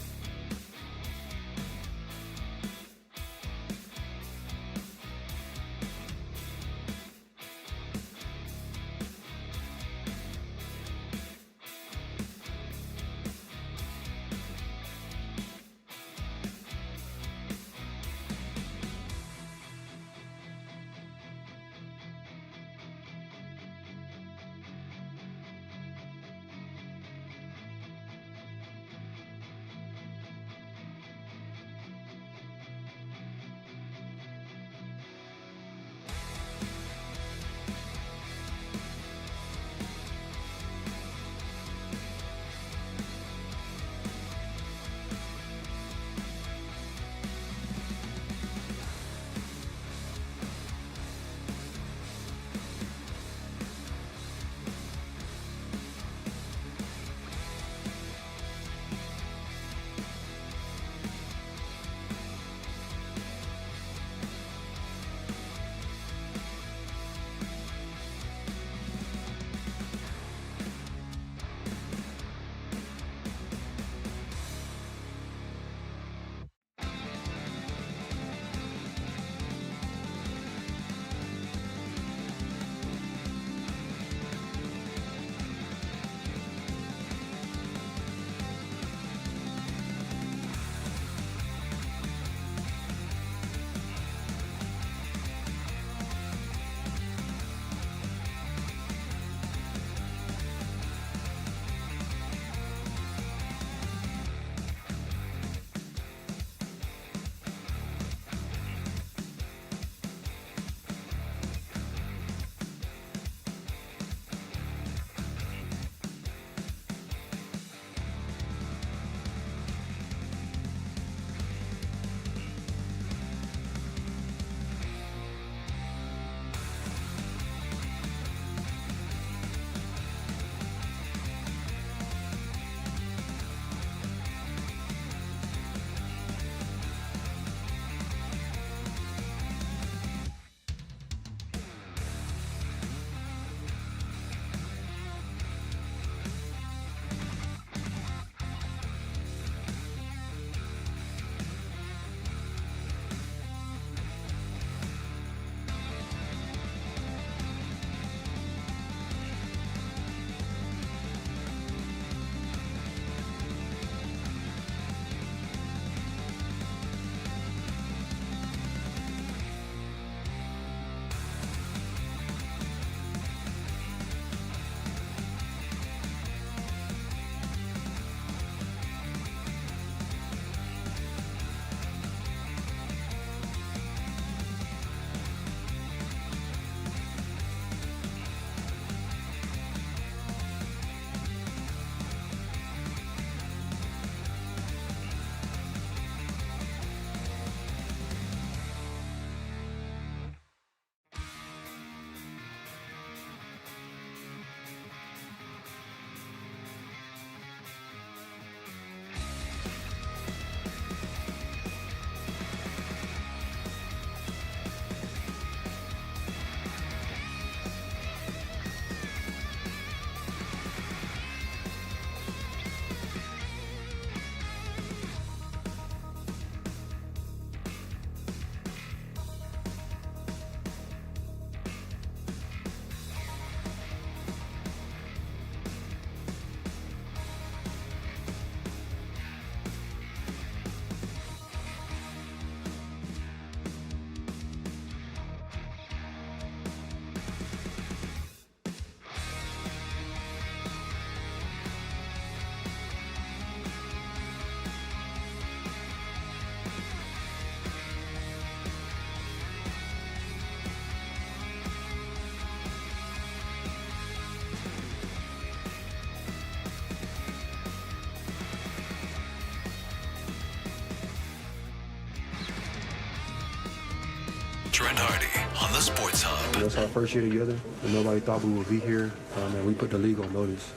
Hunter and Hardy on the Sports Hub. It's our first year together, and nobody thought we would be here. And we put the league on notice.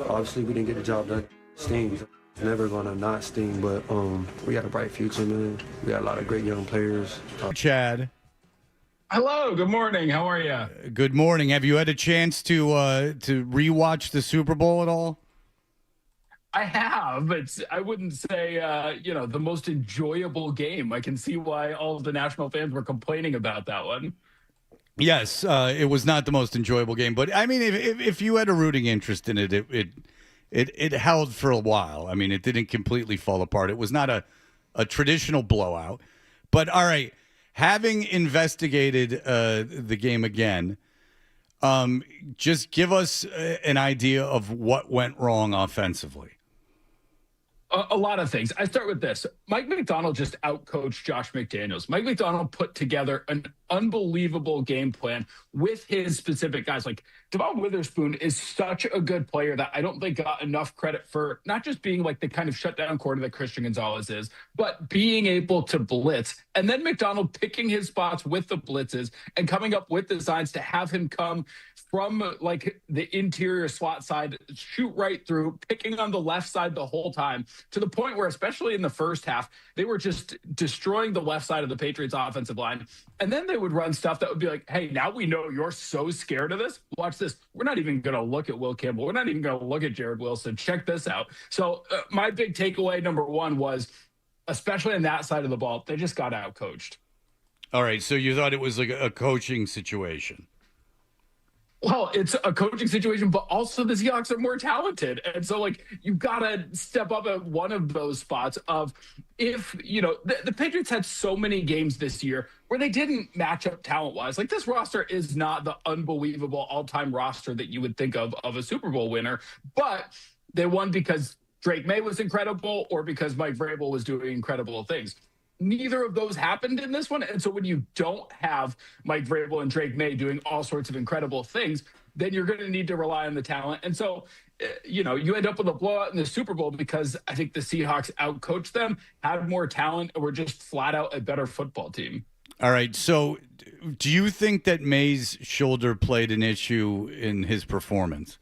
Obviously, we didn't get the job done. Stings. It's never going to not sting, but we got a bright future, man. We got a lot of great young players. Chad. Hello. Good morning. How are you? Good morning. Have you had a chance to rewatch the Super Bowl at all? I have, but I wouldn't say, the most enjoyable game. I can see why all of the national fans were complaining about that one. Yes, it was not the most enjoyable game, but I mean, if you had a rooting interest in it, it held for a while. I mean, it didn't completely fall apart. It was not a traditional blowout. But all right, having investigated the game again, just give us an idea of what went wrong offensively. A lot of things. I start with this. Mike McDonald just outcoached Josh McDaniels. Mike McDonald put together an unbelievable game plan with his specific guys. Like Devon Witherspoon is such a good player that I don't think got enough credit for not just being like the kind of shutdown corner that Christian Gonzalez is, but being able to blitz. And then McDonald picking his spots with the blitzes and coming up with designs to have him come from like the interior slot side, shoot right through, picking on the left side the whole time, to the point where, especially in the first half, they were just destroying the left side of the Patriots offensive line. And then they would run stuff that would be like, hey, now we know you're so scared of this. Watch this. We're not even going to look at Will Campbell. We're not even going to look at Jared Wilson. Check this out. So my big takeaway, number one, was, especially on that side of the ball, they just got out-coached. All right, so you thought it was like a coaching situation. Well, it's a coaching situation, but also the Seahawks are more talented. And so, like, you've got to step up at one of those spots of if, the Patriots had so many games this year where they didn't match up talent-wise. Like, this roster is not the unbelievable all-time roster that you would think of a Super Bowl winner, but they won because Drake May was incredible or because Mike Vrabel was doing incredible things. Neither of those happened in this one. And so when you don't have Mike Vrabel and Drake May doing all sorts of incredible things, then you're going to need to rely on the talent. And so, you end up with a blowout in the Super Bowl because I think the Seahawks outcoached them, had more talent, and were just flat out a better football team. All right. So do you think that May's shoulder played an issue in his performance?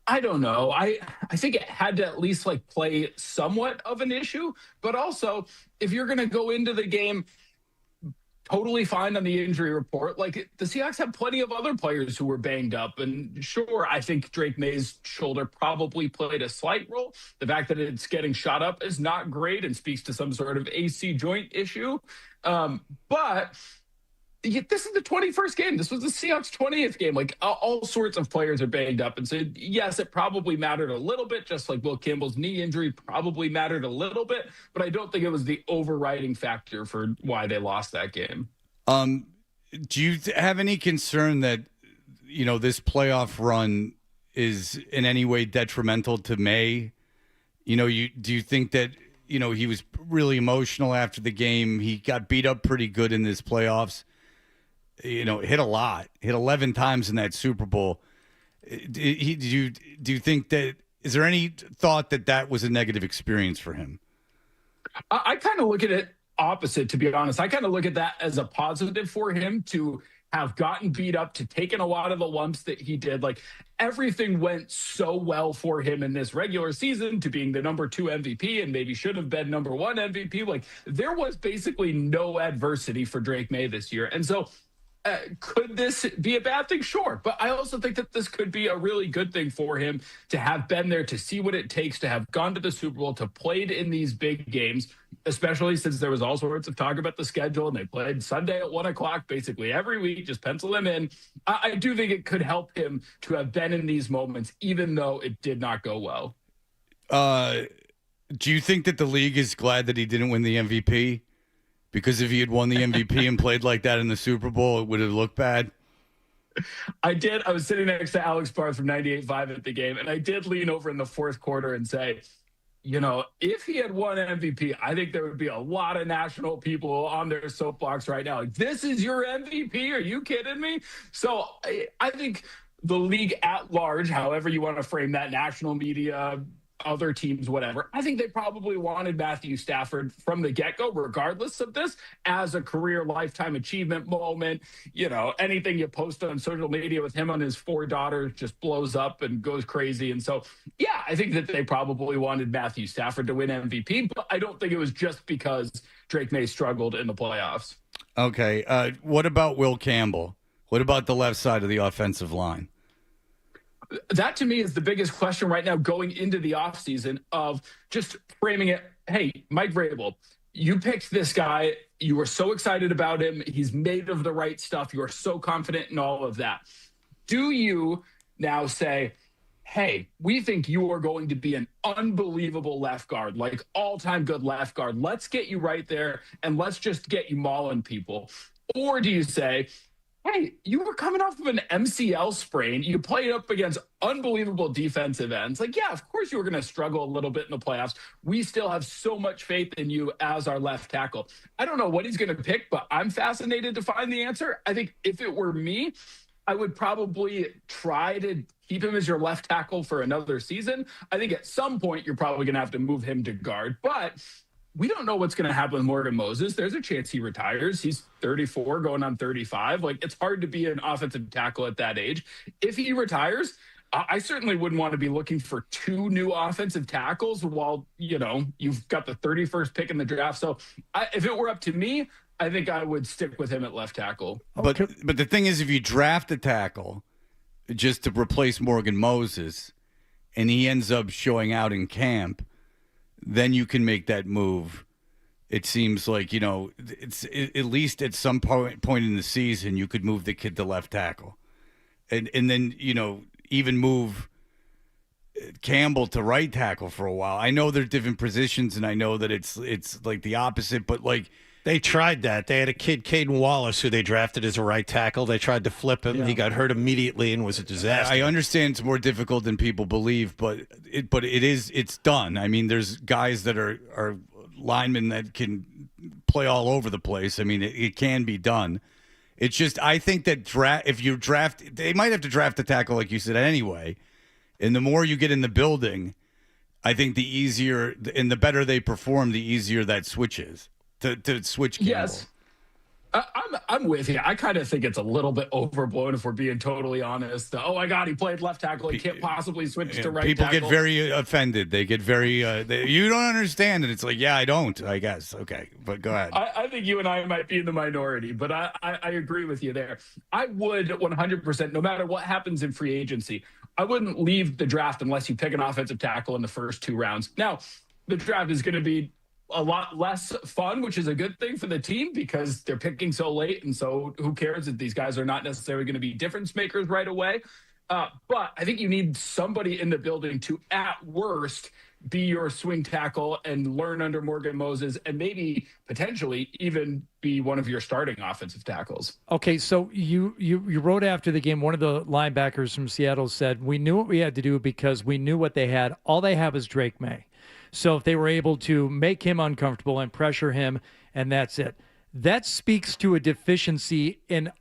I don't know. I think it had to at least like play somewhat of an issue, but also if you're going to go into the game totally fine on the injury report, like the Seahawks have plenty of other players who were banged up. And sure, I think Drake May's shoulder probably played a slight role. The fact that it's getting shot up is not great and speaks to some sort of AC joint issue. But this is the 21st game. This was the Seahawks' 20th game. Like, all sorts of players are banged up. And so, yes, it probably mattered a little bit, just like Will Campbell's knee injury probably mattered a little bit. But I don't think it was the overriding factor for why they lost that game. Do you have any concern that, this playoff run is in any way detrimental to May? Do you think that, he was really emotional after the game? He got beat up pretty good in this playoffs. Hit a lot, hit 11 times in that Super Bowl. Do you think that, is there any thought that was a negative experience for him? I kind of look at it opposite, to be honest. I kind of look at that as a positive for him to have gotten beat up, to taken a lot of the lumps that he did. Like, everything went so well for him in this regular season to being the number 2 MVP and maybe should have been number 1 MVP. Like, there was basically no adversity for Drake May this year. And so, could this be a bad thing? Sure. But I also think that this could be a really good thing for him to have been there, to see what it takes, to have gone to the Super Bowl, to played in these big games, especially since there was all sorts of talk about the schedule and they played Sunday at 1:00 basically every week, just pencil them in. I do think it could help him to have been in these moments, even though it did not go well. Do you think that the league is glad that he didn't win the MVP? Because if he had won the MVP and played like that in the Super Bowl, it would have looked bad. I did. I was sitting next to Alex Barth from 98.5 at the game, and I did lean over in the fourth quarter and say, if he had won MVP, I think there would be a lot of national people on their soapbox right now. Like, this is your MVP? Are you kidding me? So I think the league at large, however you want to frame that, national media, other teams, whatever. I think they probably wanted Matthew Stafford from the get-go, regardless of this, as a career lifetime achievement moment. You know, anything you post on social media with him and his 4 daughters just blows up and goes crazy. And so, yeah, I think that they probably wanted Matthew Stafford to win MVP, but I don't think it was just because Drake May struggled in the playoffs. Okay. What about Will Campbell? What about the left side of the offensive line? That to me is the biggest question right now going into the offseason of just framing it. Hey, Mike Vrabel, you picked this guy. You were so excited about him. He's made of the right stuff. You are so confident in all of that. Do you now say, hey, we think you are going to be an unbelievable left guard, like all-time good left guard. Let's get you right there, and let's just get you mauling people. Or do you say, hey, you were coming off of an MCL sprain. You played up against unbelievable defensive ends. Like, yeah, of course you were going to struggle a little bit in the playoffs. We still have so much faith in you as our left tackle. I don't know what he's going to pick, but I'm fascinated to find the answer. I think if it were me, I would probably try to keep him as your left tackle for another season. I think at some point you're probably going to have to move him to guard, but we don't know what's going to happen with Morgan Moses. There's a chance he retires. He's 34 going on 35. Like, it's hard to be an offensive tackle at that age. If he retires, I certainly wouldn't want to be looking for 2 new offensive tackles while, you know, you've got the 31st pick in the draft. So if it were up to me, I think I would stick with him at left tackle. But the thing is, if you draft a tackle just to replace Morgan Moses and he ends up showing out in camp, then you can make that move. It seems like, you know, it's at least at some point in the season, you could move the kid to left tackle. And then, you know, even move Campbell to right tackle for a while. I know they're different positions, and I know that it's like the opposite, but like, they tried that. They had a kid, Caden Wallace, who they drafted as a right tackle. They tried to flip him. Yeah. He got hurt immediately and was a disaster. I understand it's more difficult than people believe, but it's done. I mean, there's guys that are linemen that can play all over the place. I mean, it can be done. It's just, I think that if you draft, they might have to draft a tackle, like you said, anyway. And the more you get in the building, I think the easier and the better they perform, the easier that switch is. To switch Campbell. Yes, I'm with you. I kind of think it's a little bit overblown if we're being totally honest. Oh my God, he played left tackle. He can't possibly switch to right people tackle. People get very offended. They get very, you don't understand it. It's like, yeah, I don't, I guess. Okay, but go ahead. I think you and I might be in the minority, but I agree with you there. I would 100%, no matter what happens in free agency, I wouldn't leave the draft unless you pick an offensive tackle in the first 2 rounds. Now, the draft is going to be a lot less fun, which is a good thing for the team because they're picking so late. And so who cares if these guys are not necessarily going to be difference makers right away. But I think you need somebody in the building to, at worst, be your swing tackle and learn under Morgan Moses and maybe potentially even be one of your starting offensive tackles. Okay, so you wrote after the game, one of the linebackers from Seattle said, we knew what we had to do because we knew what they had. All they have is Drake May. So if they were able to make him uncomfortable and pressure him, and that's it. That speaks to a deficiency in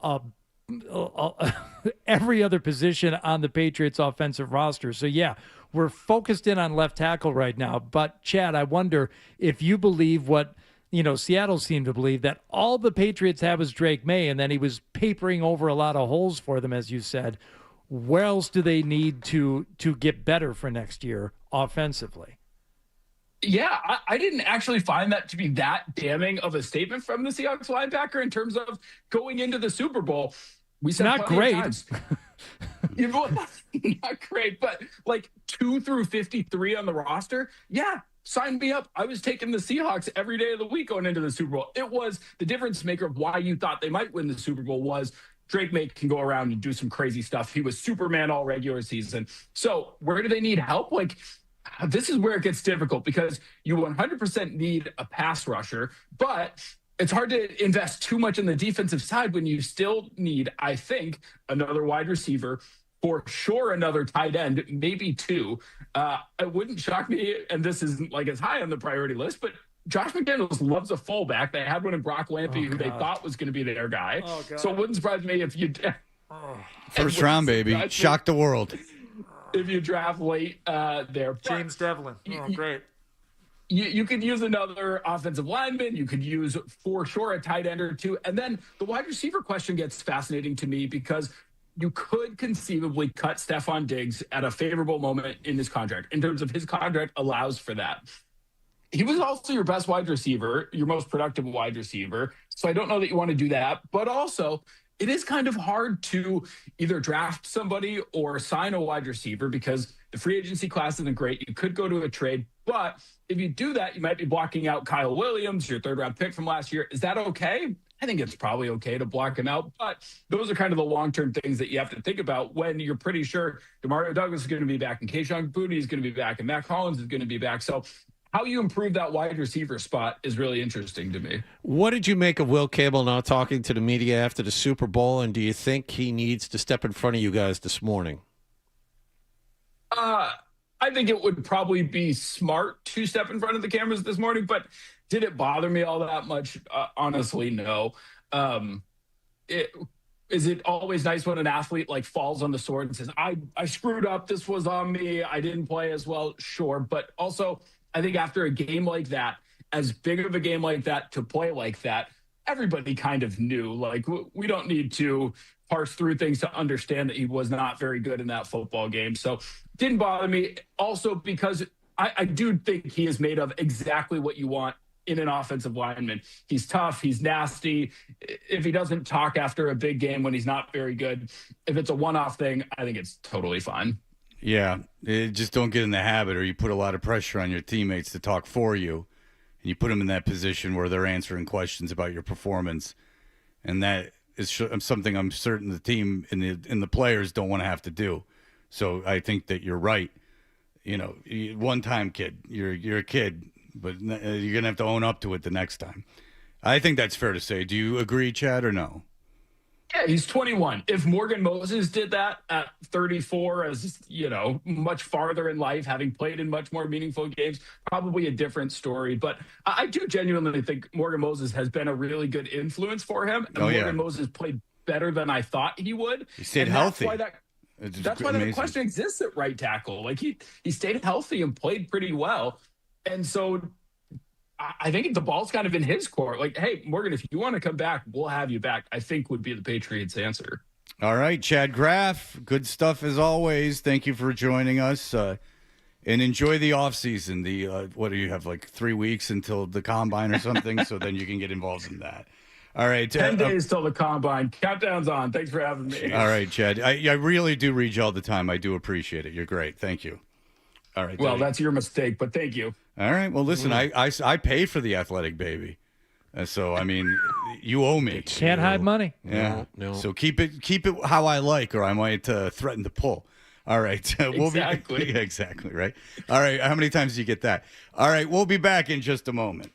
every other position on the Patriots offensive roster. So, yeah, we're focused in on left tackle right now. But, Chad, I wonder if you believe what, Seattle seemed to believe, that all the Patriots have is Drake May, and then he was papering over a lot of holes for them, as you said. Where else do they need to get better for next year offensively? Yeah, I didn't actually find that to be that damning of a statement from the Seahawks linebacker in terms of going into the Super Bowl. We said not great. Not great, but like 2 through 53 on the roster. Yeah, sign me up. I was taking the Seahawks every day of the week going into the Super Bowl. It was the difference maker of why you thought they might win the Super Bowl was Drake May can go around and do some crazy stuff. He was Superman all regular season. So where do they need help? Like, this is where it gets difficult because you 100% need a pass rusher, but it's hard to invest too much in the defensive side when you still need, I think, another wide receiver, for sure another tight end, maybe 2. It wouldn't shock me, and this isn't like as high on the priority list, but Josh McDaniels loves a fullback. They had one in Brock Lampy, who they thought was going to be their guy. So it wouldn't surprise me if you... First round, baby. Shock the world. if you draft late there. James Devlin. Oh, great. You could use another offensive lineman. You could use, for sure, a tight end or two. And then the wide receiver question gets fascinating to me because you could conceivably cut Stephon Diggs at a favorable moment in his contract. In terms of his contract allows for that. He was also your best wide receiver, your most productive wide receiver. So I don't know that you want to do that. But also, it is kind of hard to either draft somebody or sign a wide receiver because the free agency class isn't great. You could go to a trade. But if you do that, you might be blocking out Kyle Williams, your third-round pick from last year. Is that okay? I think it's probably okay to block him out. But those are kind of the long-term things that you have to think about when you're pretty sure DeMario Douglas is going to be back and Kayshon Boutte is going to be back and Matt Collins is going to be back. So how you improve that wide receiver spot is really interesting to me. What did you make of Will Cable not talking to the media after the Super Bowl, and do you think he needs to step in front of you guys this morning? I think it would probably be smart to step in front of the cameras this morning, but did it bother me all that much? Honestly, no. Is it always nice when an athlete like falls on the sword and says, I screwed up, this was on me, I didn't play as well? Sure. But also, I think after a game like that, as big of a game like that, to play like that, everybody kind of knew. Like, we don't need to parse through things to understand that he was not very good in that football game. So didn't bother me. Also, because I do think he is made of exactly what you want in an offensive lineman. He's tough. He's nasty. If he doesn't talk after a big game when he's not very good, if it's a one-off thing, I think it's totally fine. Yeah, just don't get in the habit, or you put a lot of pressure on your teammates to talk for you, and you put them in that position where they're answering questions about your performance, and that is something I'm certain the team and the players don't want to have to do. So I think that you're right. You know, one-time kid, you're a kid, but you're gonna have to own up to it the next time. I think that's fair to say. Do you agree, Chad, or no? Yeah, he's 21. If Morgan Moses did that at 34, as much farther in life, having played in much more meaningful games, probably a different story. But I do genuinely think Morgan Moses has been a really good influence for him. And Morgan Moses played better than I thought he would. He stayed healthy. That's why that question exists at right tackle. Like he stayed healthy and played pretty well. And so I think the ball's kind of in his court. Like, hey, Morgan, if you want to come back, we'll have you back, I think would be the Patriots' answer. All right, Chad Graff, good stuff as always. Thank you for joining us. And enjoy the offseason. What do you have, like 3 weeks until the combine or something? So then you can get involved in that. All right. 10 days till the combine. Countdown's on. Thanks for having me. All right, Chad. I really do read you all the time. I do appreciate it. You're great. Thank you. All right. Well, that's your mistake, but thank you. All right. Well, listen, I pay for the Athletic Baby. So, I mean, you owe me. Can't hide money. Yeah. No. So keep it how I like, or I might threaten to pull. All right. Exactly. Exactly, right? All right. How many times do you get that? All right. We'll be back in just a moment.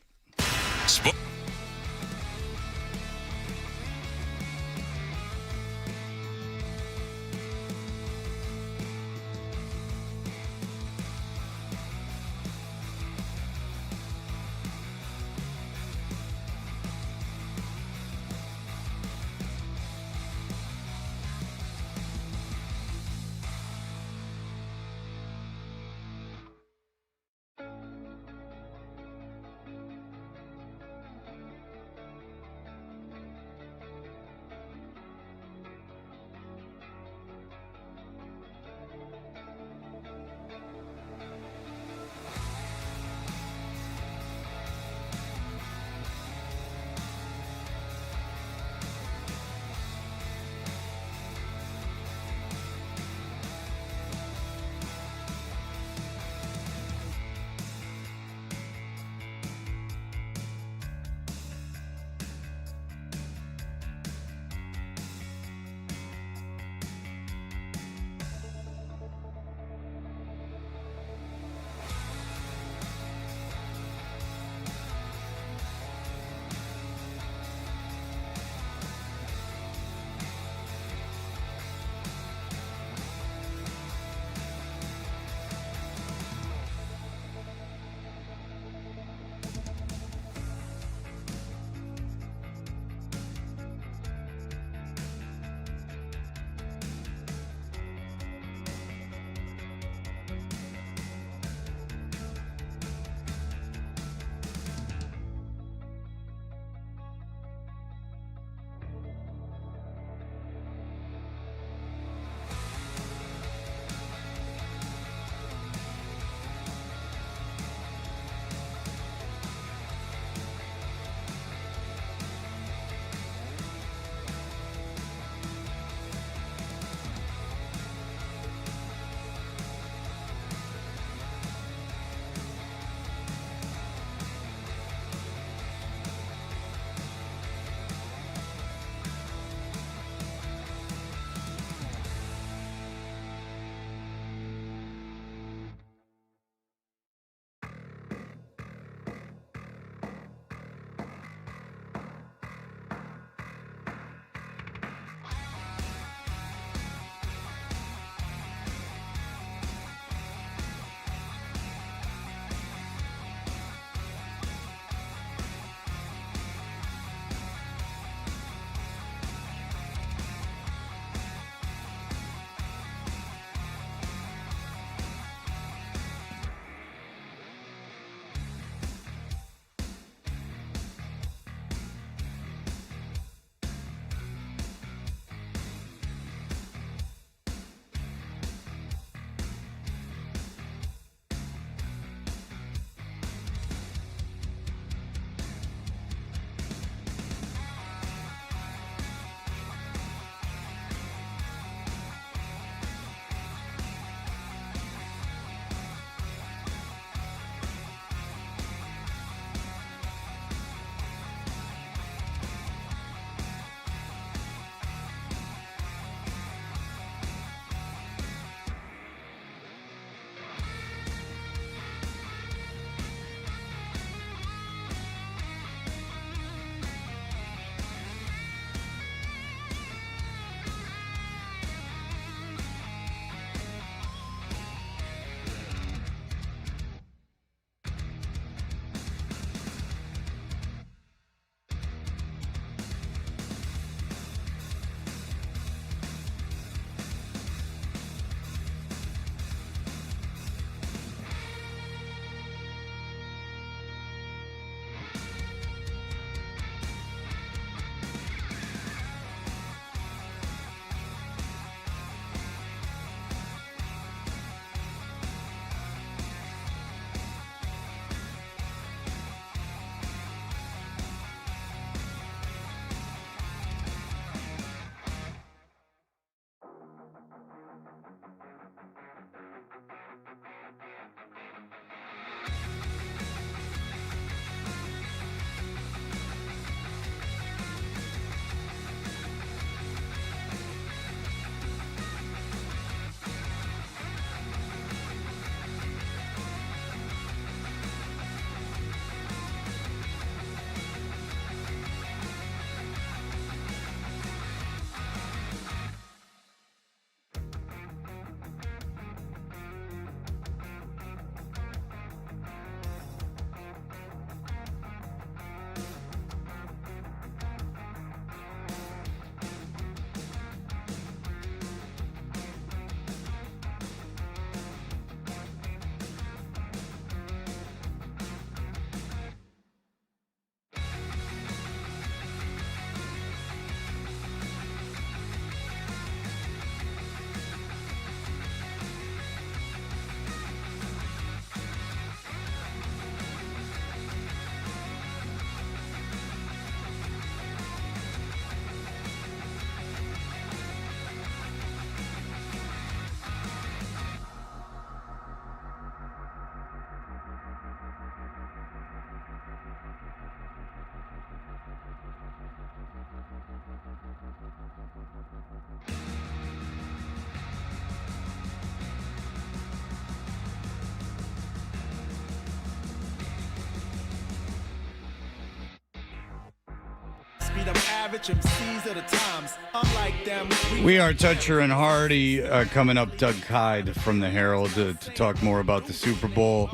We are Toucher and Hardy. Coming up, Doug Hyde from the Herald to talk more about the Super Bowl.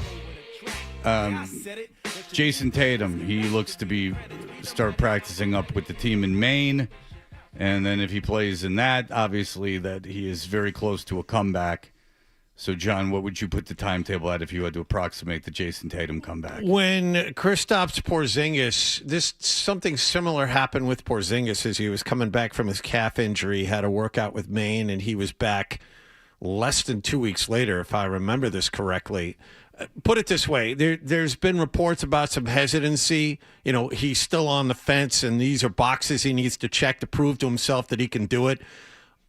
Jason Tatum, he looks to start practicing up with the team in Maine. And then if he plays in that, obviously that he is very close to a comeback. So, John, what would you put the timetable at if you had to approximate the Jason Tatum comeback? When Kristaps Porzingis, something similar happened with Porzingis as he was coming back from his calf injury, had a workout with Maine, and he was back less than 2 weeks later, if I remember this correctly. Put it this way, there's been reports about some hesitancy. You know, he's still on the fence, and these are boxes he needs to check to prove to himself that he can do it.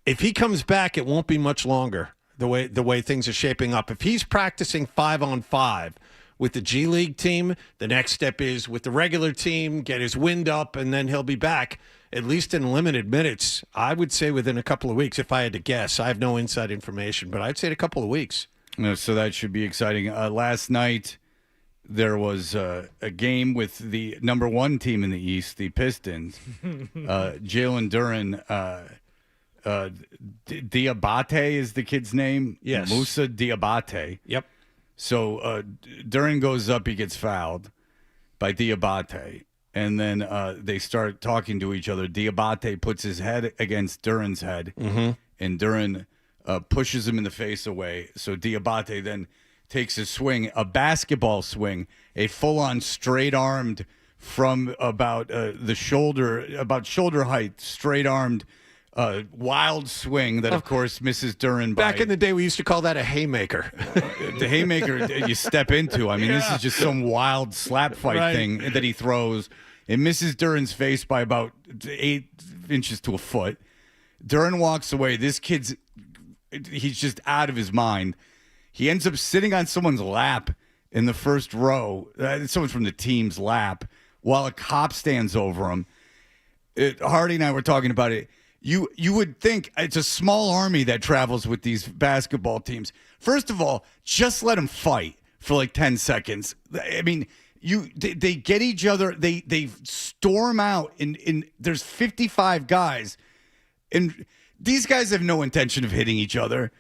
If he comes back, it won't be much longer. The way things are shaping up. If he's practicing 5-on-5 with the G League team, the next step is with the regular team, get his wind up, and then he'll be back, at least in limited minutes. I would say within a couple of weeks, if I had to guess. I have no inside information, but I'd say in a couple of weeks. So that should be exciting. Last night, there was a game with the number one team in the East, the Pistons. Jalen Duren... Diabate is the kid's name. Yes. Musa Diabate. Yep. So Duren goes up, he gets fouled by Diabate. And then they start talking to each other. Diabate puts his head against Duren's head. Mm-hmm. And Duren pushes him in the face away. So Diabate then takes a swing, a basketball swing, a full-on straight-armed from about shoulder height, straight-armed wild swing that, of course, misses Duren. Back in the day, we used to call that a haymaker. The haymaker you step into. I mean, This is just some wild slap fight thing that he throws. It misses Duren's face by about 8 inches to a foot. Duren walks away. This he's just out of his mind. He ends up sitting on someone's lap in the first row. Someone from the team's lap while a cop stands over him. Hardy and I were talking about it. You would think it's a small army that travels with these basketball teams. First of all, just let them fight for like 10 seconds. I mean, they get each other. They storm out. There's 55 guys, and these guys have no intention of hitting each other.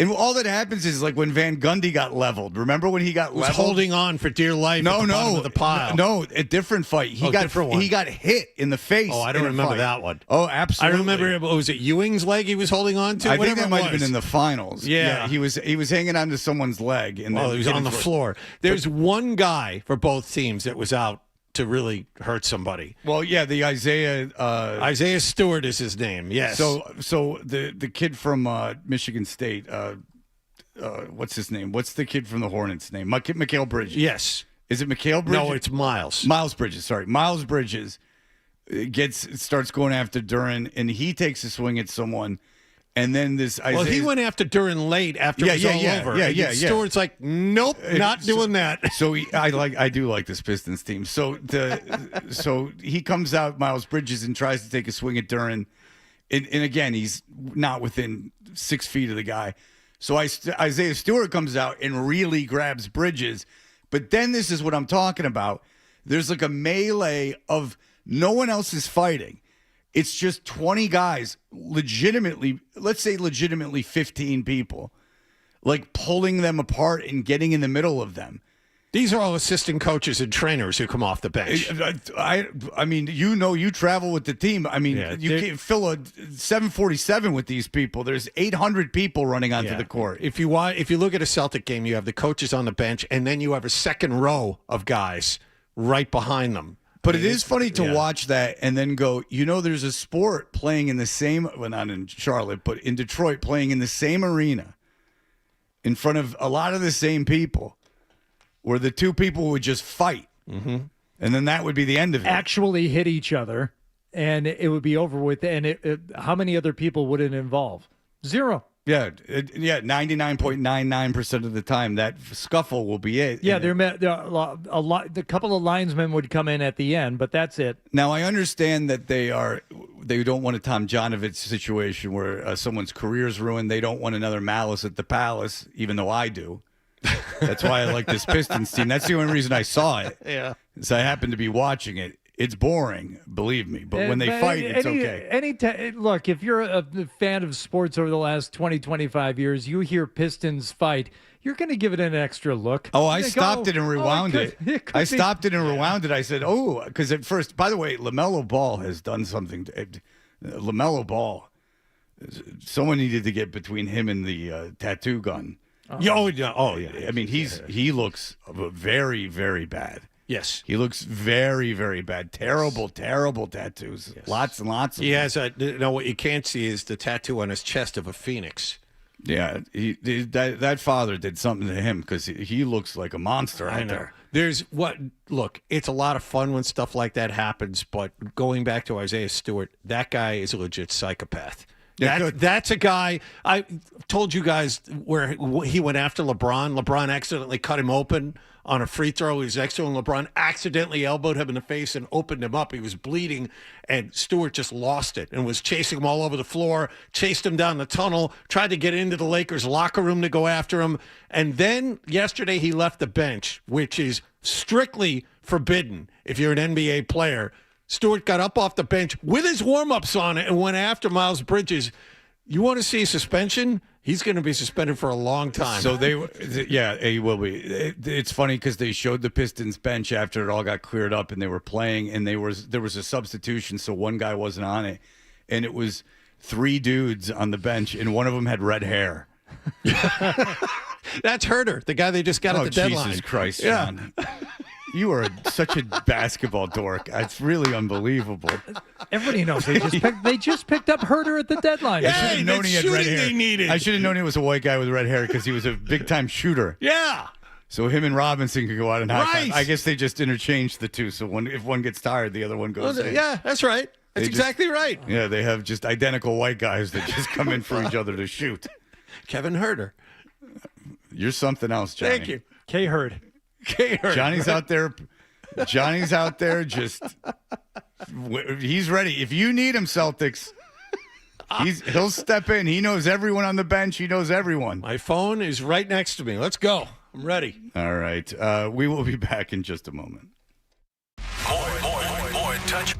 And all that happens is like when Van Gundy got leveled. Remember when he got leveled? Holding on for dear life at the bottom of the pile. No, a different fight. He got hit in the face. Oh, I don't remember that one. Oh, absolutely. I remember, was it Ewing's leg he was holding on to? I think that might have been in the finals. Yeah. He was hanging onto someone's leg. And he was on the floor. There's one guy for both teams that was out to really hurt somebody. Well, yeah, the Isaiah Stewart is his name. Yes. So the kid from Michigan State, what's his name? What's the kid from the Hornets' name? Mikal Bridges. Yes. Is it Mikal Bridges? No, it's Miles. Miles Bridges. Sorry, Miles Bridges starts going after Duren, and he takes a swing at someone. And then this Isaiah... Well, he went after Duren late after it was all over. Yeah. Stewart's like, nope, not doing that. So I do like this Pistons team. So he comes out, Miles Bridges, and tries to take a swing at Duren. And again, he's not within 6 feet of the guy. So Isaiah Stewart comes out and really grabs Bridges. But then this is what I'm talking about. There's like a melee of no one else is fighting. It's just 20 guys, legitimately 15 people, like pulling them apart and getting in the middle of them. These are all assistant coaches and trainers who come off the bench. I mean, you travel with the team. I mean, you can't fill a 747 with these people. There's 800 people running onto the court. If you look at a Celtic game, you have the coaches on the bench, and then you have a second row of guys right behind them. But it is funny to watch that and then go, there's a sport playing in the same, well, not in Charlotte, but in Detroit, playing in the same arena in front of a lot of the same people where the two people would just fight. Mm-hmm. And then that would be the end of it. Actually hit each other, and it would be over with. And how many other people would it involve? Zero. Yeah, 99.99% of the time, that scuffle will be it. Yeah, a couple of linesmen would come in at the end, but that's it. Now, I understand that they don't want a Tom Jonovich situation where someone's career is ruined. They don't want another Malice at the Palace, even though I do. That's why I like this Pistons team. That's the only reason I saw it. Yeah. So I happened to be watching it. It's boring, believe me. But when they fight, it's okay. Look, if you're a fan of sports over the last 20, 25 years, you hear Pistons fight, you're going to give it an extra look. Oh, I stopped it and rewound it. I stopped it and rewound it. I said, because at first, by the way, LaMelo Ball has done something. LaMelo Ball, someone needed to get between him and the tattoo gun. Yeah. I mean, he looks very, very bad. Yes. He looks very, very bad. Terrible, terrible tattoos. Yes. Lots and lots of them. He has what you can't see is the tattoo on his chest of a phoenix. Yeah, that father did something to him because he looks like a monster out there. Look, it's a lot of fun when stuff like that happens, but going back to Isaiah Stewart, that guy is a legit psychopath. That's a guy. I told you guys where he went after LeBron. LeBron accidentally cut him open on a free throw. He was next to him. LeBron accidentally elbowed him in the face and opened him up. He was bleeding, and Stewart just lost it and was chasing him all over the floor, chased him down the tunnel, tried to get into the Lakers' locker room to go after him. And then yesterday he left the bench, which is strictly forbidden if you're an NBA player. Stewart got up off the bench with his warm-ups on it and went after Miles Bridges. You want to see suspension? He's going to be suspended for a long time. So he will be. It's funny because they showed the Pistons bench after it all got cleared up, and they were playing, and there was a substitution, so one guy wasn't on it, and it was 3 dudes on the bench, and one of them had red hair. That's Herter, the guy they just got at the deadline. Jesus Christ, John. You are such a basketball dork. It's really unbelievable. Everybody knows they just picked up Herter at the deadline. I should have known he had red hair. I should have known he was a white guy with red hair because he was a big-time shooter. Yeah. So him and Robinson could go out and halftime. I guess they just interchanged the two. So if one gets tired, the other one goes in. Yeah, that's right. That's exactly right. Yeah, they have just identical white guys that just come in for each other to shoot. Kevin Herter. You're something else, Johnny. Thank you. K-Herd. Johnny's out there. Johnny's out there just he's ready. If you need him, Celtics, he'll step in. He knows everyone on the bench. He knows everyone. My phone is right next to me. Let's go. I'm ready. All right. We will be back in just a moment. More touch.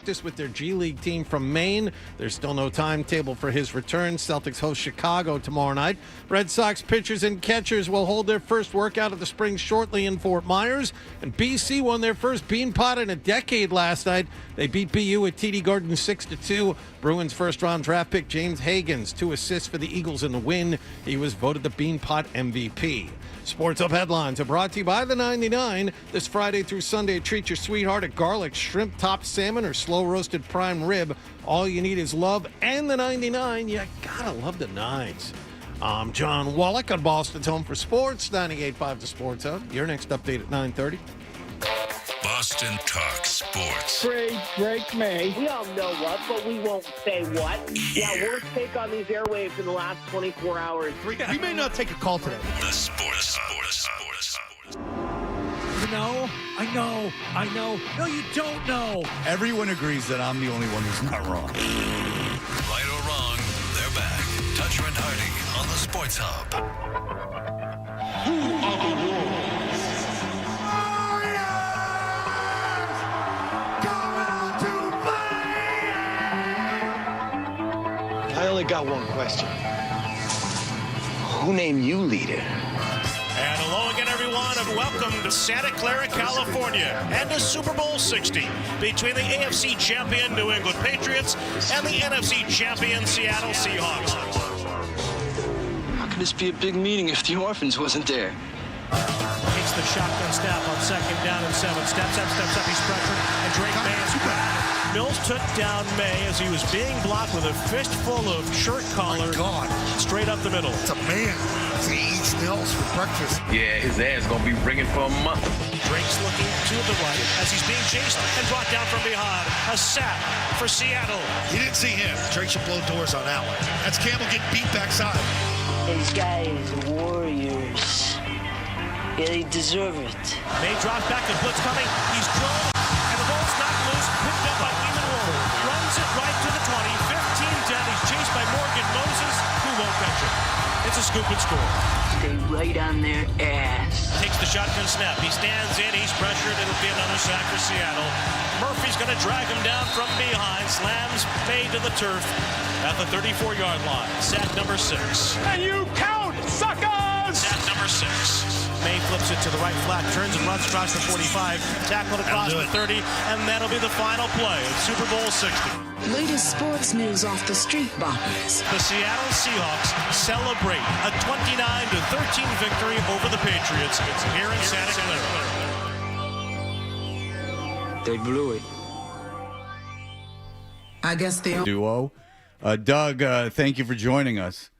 practice with their G League team from Maine. There's still no timetable for his return. Celtics host Chicago tomorrow night. Red Sox pitchers and catchers will hold their first workout of the spring shortly in Fort Myers. And BC won their first Beanpot in a decade last night. They beat BU at TD Garden 6-2. Bruins first-round draft pick James Hagens, 2 assists for the Eagles in the win. He was voted the Beanpot MVP. Sports Up headlines are brought to you by the 99. This Friday through Sunday, treat your sweetheart at garlic shrimp topped salmon or slow roasted prime rib. All you need is love and the 99. You gotta love the nines. I'm John Wallach on Boston's Home for Sports, 98.5 The Sports Hub. Your next update at 9:30. Boston Talk Sports. Drake May. We all know what, but we won't say what. Yeah, worst take on these airwaves in the last 24 hours. We may not take a call today. The Sports Hub. I know. No, you don't know. Everyone agrees that I'm the only one who's not wrong. Right or wrong, they're back. Toucher and Hardy on the Sports Hub. Who are the Wolves? I only got one question. Who named you leader? And hello again, everyone, and welcome to Santa Clara, California, and to Super Bowl 60 between the AFC champion New England Patriots and the NFC champion Seattle Seahawks. How could this be a big meeting if the orphans wasn't there? Takes the shotgun snap on 2nd down and 7. Steps up, he's pressured, and Drake May is grabbed. Mills took down May as he was being blocked with a fistful of shirt collar straight up the middle. It's a man. He eats nails for breakfast. Yeah, his ass gonna be ringing for a month. Drake's looking to the right as he's being chased and brought down from behind. A sack for Seattle. You didn't see him. Drake should blow doors on that one. That's Campbell getting beat backside. These guys are warriors. Yeah, they deserve it. May drops back, the blitz coming. He's drilled, and the ball's knocked loose. Picked up by Eamon Warren. Runs it right to the 20. 15 down. He's chased by Morgan Moses, who won't catch him. It's a scoop and score. Stay right on their ass. Takes the shotgun snap. He stands in. He's pressured. It'll be another sack for Seattle. Murphy's going to drag him down from behind. Slams May to the turf at the 34-yard line. Sack number 6. And you count, suckers! Sack number 6. May flips it to the right flat, turns and runs across the 45, tackled across the 30, and that'll be the final play of Super Bowl 60. Latest sports news off the street bombers. The Seattle Seahawks celebrate a 29-13 victory over the Patriots here in Santa Clara. They blew it. I guess they Duo. Doug, thank you for joining us.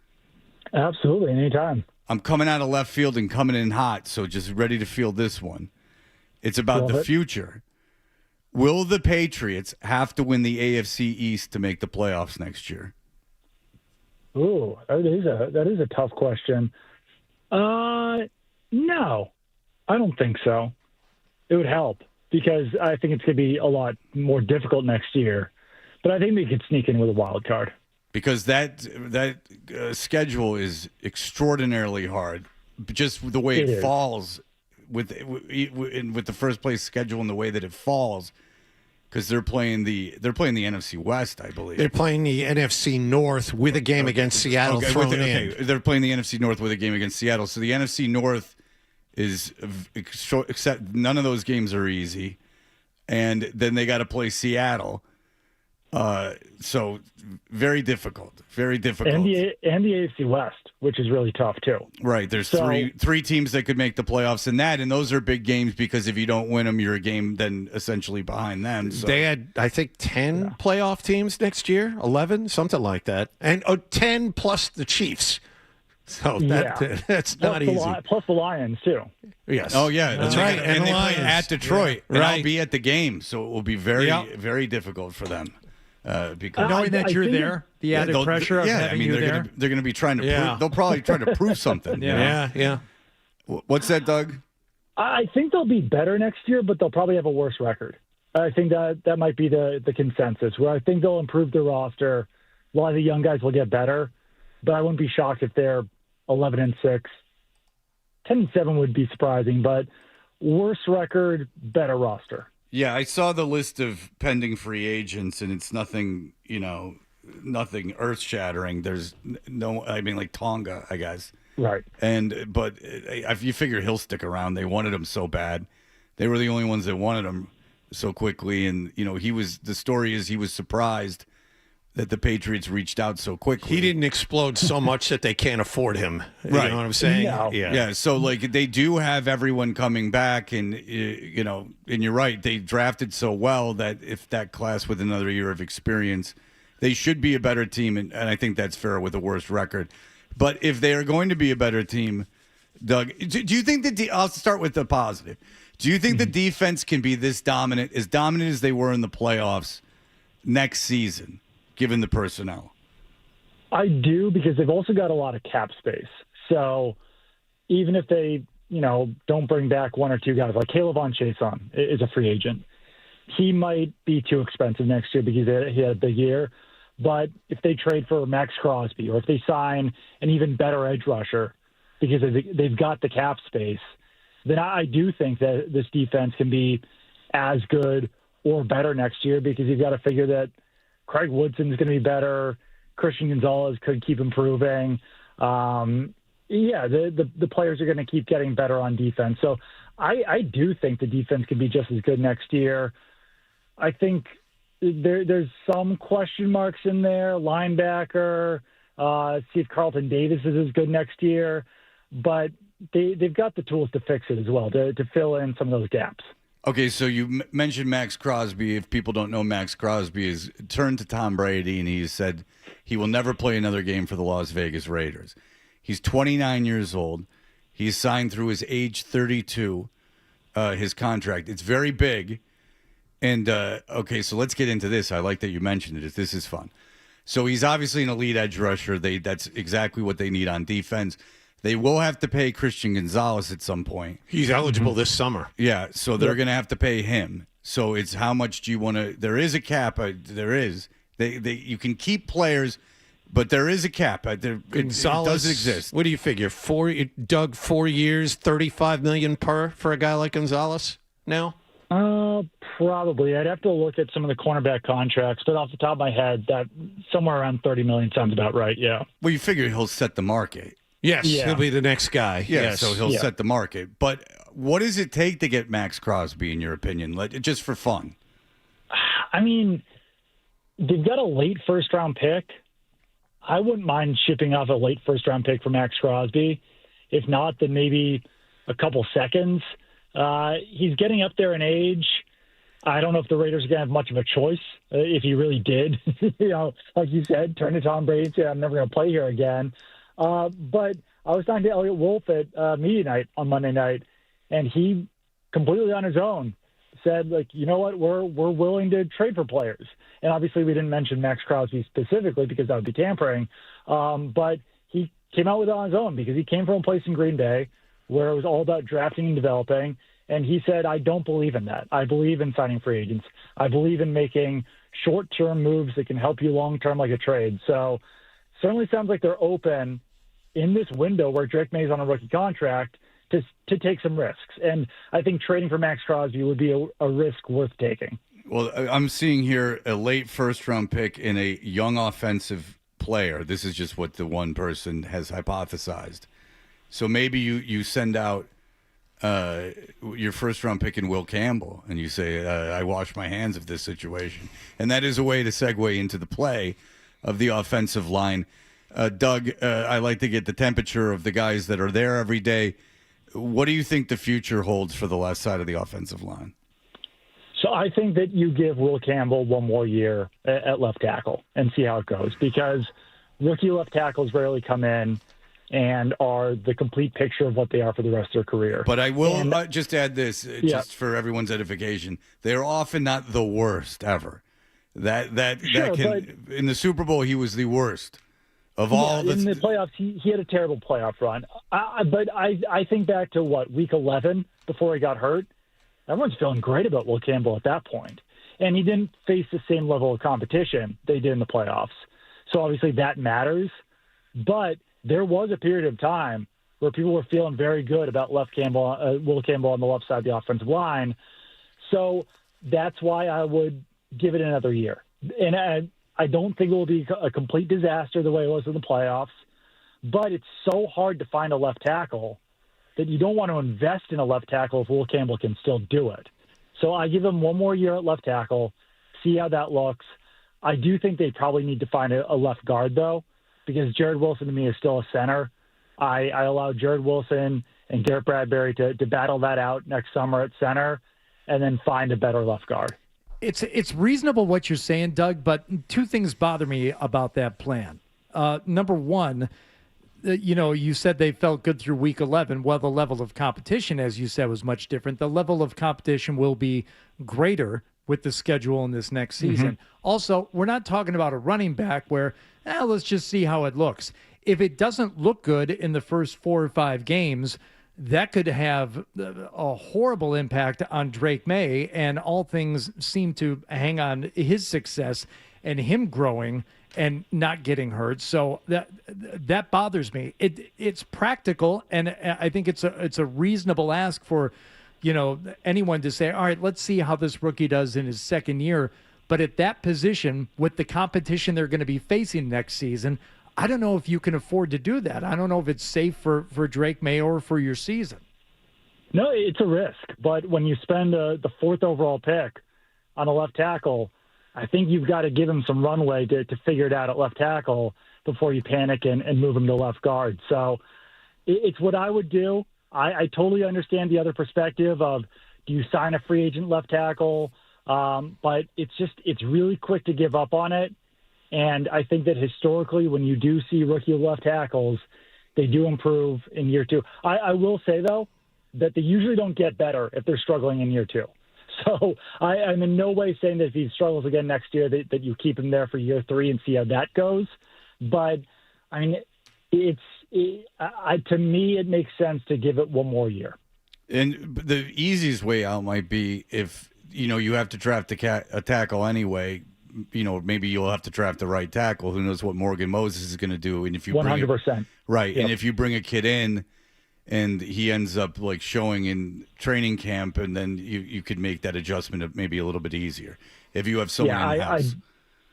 Absolutely, anytime. I'm coming out of left field and coming in hot, so just ready to field this one. It's about the future. Will the Patriots have to win the AFC East to make the playoffs next year? Ooh, that is a tough question. No, I don't think so. It would help because I think it's going to be a lot more difficult next year. But I think they could sneak in with a wild card. Because that schedule is extraordinarily hard. Just the way it falls with the first place schedule and the way that it falls. Because they're playing the NFC West, I believe. They're playing the NFC North with a game against Seattle thrown in. They're playing the NFC North with a game against Seattle. So the NFC North is except none of those games are easy, and then they got to play Seattle. So very difficult. And the AFC West, which is really tough too. Right. There's three teams that could make the playoffs and those are big games because if you don't win them, you're a game then essentially behind them. So. They had, I think, 10 playoff teams next year, 11, something like that. And 10 plus the Chiefs. So that's not easy. Plus the Lions too. Yes. Oh yeah, that's right. And the they Lions. play at Detroit. Yeah. And right. I'll be at the game, so it will be very, very difficult for them. Because knowing that you're there, the added pressure of having you there. They're going to be trying to prove. They'll probably try to prove something. Yeah. What's that, Doug? I think they'll be better next year, but they'll probably have a worse record. I think that might be the consensus. Where I think they'll improve their roster. A lot of the young guys will get better, but I wouldn't be shocked if they're 11-6. 10-7 would be surprising, but worse record, better roster. Yeah, I saw the list of pending free agents, and it's nothing, nothing earth-shattering. There's like Tonga, I guess. Right. But if you figure he'll stick around, they wanted him so bad. They were the only ones that wanted him so quickly, and the story is he was surprised that the Patriots reached out so quickly. He didn't explode so much that they can't afford him. Right. You know what I'm saying? No. Yeah. So they do have everyone coming back, and and you're right. They drafted so well that if that class with another year of experience, they should be a better team, and I think that's fair with a worse record. But if they are going to be a better team, Doug, do you think I'll start with the positive. Do you think the defense can be this dominant as they were in the playoffs next season, given the personnel? I do, because they've also got a lot of cap space. So even if they, don't bring back one or two guys, like Caleb on Chason is a free agent. He might be too expensive next year because he had a big year. But if they trade for Max Crosby, or if they sign an even better edge rusher because they've got the cap space, then I do think that this defense can be as good or better next year, because you've got to figure that Craig Woodson's going to be better. Christian Gonzalez could keep improving. The players are going to keep getting better on defense. So I do think the defense could be just as good next year. I think there's some question marks in there. Linebacker, see if Carlton Davis is as good next year. But they've got the tools to fix it as well, to fill in some of those gaps. Okay, so you mentioned Max Crosby. If people don't know, Max Crosby has turned to Tom Brady, and he said he will never play another game for the Las Vegas Raiders. He's 29 years old. He's signed through his age 32, his contract. It's very big. And, okay, so let's get into this. I like that you mentioned it. This is fun. So he's obviously an elite edge rusher. That's exactly what they need on defense. They will have to pay Christian Gonzalez at some point. He's eligible this summer. Yeah, so they're going to have to pay him. So it's how much do you want to – there is a cap. There is. You can keep players, but there is a cap. It does exist. What do you figure? 4 years, $35 million per for a guy like Gonzalez now? Probably. I'd have to look at some of the cornerback contracts, but off the top of my head, that somewhere around $30 million sounds about right, yeah. Well, you figure he'll set the market. Yes, he'll be the next guy. Yeah, yes. So he'll set the market. But what does it take to get Max Crosby, in your opinion, just for fun? I mean, they've got a late first-round pick. I wouldn't mind shipping off a late first-round pick for Max Crosby. If not, then maybe a couple seconds. He's getting up there in age. I don't know if the Raiders are going to have much of a choice if he really did. Like you said, turn to Tom Brady and say, I'm never going to play here again. But I was talking to Elliot Wolf at media night on Monday night, and he completely on his own said, like, you know what, we're willing to trade for players. And obviously we didn't mention Max Crosby specifically because that would be tampering. But he came out with it on his own because he came from a place in Green Bay where it was all about drafting and developing. And he said, I don't believe in that. I believe in signing free agents. I believe in making short-term moves that can help you long-term like a trade. So certainly sounds like they're open in this window where Drake May's on a rookie contract to take some risks. And I think trading for Max Crosby would be a risk worth taking. Well, I'm seeing here a late first-round pick in a young offensive player. This is just what the one person has hypothesized. So maybe you send out your first-round pick in Will Campbell, and you say, I wash my hands of this situation. And that is a way to segue into the play of the offensive line. Doug, I like to get the temperature of the guys that are there every day. What do you think the future holds for the left side of the offensive line? So I think that you give Will Campbell one more year at left tackle and see how it goes, because rookie left tackles rarely come in and are the complete picture of what they are for the rest of their career. But I will just add this, just for everyone's edification. They're often not the worst ever. In the Super Bowl, he was the worst of all. In the playoffs, he had a terrible playoff run. But I think back to, week 11 before he got hurt? Everyone's feeling great about Will Campbell at that point. And he didn't face the same level of competition they did in the playoffs. So obviously that matters. But there was a period of time where people were feeling very good about Will Campbell on the left side of the offensive line. So that's why I would give it another year. And I don't think it will be a complete disaster the way it was in the playoffs, but it's so hard to find a left tackle that you don't want to invest in a left tackle if Will Campbell can still do it. So I give him one more year at left tackle, see how that looks. I do think they probably need to find a left guard, though, because Jared Wilson to me is still a center. I allow Jared Wilson and Garrett Bradbury to battle that out next summer at center and then find a better left guard. It's reasonable what you're saying, Doug, but two things bother me about that plan. Number one, you said they felt good through week 11. Well, the level of competition, as you said, was much different. The level of competition will be greater with the schedule in this next season. Mm-hmm. Also, we're not talking about a running back where, let's just see how it looks. If it doesn't look good in the first 4 or 5 games, that could have a horrible impact on Drake May, and all things seem to hang on his success and him growing and not getting hurt. So that bothers me. It's practical, and I think it's a reasonable ask for anyone to say, all right, let's see how this rookie does in his second year. But at that position, with the competition they're going to be facing next season, I don't know if you can afford to do that. I don't know if it's safe for Drake May or for your season. No, it's a risk. But when you spend the 4th overall pick on a left tackle, I think you've got to give him some runway to figure it out at left tackle before you panic and move him to left guard. So it's what I would do. I totally understand the other perspective of, do you sign a free agent left tackle? But it's really quick to give up on it. And I think that historically, when you do see rookie left tackles, they do improve in year 2. I will say, though, that they usually don't get better if they're struggling in year 2. So I'm in no way saying that if he struggles again next year, that you keep him there for year 3 and see how that goes. But, I mean, to me, it makes sense to give it one more year. And the easiest way out might be if, you have to draft a tackle anyway. Maybe you'll have to draft the right tackle. Who knows what Morgan Moses is going to do? And if you 100%, right, yep. And if you bring a kid in, and he ends up like showing in training camp, and then you could make that adjustment maybe a little bit easier if you have someone in the house.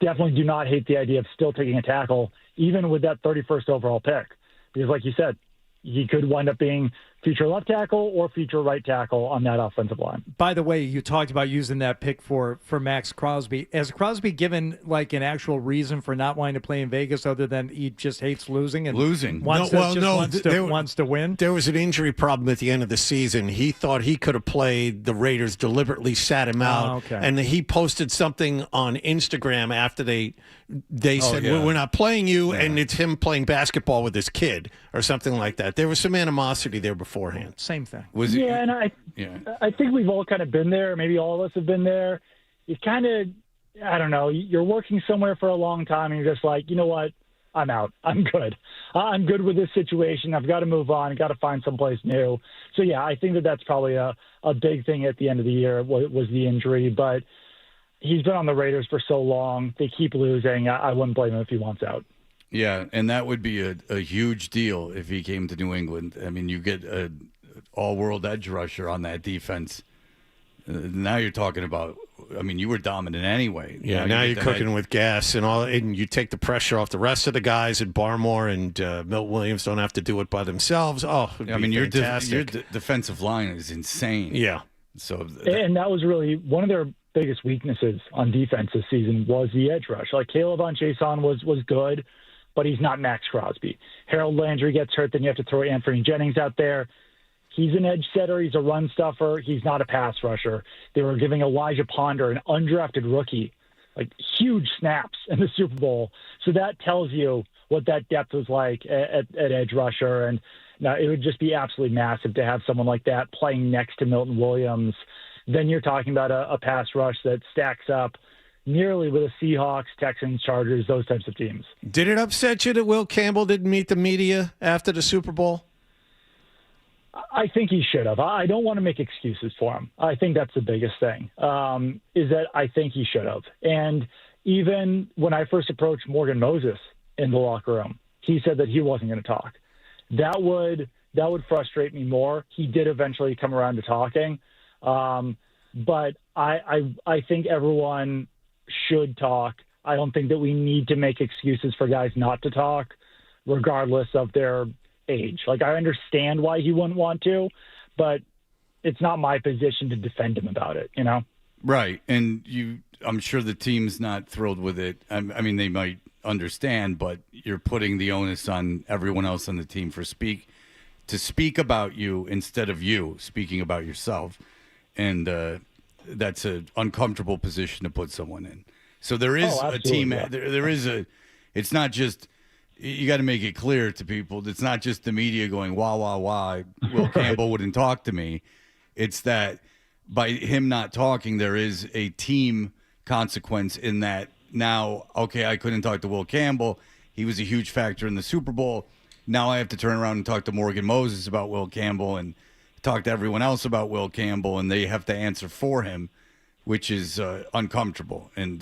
I definitely do not hate the idea of still taking a tackle, even with that 31st overall pick, because like you said, he could wind up being future left tackle or future right tackle on that offensive line. By the way, you talked about using that pick for Max Crosby. Has Crosby given like an actual reason for not wanting to play in Vegas other than he just hates losing and wants to win? There was an injury problem at the end of the season. He thought he could have played. The Raiders deliberately sat him out. Okay. And he posted something on Instagram after they said, we're not playing you, and it's him playing basketball with his kid or something like that. There was some animosity there beforehand. Same thing. And I think we've all kind of been there. Maybe all of us have been there. You kind of, I don't know, you're working somewhere for a long time and you're just like, you know what? I'm out. I'm good. I'm good with this situation. I've got to move on. I've got to find someplace new. So, yeah, I think that's probably a big thing at the end of the year was the injury. But he's been on the Raiders for so long. They keep losing. I wouldn't blame him if he wants out. Yeah, and that would be a huge deal if he came to New England. I mean, you get an all-world edge rusher on that defense. Now you're talking about, you were dominant anyway. Yeah, now you're cooking with gas and you take the pressure off the rest of the guys at Barmore, and Milt Williams don't have to do it by themselves. Oh, your defensive line is insane. Yeah. So and that was really one of their biggest weaknesses on defense this season was the edge rush. Like Caleb on Chason was good, but he's not Max Crosby. Harold Landry gets hurt, then you have to throw Anthony Jennings out there. He's an edge setter. He's a run stuffer. He's not a pass rusher. They were giving Elijah Ponder, an undrafted rookie, like huge snaps in the Super Bowl. So that tells you what that depth was like at edge rusher. And now it would just be absolutely massive to have someone like that playing next to Milton Williams. Then you're talking about a pass rush that stacks up nearly with the Seahawks, Texans, Chargers, those types of teams. Did it upset you that Will Campbell didn't meet the media after the Super Bowl? I think he should have. I don't want to make excuses for him. I think that's the biggest thing, is that I think he should have. And even when I first approached Morgan Moses in the locker room, he said that he wasn't going to talk. That would frustrate me more. He did eventually come around to talking. but I think everyone should talk. I don't think that we need to make excuses for guys not to talk, regardless of their age. Like, I understand why he wouldn't want to, but it's not my position to defend him about it, you know? Right. And I'm sure the team's not thrilled with it. I mean, they might understand, but you're putting the onus on everyone else on the team to speak about you instead of you speaking about yourself. And that's an uncomfortable position to put someone in. So there is a team. Yeah. There is it's not just, you got to make it clear to people. It's not just the media going, wah, wah, wah, Will Campbell wouldn't talk to me. It's that by him not talking, there is a team consequence in that now, okay, I couldn't talk to Will Campbell. He was a huge factor in the Super Bowl. Now I have to turn around and talk to Morgan Moses about Will Campbell and talk to everyone else about Will Campbell, and they have to answer for him, which is uncomfortable. And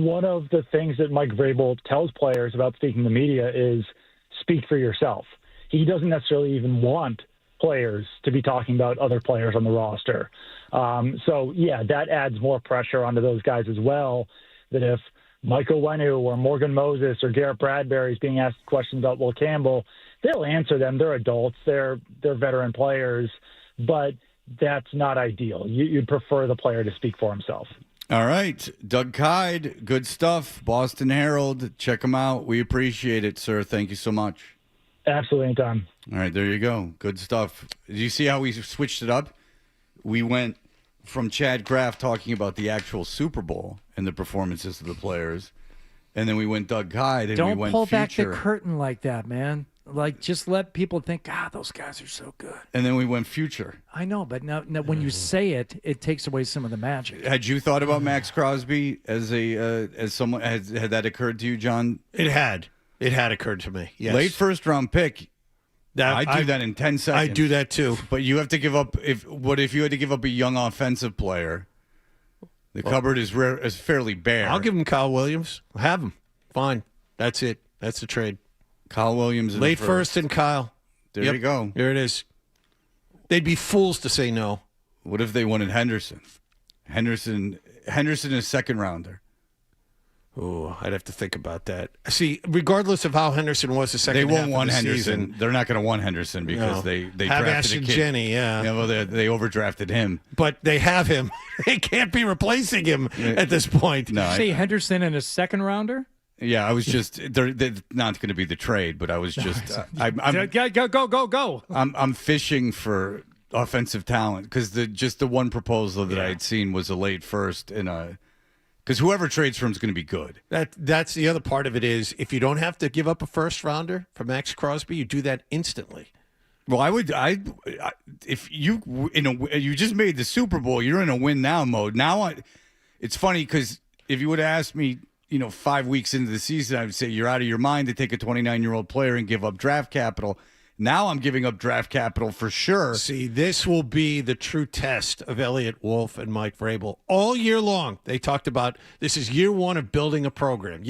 one of the things that Mike Vrabel tells players about speaking to the media is speak for yourself. He doesn't necessarily even want players to be talking about other players on the roster. So, yeah, that adds more pressure onto those guys as well, that if Michael Wenu or Morgan Moses or Garrett Bradbury is being asked questions about Will Campbell, they'll answer them. They're adults. They're veteran players. But that's not ideal. You'd prefer the player to speak for himself. All right. Doug Kide, good stuff. Boston Herald. Check him out. We appreciate it, sir. Thank you so much. Absolutely, anytime. All right, there you go. Good stuff. Did you see how we switched it up? We went from Chad Kraft talking about the actual Super Bowl and the performances of the players, and then we went Doug Kide and Don't we went pull back future. the curtain like that, man. Like, just let people think, God, those guys are so good. And then we went future. I know, but now when you say it, it takes away some of the magic. Had you thought about Max Crosby as someone? Had that occurred to you, John? It had occurred to me. Yes. Late first round pick. I do that in 10 seconds. I do that too. But you have to give up. What if you had to give up a young offensive player? The cupboard is fairly bare. I'll give him Kyle Williams. Have him. Fine. That's it. That's the trade. Kyle Williams in late first and Kyle. There you go. There it is. They'd be fools to say no. What if they wanted Henderson? Henderson is second rounder. Oh, I'd have to think about that. See, regardless of how Henderson was the second, they won't half want of the Henderson. season, They're not going to want Henderson because they have drafted a kid. Jenny, yeah. Well, they overdrafted him, but they have him. They can't be replacing him at this point. No, say Henderson in a second rounder. Yeah, I was just they're not going to be the trade, but I was just go. I'm fishing for offensive talent because the one proposal that I had seen was a late first in a. Because whoever trades for him is going to be good. That's the other part of it is if you don't have to give up a first rounder for Max Crosby, you do that instantly. Well, if you you just made the Super Bowl, you're in a win now mode. Now it's funny because if you would have asked me, 5 weeks into the season, I would say you're out of your mind to take a 29-year-old player and give up draft capital. Now I'm giving up draft capital for sure. See, this will be the true test of Elliott Wolf and Mike Vrabel. All year long, they talked about this is year one of building a program.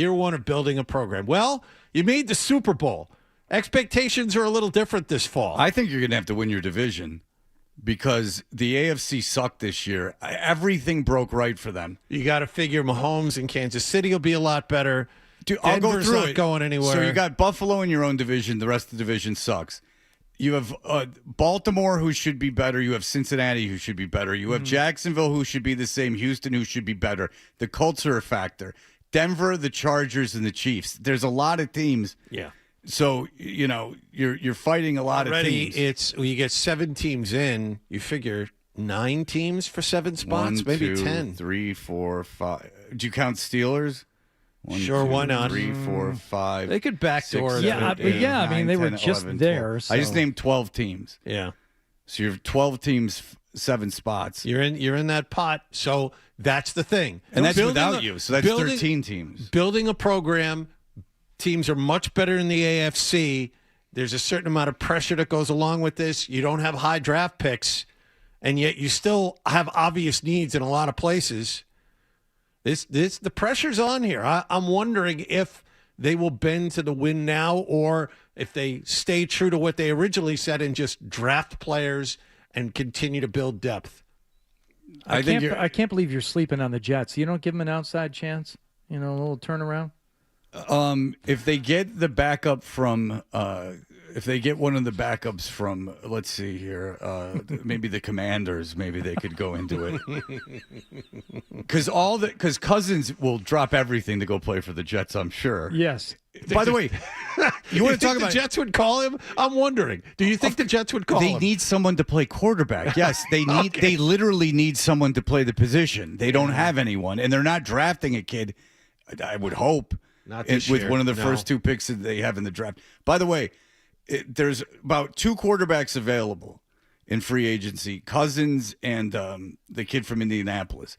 Well, you made the Super Bowl. Expectations are a little different this fall. I think you're going to have to win your division because the AFC sucked this year. Everything broke right for them. You got to figure Mahomes in Kansas City will be a lot better. Dude, I'll go through not going anywhere. So you got Buffalo in your own division. The rest of the division sucks. You have Baltimore, who should be better. You have Cincinnati, who should be better. You have Jacksonville, who should be the same. Houston, who should be better. The Colts are a factor. Denver, the Chargers, and the Chiefs. There's a lot of teams. Yeah. So you're fighting a lot of teams. It's when you get 7 teams in, you figure 9 teams for 7 spots, 1, maybe 2, 10. 3, 4, 5. Do you count Steelers? 1, sure, 2, why not? 3, 4, 5. They could backdoor. 6, 7, 8, I mean, 9, they 10, were just 11, there. 12. So. I just named 12 teams. Yeah. So you have 12 teams, 7 spots. You're in that pot. So that's the thing. And that's without you. So that's 13 teams. Building a program, teams are much better in the AFC. There's a certain amount of pressure that goes along with this. You don't have high draft picks, and yet you still have obvious needs in a lot of places. The pressure's on here. I'm wondering if they will bend to the win now or if they stay true to what they originally said and just draft players and continue to build depth. I can't believe you're sleeping on the Jets. You don't give them an outside chance. A little turnaround. If they get the backup from, if they get one of the backups from, let's see here, maybe the Commanders, maybe they could go into it. Because Cousins will drop everything to go play for the Jets, I'm sure. Yes. By the way, you want to talk about the Jets would call him? I'm wondering. Do you think the Jets would call him? They need someone to play quarterback. Yes, they need. They literally need someone to play the position. They don't have anyone, and they're not drafting a kid. I would hope. Not this with year, one of the no. first 2 picks that they have in the draft. By the way, there's about 2 quarterbacks available in free agency, Cousins and the kid from Indianapolis.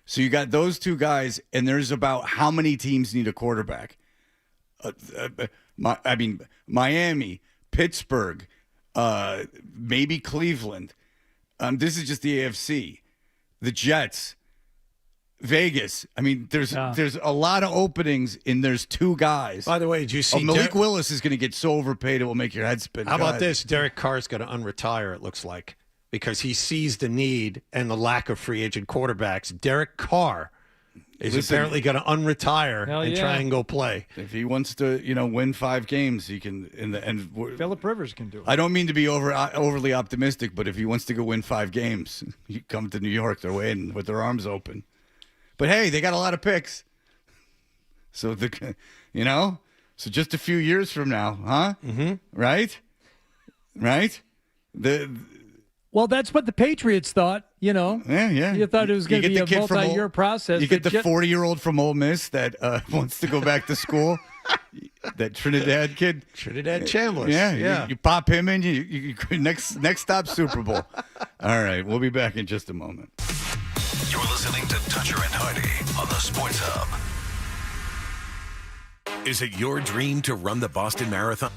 So you got those 2 guys, and there's about how many teams need a quarterback? Miami, Pittsburgh, maybe Cleveland. This is just the AFC. The Jets. Vegas. There's a lot of openings, and there's 2 guys. By the way, did you see Malik Willis is going to get so overpaid it will make your head spin. How about this? Derek Carr's going to unretire, it looks like, because he sees the need and the lack of free agent quarterbacks. Derek Carr is apparently going to unretire and try and go play. If he wants to, win 5 games, he can. And Phillip Rivers can do it. I don't mean to be overly optimistic, but if he wants to go win 5 games, you come to New York. They're waiting with their arms open. But hey, they got a lot of picks. So so just a few years from now, huh? Mm-hmm. Right? Well, that's what the Patriots thought. Yeah. You thought it was going to be a multi-year process. You get the 40-year-old from Ole Miss that wants to go back to school. That Trinidad kid, Trinidad Chambliss. Yeah. You pop him in. You next stop Super Bowl. All right, we'll be back in just a moment. You're listening to Toucher and Hardy on the Sports Hub. Is it your dream to run the Boston Marathon?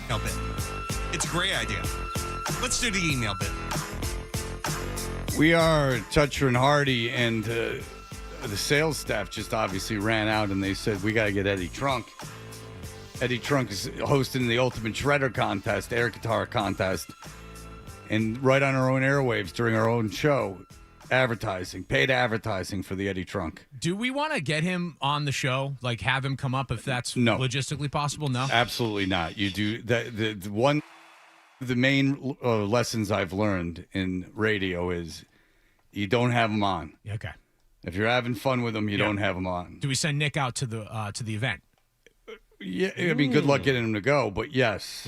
email bit. It's a great idea. Let's do the email bit. We are Toucher and Hardy, and the sales staff just obviously ran out, and they said, we got to get Eddie Trunk. Eddie Trunk is hosting the Ultimate Shredder contest, air guitar contest, and right on our own airwaves during our own show, paid advertising for the Eddie Trunk. Do we want to get him on the show? Like, have him come up if that's logistically possible? No? Absolutely not. You do the main lessons I've learned in radio is you don't have them on. Okay. If you're having fun with them, you don't have them on. Do we send Nick out to the event? Yeah, I mean, good luck getting him to go, but yes.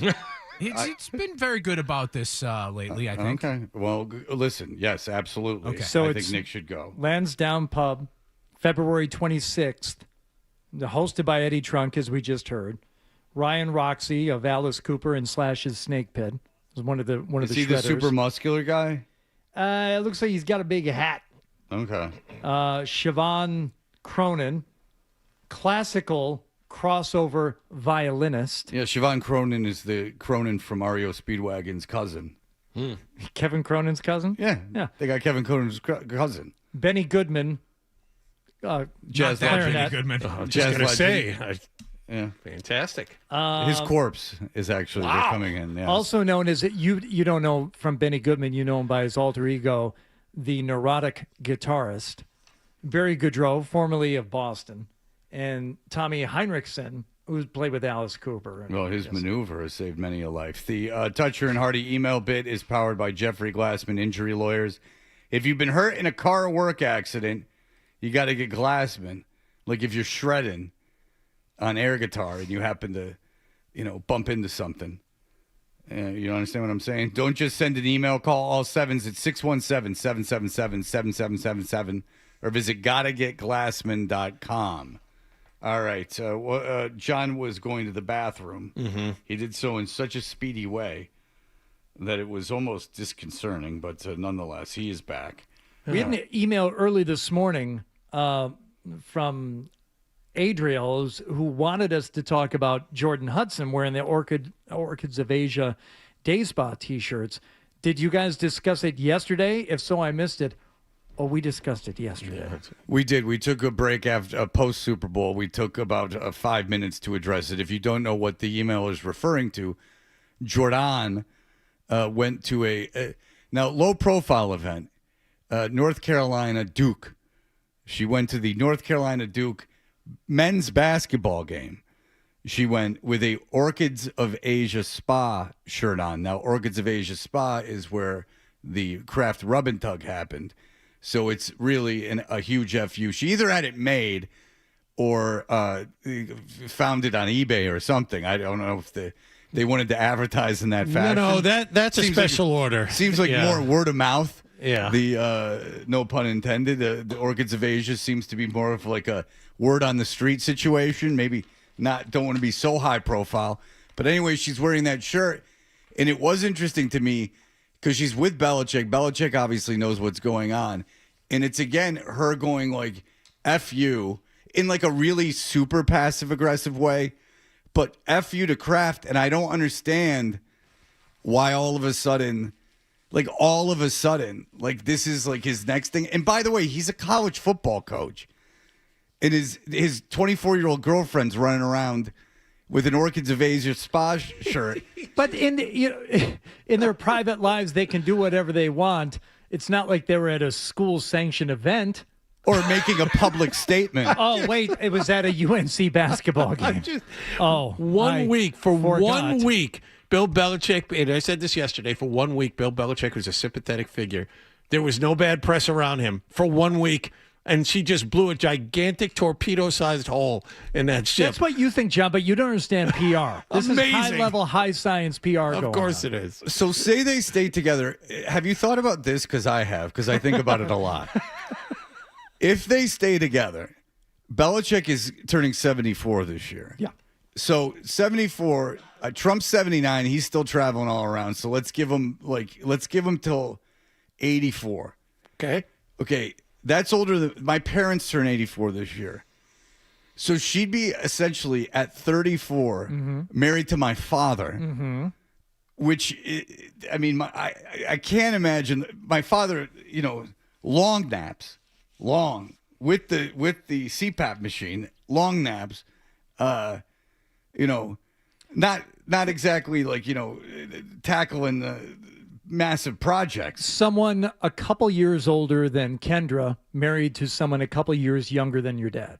It's been very good about this lately, I think. Okay. Well, listen, yes, absolutely. Okay. So I it's think Nick should go. Lansdowne Pub, February 26th, hosted by Eddie Trunk, as we just heard. Ryan Roxy of Alice Cooper and Slash's Snake Pit is one of the Is he the super muscular guy? It looks like he's got a big hat. Okay. Siobhan Cronin, classical crossover violinist. Yeah, Siobhan Cronin is the Cronin from REO Speedwagon's cousin. Kevin Cronin's cousin? Yeah. They got Kevin Cronin's cousin. Benny Goodman. Jazz clarinet. Benny Goodman. I was Jazz just going to legend. say. Yeah. Fantastic. His corpse is actually they're coming in. Yeah. Also known as, you don't know from Benny Goodman, you know him by his alter ego, the neurotic guitarist. Barry Goodrow, formerly of Boston, and Tommy Heinrichsen, who's played with Alice Cooper. Well, his maneuver has saved many a life. The Toucher and Hardy email bit is powered by Jeffrey Glassman Injury Lawyers. If you've been hurt in a car or work accident, you got to get Glassman. Like if you're shredding on air guitar and you happen to, bump into something. You understand what I'm saying? Don't just send an email. Call all sevens at 617-777-7777 or visit gottagetglassman.com. All right. John was going to the bathroom. Mm-hmm. He did so in such a speedy way that it was almost disconcerting, but nonetheless, he is back. We had an email early this morning from Adriel, who wanted us to talk about Jordan Hudson wearing the Orchids of Asia Day Spa T-shirts. Did you guys discuss it yesterday? If so, I missed it. Oh, we discussed it yesterday. Yeah. We did. We took a break after post Super Bowl. We took about 5 minutes to address it. If you don't know what the email is referring to, Jordan went to a low profile event, North Carolina Duke. She went to the North Carolina Duke men's basketball game. She went with a Orchids of Asia Spa shirt on. Now, Orchids of Asia Spa is where the Kraft Rub and Tug happened. So it's really a huge FU. She either had it made or found it on eBay or something. I don't know if they wanted to advertise in that fashion. No, that's a special order. Seems like more word of mouth. Yeah. The no pun intended. The Orchids of Asia seems to be more of like a word on the street situation. Maybe don't want to be so high profile. But anyway, she's wearing that shirt. And it was interesting to me because she's with Belichick. Belichick obviously knows what's going on. And it's, again, her going like, F you, in like a really super passive-aggressive way. But F you to Kraft. And I don't understand why all of a sudden, like this is like his next thing. And by the way, he's a college football coach. And his 24-year-old girlfriend's running around with an Orchids of Asia Spa shirt. But in their private lives, they can do whatever they want. It's not like they were at a school-sanctioned event. Or making a public statement. Oh, wait, it was at a UNC basketball game. One week, Bill Belichick, and I said this yesterday, for 1 week, Bill Belichick was a sympathetic figure. There was no bad press around him for 1 week. And she just blew a gigantic torpedo-sized hole in that ship. That's what you think, John, but you don't understand PR. This Amazing. is high-level, high-science PR going on. Of course it is. So say they stay together. Have you thought about this? Because I have, because I think about it a lot. If they stay together, Belichick is turning 74 this year. Yeah. So 74, Trump's 79. He's still traveling all around. So let's give him till 84. Okay. Okay. That's older than my parents turn 84 this year. So she'd be essentially at 34, married to my father, which, I mean, I can't imagine my father, long naps, with the CPAP machine, long naps, not exactly like, tackling massive projects. Someone a couple years older than Kendra married to someone a couple years younger than your dad.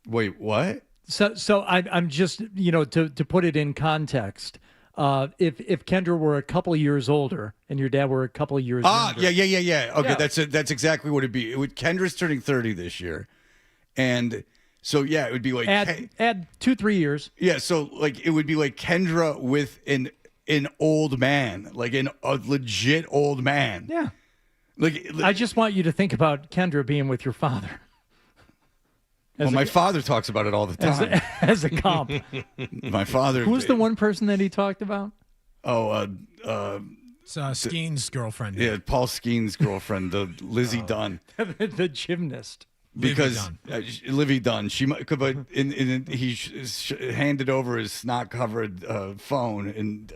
Wait, what? So I'm just, to put it in context, if Kendra were a couple years older and your dad were a couple years younger. Yeah. Okay, Yeah. that's exactly what it'd be. Kendra's turning 30 this year. And so, yeah, it would be like... Add 2-3 years. Yeah, so, like, it would be like Kendra with an old man, like a legit old man. Yeah. Like, I just want you to think about Kendra being with your father. Well, my father talks about it all the time. As a comp. My father... Who's the one person that he talked about? It's Skeen's girlfriend. Yeah, Paul Skeen's girlfriend, the Lizzie Dunn. The gymnast. Because Livy Dunn, he handed over his snot-covered phone and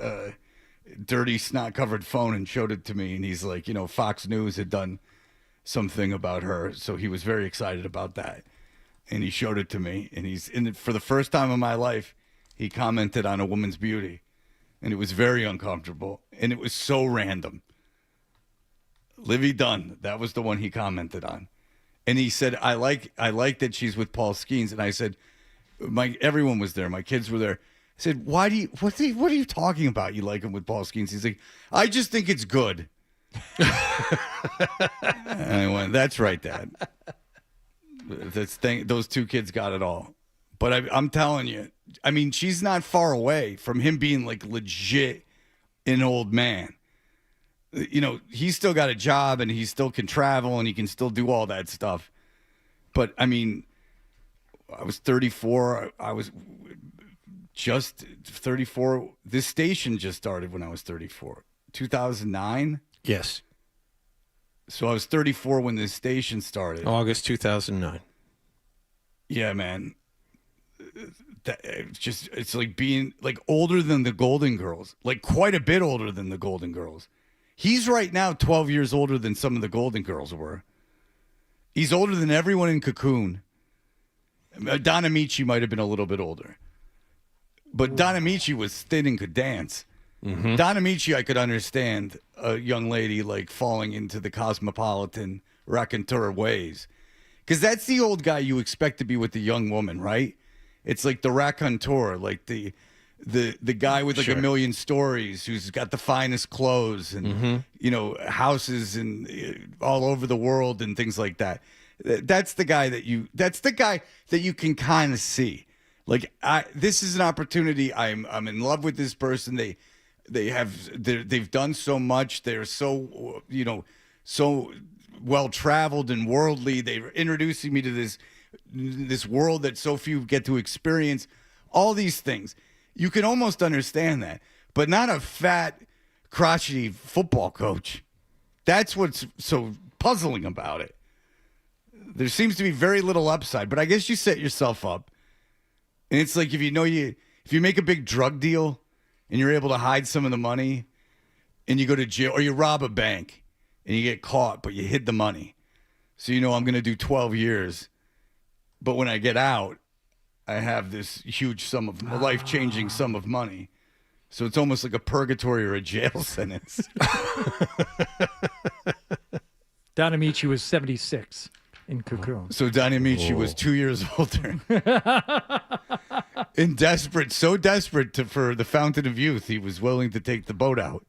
dirty snot-covered phone and showed it to me, and he's like, Fox News had done something about her, so he was very excited about that, and he showed it to me, and for the first time in my life, he commented on a woman's beauty, and it was very uncomfortable, and it was so random. Livy Dunn, that was the one he commented on. And he said, I like that she's with Paul Skeens. And I said, everyone was there. My kids were there. I said, what are you talking about? You like him with Paul Skeens? He's like, I just think it's good. And I went, that's right, Dad. Those two kids got it all. But I'm telling you, I mean, she's not far away from him being like legit an old man. He's still got a job and he still can travel and he can still do all that stuff. But, I mean, I was 34. I was just 34. This station just started when I was 34. 2009? Yes. So I was 34 when this station started. August 2009. Yeah, man. It's like being like older than the Golden Girls. Like quite a bit older than the Golden Girls. He's right now 12 years older than some of the Golden Girls were. He's older than everyone in Cocoon. Don Amici might have been a little bit older. But Don Amici was thin and could dance. Mm-hmm. Don Amici, I could understand a young lady like falling into the cosmopolitan raconteur ways. Because that's the old guy you expect to be with the young woman, right? It's like the raconteur, like the guy with like a million stories who's got the finest clothes and houses and all over the world and things like that. That's the guy that you can kind of see. Like this is an opportunity. I'm in love with this person. They've done so much. They're so so well traveled and worldly. They're introducing me to this world that so few get to experience. All these things. You can almost understand that, but not a fat, crotchety football coach. That's what's so puzzling about it. There seems to be very little upside, but I guess you set yourself up. And it's like if you make a big drug deal and you're able to hide some of the money and you go to jail, or you rob a bank and you get caught, but you hid the money. So I'm going to do 12 years. But when I get out, I have this huge life-changing sum of money. So it's almost like a purgatory or a jail sentence. Don Amici was 76 in Cocoon. So Don Amici was 2 years older. And so desperate for the fountain of youth, he was willing to take the boat out.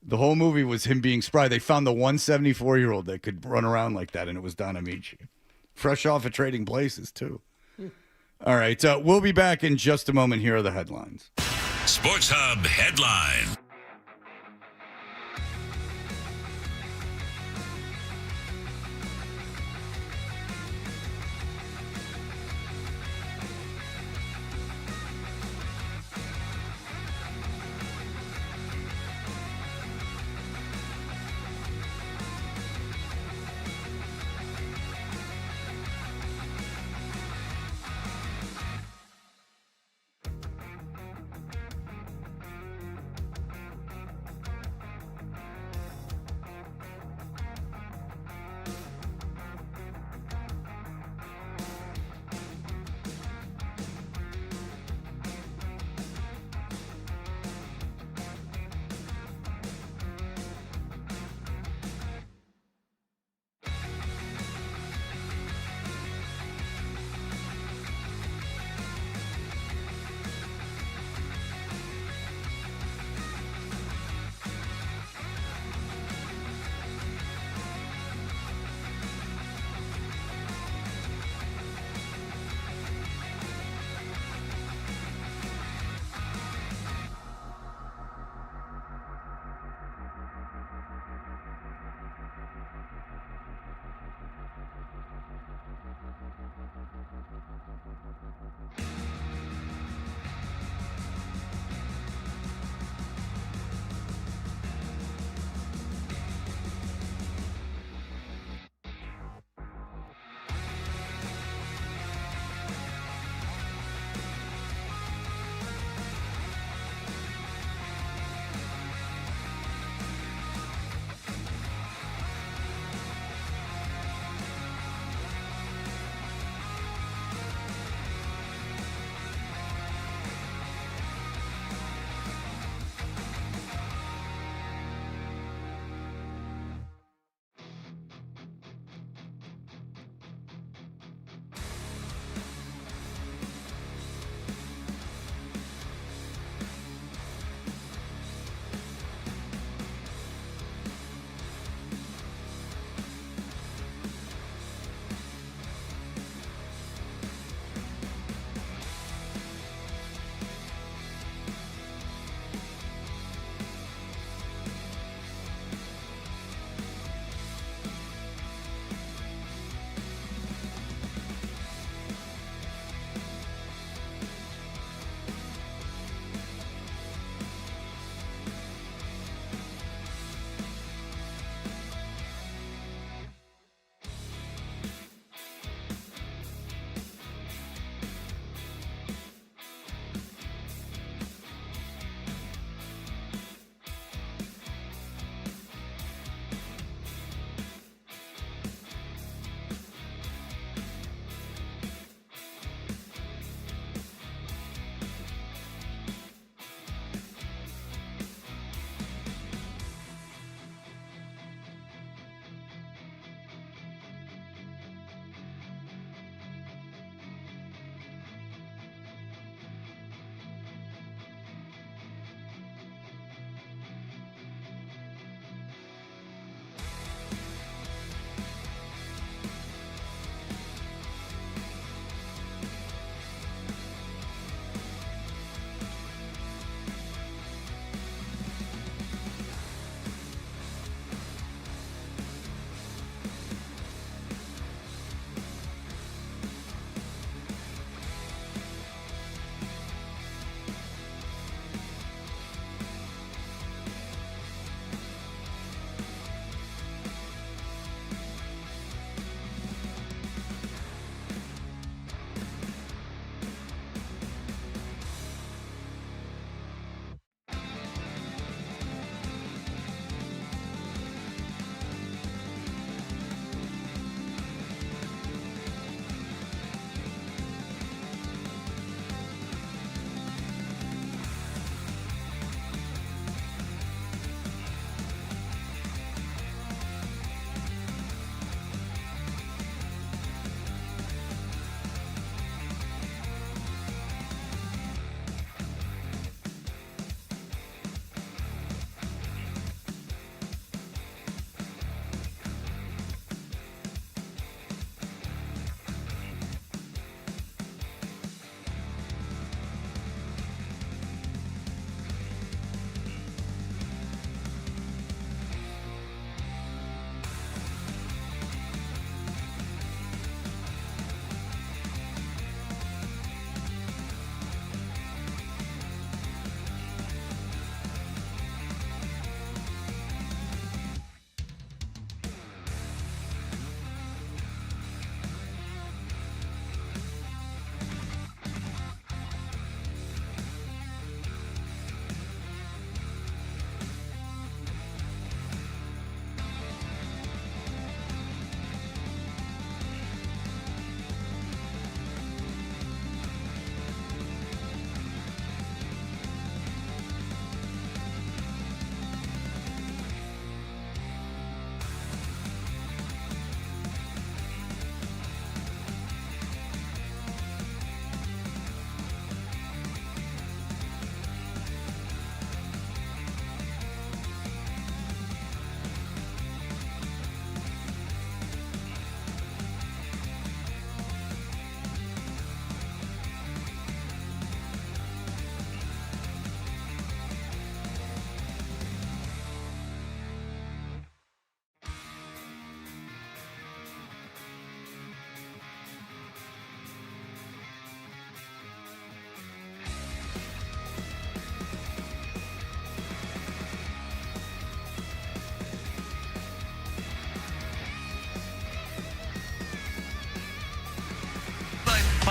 The whole movie was him being spry. They found the 174-year-old that could run around like that, and it was Don Amici. Fresh off of Trading Places, too. All right, we'll be back in just a moment. Here are the headlines. Sports Hub headline.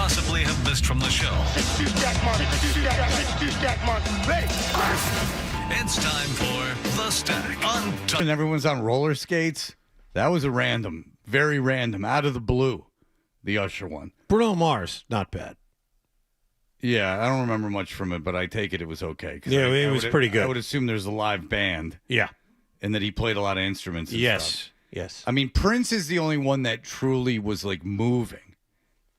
possibly have missed from the show. It's time for The Stack. And everyone's on roller skates. That was a random, very random, out of the blue, the Usher one. Bruno Mars, not bad. Yeah, I don't remember much from it, but I take it was okay. Yeah, it was pretty good. I would assume there's a live band. Yeah. And that he played a lot of instruments and stuff. Yes. I mean, Prince is the only one that truly was, like, moving.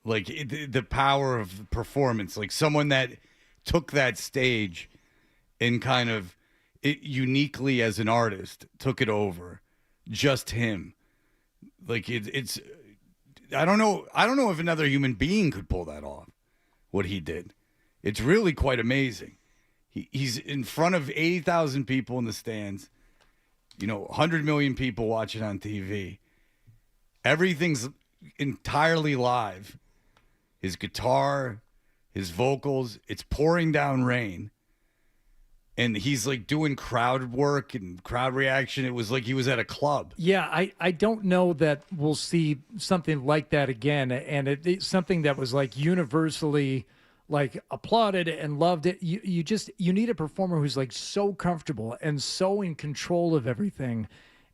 Like, the power of performance. Like, someone that took that stage and kind of uniquely as an artist took it over. Just him. Like, it's... I don't know if another human being could pull that off, what he did. It's really quite amazing. He's in front of 80,000 people in the stands. 100 million people watching on TV. Everything's entirely live. His guitar, his vocals, it's pouring down rain. And he's like doing crowd work and crowd reaction. It was like he was at a club. Yeah, I don't know that we'll see something like that again. And it's something that was like universally like applauded and loved it. You need a performer who's like so comfortable and so in control of everything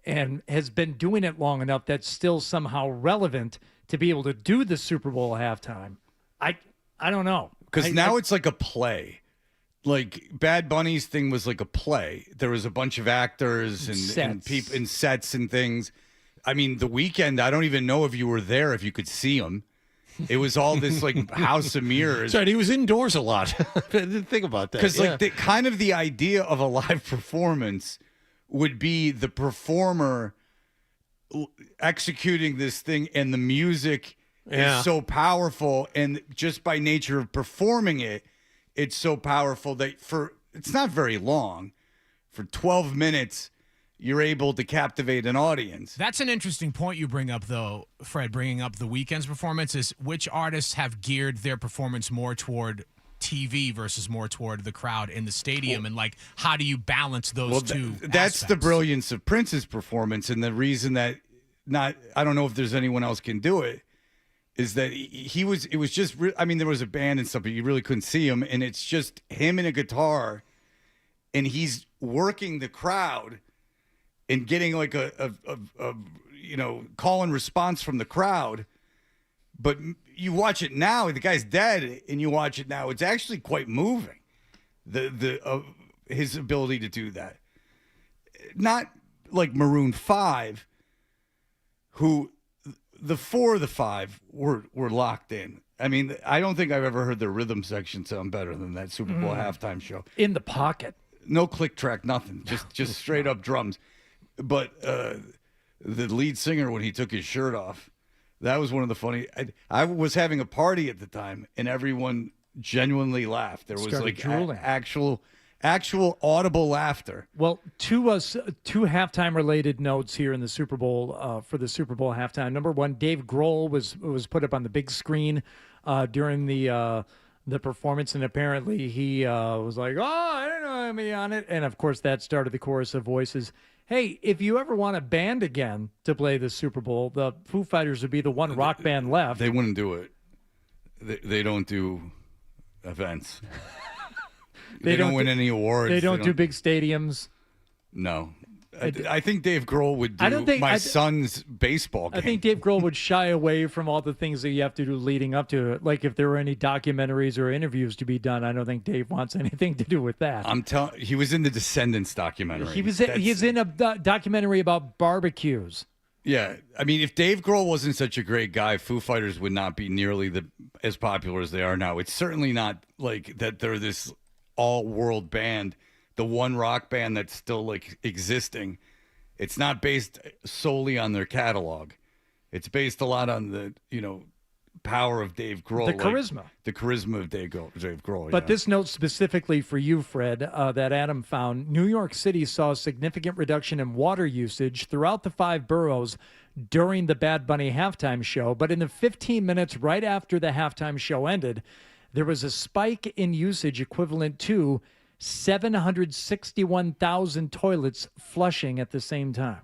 and has been doing it long enough that's still somehow relevant to be able to do the Super Bowl halftime. I don't know. Because now it's like a play. Like Bad Bunny's thing was like a play. There was a bunch of actors and people in sets and things. I mean, The Weeknd, I don't even know if you were there, if you could see him. It was all this like house of mirrors. Sorry, he was indoors a lot. I didn't think about that. Because like kind of the idea of a live performance would be the performer executing this thing, and the music is so powerful, and just by nature of performing it, it's so powerful that it's not very long. For 12 minutes, you're able to captivate an audience. That's an interesting point you bring up, though, Fred, bringing up The Weeknd's performance, is which artists have geared their performance more toward TV versus more toward the crowd in the stadium, and like how do you balance those two That's the brilliance of Prince's performance, and the reason that I don't know if there's anyone else can do it, is that it was just, I mean, there was a band and stuff, but you really couldn't see him, and it's just him and a guitar, and he's working the crowd and getting like a call and response from the crowd. But you watch it now, the guy's dead, and you watch it now, it's actually quite moving. His ability to do that. Not like Maroon 5, who the 4 of the 5 were locked in. I mean, I don't think I've ever heard the rhythm section sound better than that Super Bowl halftime show. In the pocket. No click track, nothing. Just straight up drums. But the lead singer, when he took his shirt off, that was one of the funny. I was having a party at the time, and everyone genuinely laughed. There was like actual audible laughter. Well, two halftime related notes here in the Super Bowl for the Super Bowl halftime. Number one, Dave Grohl was put up on the big screen during the performance, and apparently he was like, "Oh, I didn't know I'd be on it," and of course that started the chorus of voices. Hey, if you ever want a band again to play the Super Bowl, the Foo Fighters would be the one rock band left. They wouldn't do it. They don't do events. They don't win any awards. They don't do big stadiums. No. I think Dave Grohl would do my son's baseball game. I think Dave Grohl would shy away from all the things that you have to do leading up to it. Like if there were any documentaries or interviews to be done, I don't think Dave wants anything to do with that. I'm telling. He was in the Descendants documentary. He's in a documentary about barbecues. Yeah, I mean, if Dave Grohl wasn't such a great guy, Foo Fighters would not be nearly as popular as they are now. It's certainly not like that they're this all-world band, the one rock band that's still like existing. It's not based solely on their catalog. It's based a lot on the power of Dave Grohl, the charisma of Dave Grohl. But this note specifically for you, Fred, that Adam found: New York City saw a significant reduction in water usage throughout the 5 boroughs during the Bad Bunny halftime show, but in the 15 minutes right after the halftime show ended, there was a spike in usage equivalent to 761,000 toilets flushing at the same time.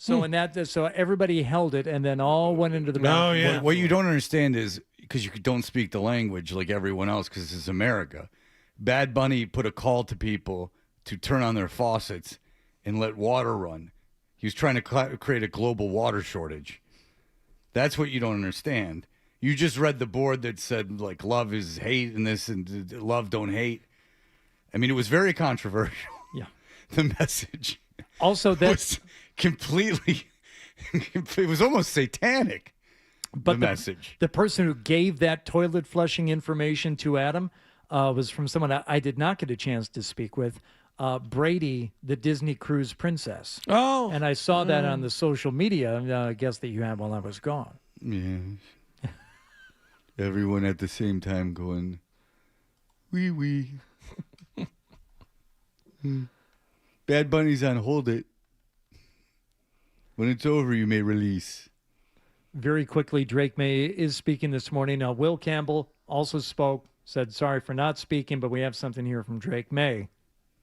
So so everybody held it, and then all went into the bathroom. Oh, yeah. What you don't understand is, because you don't speak the language like everyone else, because this is America, Bad Bunny put a call to people to turn on their faucets and let water run. He was trying to create a global water shortage. That's what you don't understand. You just read the board that said, like, love is hate and this and love don't hate. I mean, it was very controversial. Yeah. The message. Also, that's completely, it was almost satanic. But the message. The person who gave that toilet flushing information to Adam was from someone I did not get a chance to speak with, Brady, the Disney cruise princess. Oh. And I saw that on the social media, I guess, that you had while I was gone. Yeah. Everyone at the same time going, wee wee. Bad Bunny's on hold it. When it's over, you may release. Very quickly, Drake May is speaking this morning. Now, Will Campbell also spoke, said sorry for not speaking, but we have something here from Drake May.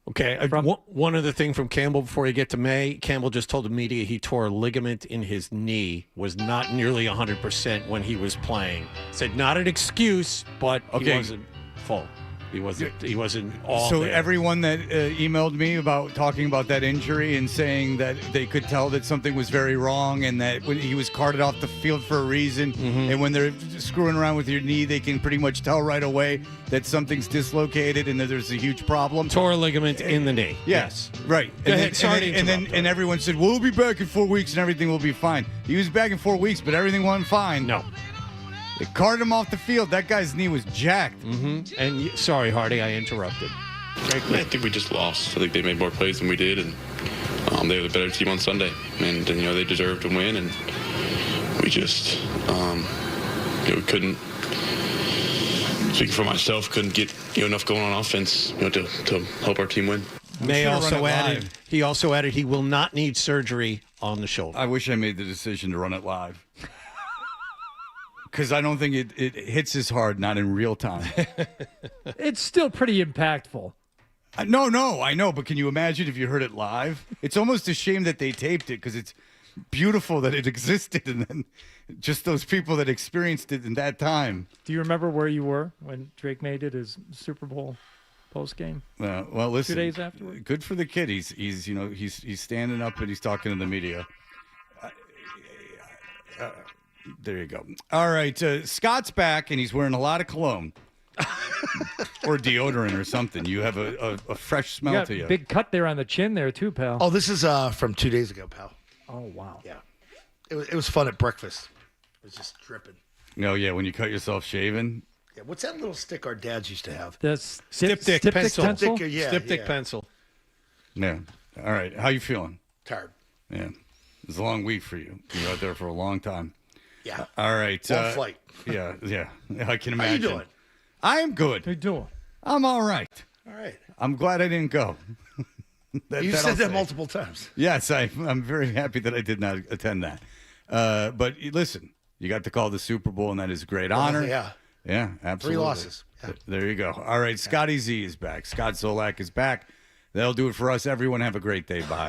Okay, one other thing from Campbell before you get to May. Campbell just told the media he tore a ligament in his knee, was not nearly 100% when he was playing. Said not an excuse, but he wasn't full. He wasn't all So there. everyone that emailed me about talking about that injury and saying that they could tell that something was very wrong and that when he was carted off the field for a reason, and when they're screwing around with your knee, they can pretty much tell right away that something's dislocated and that there's a huge problem. Tore a ligament in the knee. Yes, right. Go ahead. Sorry to interrupt. And everyone said, we'll be back in 4 weeks and everything will be fine. He was back in 4 weeks, but everything wasn't fine. No. They carted him off the field. That guy's knee was jacked. And sorry, Hardy, I interrupted. I think we just lost. I think they made more plays than we did, and they were the better team on Sunday. And they deserved to win, and we just we couldn't. Speaking for myself, couldn't get enough going on offense to help our team win. May also added he also added he will not need surgery on the shoulder. I wish I made the decision to run it live. Because I don't think it hits as hard, not in real time. It's still pretty impactful. No, I know. But can you imagine if you heard it live? It's almost a shame that they taped it because it's beautiful that it existed. And then just those people that experienced it in that time. Do you remember where you were when Drake May did his Super Bowl post game? Well, listen. 2 days afterward. Good for the kid. He's standing up and he's talking to the media. There you go. All right. Scott's back, and he's wearing a lot of cologne. Or deodorant or something. You have a fresh smell to you. Big cut there on the chin there, too, pal. Oh, this is from 2 days ago, pal. Oh, wow. Yeah. It was fun at breakfast. It was just dripping. Oh, yeah, when you cut yourself shaving. Yeah, what's that little stick our dads used to have? The Styptic pencil. Styptic pencil. Yeah. All right. How you feeling? Tired. Yeah. It's a long week for you. You're out there for a long time. Yeah. All right. Long flight. Yeah. I can imagine. How you doing? I am good. How you doing? I'm all right. All right. I'm glad I didn't go. You said that multiple times. Yes, I'm very happy that I did not attend that. But listen, you got to call the Super Bowl, and that is a great honor. Yeah. Yeah, absolutely. 3 losses. Yeah. There you go. All right, Scotty Z is back. Scott Zolak is back. That'll do it for us. Everyone have a great day. Bye.